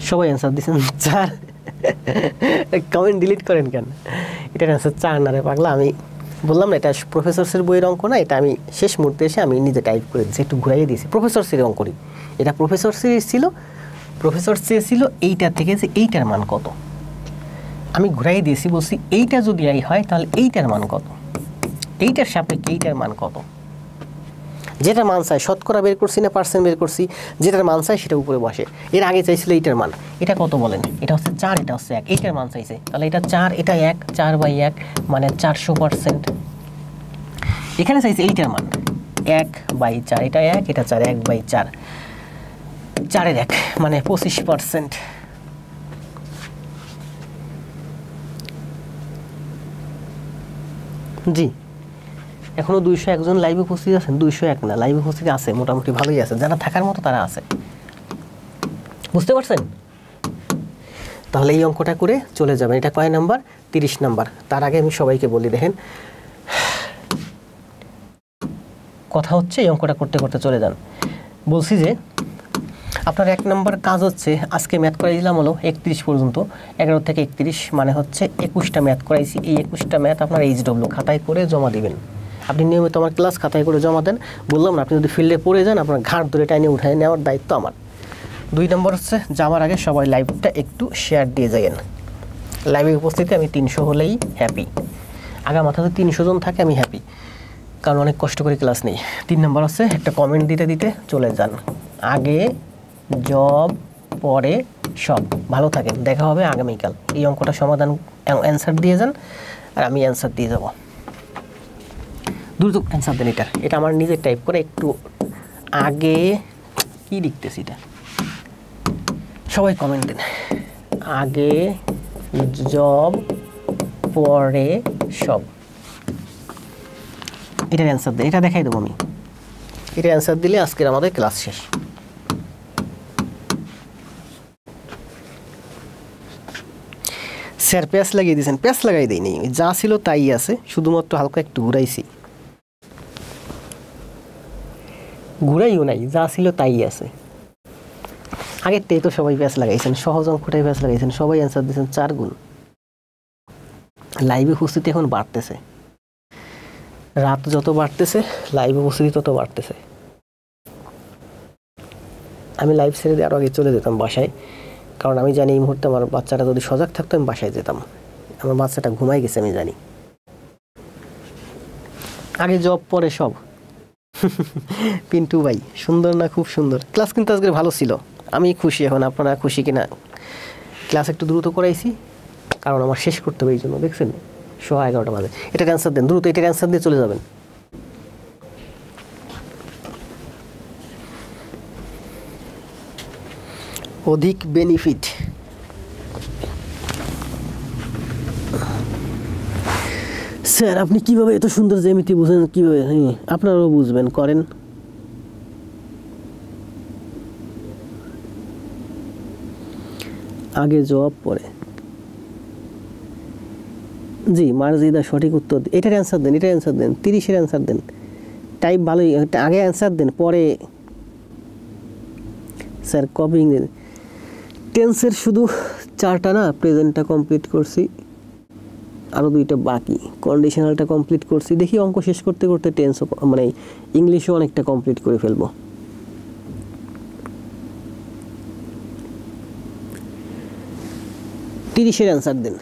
সবাই অ্যান্সার দিচ্ছেন 4। কমেন্ট ডিলিট করেন কেন? এটার অ্যান্সার 4 না রে পাগলা। আমি বললাম না এটা প্রফেসরসের বইয়ের অঙ্ক না, এটা আমি শেষ মুহূর্তে এসে আমি নিজে টাইপ করে দিয়েছি, একটু ঘুরাইয়ে দিয়েছি। প্রফেসরসের অঙ্ক করি, এটা প্রফেসর সিরিজ ছিল। প্রফেসর চেয়েছিল এইটা থেকে যে এইটার মান কত, আমি ঘুরাইয়ে দিয়েছি, বলছি এইটা যদি আই হয় তাহলে এইটার মান কত, এইটার সাপেক্ষে এইটার মান কত। যেটা মান চাই শতকরা বের করছি না পার্সেন্ট বের করছি, যেটার মান চাই সেটা উপরে বসে। এর আগে চাইছিল এইটার মান, এটা কত বলেন? এটা হচ্ছে 4, এটা হচ্ছে 1, এইটার মান চাইছে, তাহলে এটা 4, এটা 1, 4/1 মানে 400%। এখানে চাইছে এইটার মান 1/4, এটা 1, এটা 4, 1/4, 4-এর 1 মানে 25%। জি, এখনো 201 জন লাইভে উপস্থিত আছেন। 201 না, লাইভে উপস্থিত আছে মোটামুটি ভালোই আছে, যারা থাকার মতো তারা আছে, বুঝতে পারছেন? তাহলে এই অঙ্কটা করে চলে যাবেন। এটা কয় নাম্বার? 30 নাম্বার। তার আগে আমি সবাইকে বলি, দেখেন কথা হচ্ছে এই অঙ্কটা করতে করতে চলে যান। বলছি যে আপনার 1 নাম্বার কাজ হচ্ছে, আজকে ম্যাথ করাই দিলাম হলো 31 পর্যন্ত, 11 থেকে 31 মানে হচ্ছে 21টা ম্যাথ করাইছি। এই 21টা ম্যাথ আপনার HW খাতায় করে জমা দিবেন। আপনি নিয়মিত আমার ক্লাস খাতায় করে জমা দেন। বললাম না, আপনি যদি ফিল্ডে পড়ে যান আপনার ঘাট ধরে টাইনে উঠায় নেওয়ার দায়িত্ব আমার। 2 নম্বর হচ্ছে, যাওয়ার আগে সবাই লাইভটা একটু শেয়ার দিয়ে যাবেন। লাইভে উপস্থিতি আমি 300 হলেই হ্যাপি। মাথাতে 300 জন থাকে আমি হ্যাপি, কারণ অনেক কষ্ট করে ক্লাস নেই। 3 নম্বর হচ্ছে, একটা কমেন্ট দিতে দিতে চলে যান। আগে জব পরে সব। ভালো থাকেন, দেখা হবে আগামীকাল। এই অঙ্কটা সমাধান অ্যান্সার দিয়ে যান আর আমি অ্যান্সার দিয়ে যাব। দ্রুত অ্যান্সার দেন। এটা আমার নিজের টাইপ করে একটু আগে কি লিখতেছি এটা সবাই কমেন্ট দেন। আগে জব পরে সব, এটার অ্যান্সার দেন। এটা দেখাই দেবো আমি। এটা অ্যান্সার দিলে আজকের আমাদের ক্লাস শেষ। স্যার প্যাচ লাগিয়ে দিয়েছেন? প্যাচ লাগাই দিইনি, যা ছিল তাই আছে, শুধুমাত্র হালকা একটু ঘুরাইছি। ঘুরাইও নাই, যা ছিল তাই আছে। আগেরটাই তো সবাই প্যাচ লাগাইছেন, সহজ অঙ্কটাই প্যাচ লাগাইছেন, সবাই অ্যান্সার দিয়েছেন 4 গুণ। লাইভে উপস্থিতি এখন বাড়তেছে, রাত যত বাড়তেছে লাইভে উপস্থিতি তত বাড়তেছে। আমি লাইভ ছেড়ে দিয়ে আরও আগে চলে যেতাম বাসায়, কারণ আমি জানি এই মুহূর্তে আমার বাচ্চাটা যদি সজাগ থাকতো আমি বাসায় যেতাম। আমার বাচ্চাটা ঘুমাই গেছে আমি জানি। আগে জব পরে সব। পিন্টু ভাই সুন্দর না? খুব সুন্দর ক্লাস, কিন্তু আজকে ভালো ছিল। আমি খুশি। এখন আপনারা খুশি কিনা? ক্লাস একটু দ্রুত করাইছি কারণ আমার শেষ করতে হবে, এই জন্য। দেখছেন 11:15 বাজে। এটার অ্যান্সার দেন দ্রুত, এটার অ্যান্সার দিয়ে চলে যাবেন। অধিক বেনিফিট। স্যার আপনি কিভাবে এত সুন্দর জ্যামিতি বুঝেন? কিভাবে? হ্যাঁ, আপনারাও বুঝবেন, করেন। আগে জবাব পরে। জি মার্জিদা সঠিক উত্তর। এটার অ্যান্সার দেন, এটার অ্যান্সার দেন, 30-এর অ্যান্সার দেন। টাইপ ভালোই, আগে অ্যান্সার দেন পরে। স্যার কপিং দেন। টেন্সের শুধু 4টা না, প্রেজেন্টটা কমপ্লিট করছি, আরও 2টা বাকি। কন্ডিশনালটা কমপ্লিট করছি। দেখি অঙ্ক শেষ করতে করতে টেন্সও মানে ইংলিশও অনেকটা কমপ্লিট করে ফেলবো। তিরিশের অ্যান্সার দেন।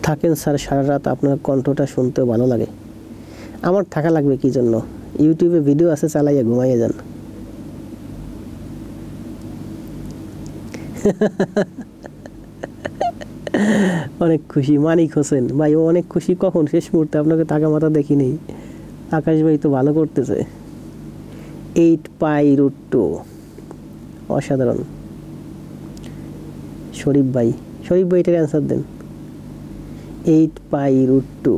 থাকেন স্যার সারা রাত, আপনার কণ্ঠটা শুনতেও ভালো লাগে। আমার থাকা লাগবে কি জন্য? ইউটিউবে ভিডিও আছে, চালাইয়া ঘুমাইয়া যান। অনেক খুশি মানিক হোসেন ভাই, ও অনেক খুশি। কখন? শেষ মুহূর্তে, আপনাকে টাকা মাথা দেখি নেই। আকাশ ভাই তো ভালো করতেছে। 8π√2 অসাধারণ। শরীফ ভাই এটার অ্যান্সার দেন। 8π√2।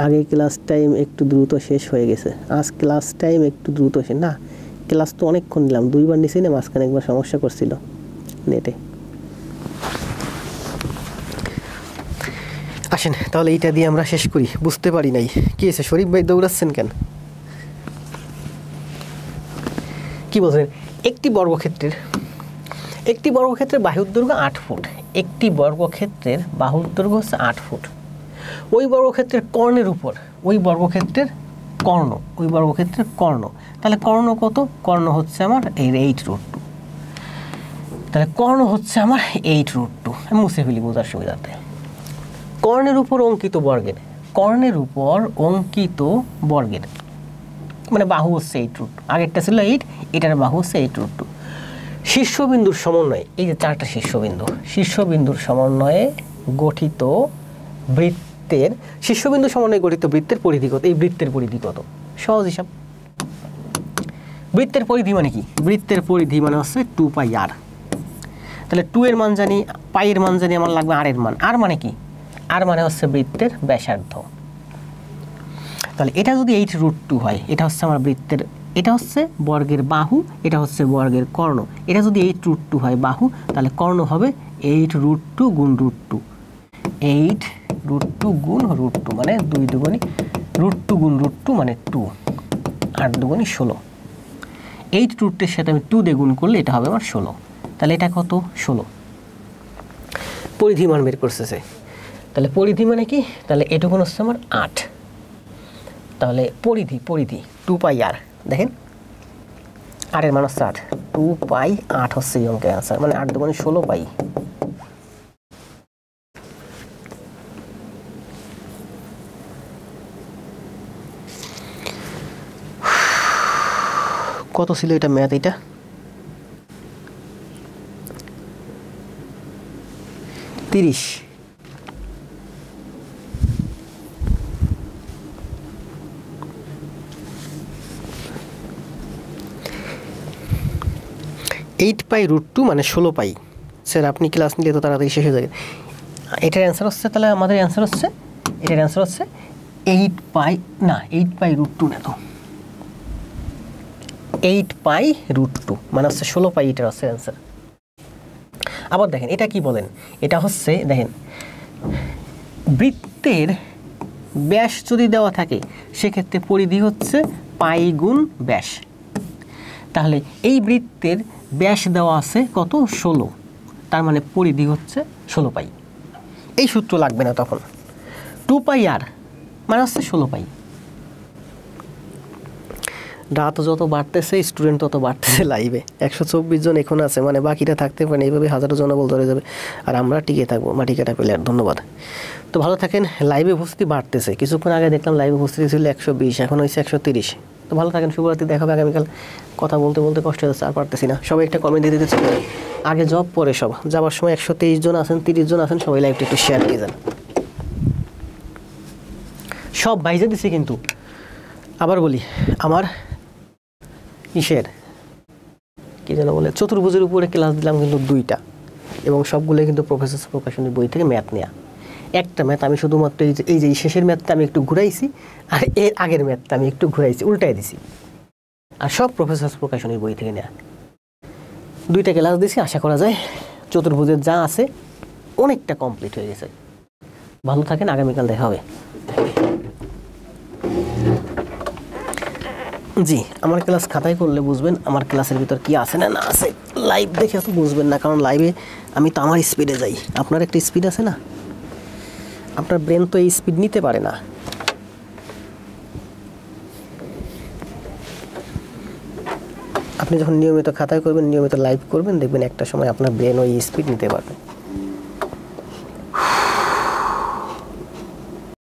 আগে ক্লাস টাইম একটু দ্রুত শেষ হয়ে গেছে, আজ ক্লাস টাইম একটু দ্রুত শেষ না। ক্লাস তো অনেকক্ষণ নিলাম, 2বার নিছি না, মাঝখানে একবার সমস্যা করছিল নেটে। আসেন তাহলে এইটা দিয়ে আমরা শেষ করি। বুঝতে পারি নাই কি হয়েছে, শরীফ ভাই দৌড়াচ্ছেন কেন? কি বলছেন? একটি বর্গক্ষেত্রের বাহুর দৈর্ঘ্য 8 ফুট। একটি বর্গক্ষেত্রের বাহুর দৈর্ঘ্য হচ্ছে 8 ফুট। ওই বর্গক্ষেত্রের কর্ণের উপর, ওই বর্গক্ষেত্রের কর্ণ, তাহলে কর্ণ কত? কর্ণ হচ্ছে আমার এই 8√2। তাহলে কর্ণ হচ্ছে আমার 8√2। আমি মুছে ফেলি বোঝার সুবিধাতে। কর্ণের উপর অঙ্কিত বর্গের মানে বাহু হচ্ছে 8√2। আগেরটা ছিল 8, এটার বাহু হচ্ছে 8√2। শীর্ষবিন্দুর সমন্বয়ে, এই যে 4টা শীর্ষবিন্দুর সমন্বয়ে গঠিত বৃত্তের বৃত্তের পরিধি কত? এই বৃত্তের পরিধি কত? সহজ হিসাব। বৃত্তের পরিধি মানে কি? বৃত্তের পরিধি মানে হচ্ছে 2πr। তাহলে 2 এর মান জানি, পাই এর মান জানি, আমার লাগবে r এর মান। আর মানে কি? আর মানে হচ্ছে বৃত্তের ব্যাসার্ধ। তাহলে এটা যদি 8√2 হয়, এটা হচ্ছে আমার বৃত্তের, এটা হচ্ছে বর্গের বাহু, এটা হচ্ছে বর্গের কর্ণ। এটা যদি 8√2 হয় বাহু, তাহলে কর্ণ হবে 8√2 গুণ √2। 8√2 গুণ √2 মানে 2 দুগুণী, √2 গুণ √2 মানে 2, 8 দুগুণী 16। 8√2 এর সাথে আমি 2 দিয়ে গুণ করলে এটা হবে আমার 16। তাহলে এটা কত? 16। পরিধি মান বের করতেছে। তাহলে পরিধি মানে কি? তাহলে এটুকুন হচ্ছে আমার 8। তাহলে পরিধি 2πr, দেখেন r এর মান হচ্ছে 8, 2π8 হচ্ছে এই অঙ্কের আনসার, মানে 8 দুগুণী 16 পাই। কত ছিল এটা ম্যাথ? এটা 30। (8π√2) মানে 16 পাই। স্যার আপনি ক্লাস নিলে তো তাড়াতাড়ি শেষ হয়ে যাবে। এটার অ্যান্সার হচ্ছে, তাহলে আমাদের অ্যান্সার হচ্ছে, এটার অ্যান্সার হচ্ছে 8π√2 না তো, 8π√2 মানে হচ্ছে 16 পাই, এটার হচ্ছে অ্যান্সার। আবার দেখেন এটা কি বলেন, এটা হচ্ছে দেখেন বৃত্তের ব্যাস যদি দেওয়া থাকে সেক্ষেত্রে পরিধি হচ্ছে পাই গুণ ব্যাস। তাহলে এই বৃত্তের ব্যাস দেওয়া আছে কত? 16, তার মানে পরিধি হচ্ছে 16 পাই। এই সূত্র লাগবে না তখন। 2πr মানে হচ্ছে 16 পাই। রাত যত বাড়তেছে স্টুডেন্ট তত বাড়তেছে লাইভে। 124 জন এখন আছে, মানে বাকিটা থাকতে পারে, এইভাবে হাজারো জনবল ধরে যাবে আর আমরা টিকে থাকবো। মাটিকাটা প্লেয়ার, ধন্যবাদ। তো ভালো থাকেন। লাইভে উপস্থিতি বাড়তেছে, কিছুক্ষণ আগে দেখলাম লাইভে উপস্থিতি ছিল 120, এখন হয়েছে 130। তো ভালো থাকেন, শুভরাত্রি, দেখা হবে আগামীকাল। কথা বলতে বলতে কষ্ট হচ্ছে, আর পারতেছি না। সবাই একটা কমেন্ট দিয়ে দিতে চলে, আগে জব পরে সব। যাবার সময় 123 জন আছেন, 30 জন আছেন, সবাই লাইভটা একটু শেয়ার দিয়ে যান। সব বাইজে দিছি কিন্তু। আবার বলি, আমার ইসের কি যেন বলে, চতুর্ভুজের উপরে ক্লাস দিলাম কিন্তু 2টা, এবং সবগুলোই কিন্তু প্রফেসর প্রকাশনের বই থেকে ম্যাথ নেওয়া। একটা ম্যাথ আমি শুধুমাত্র এই যে শেষের ম্যাথটা আমি একটু ঘুরাইছি, আর এর আগের ম্যাথটা আমি একটু ঘুরাইছি, উল্টাই দিছি। আর সব প্রফেসর প্রকাশনের বই থেকে নেওয়া। 2টা ক্লাস দিছি, আশা করা যায় চতুর্ভুজের যা আছে অনেকটা কমপ্লিট হয়ে গেছে। ভালো থাকেন, আগামীকাল দেখা হবে। জি, আমার ক্লাস খাতায় করলে বুঝবেন আমার ক্লাসের ভিতর কি আছে না না আছে। লাইভ দেখে তো বুঝবেন না, কারণ লাইভে আমি তো আমার স্পিডে যাই। আপনার একটা স্পিড আছে না, আপনার ব্রেন তো এই স্পিড নিতে পারে না। আপনি যখন নিয়মিত খাতায় করবেন, নিয়মিত লাইভ করবেন, দেখবেন একটা সময় আপনার ব্রেন ওই স্পিড নিতে পারবে।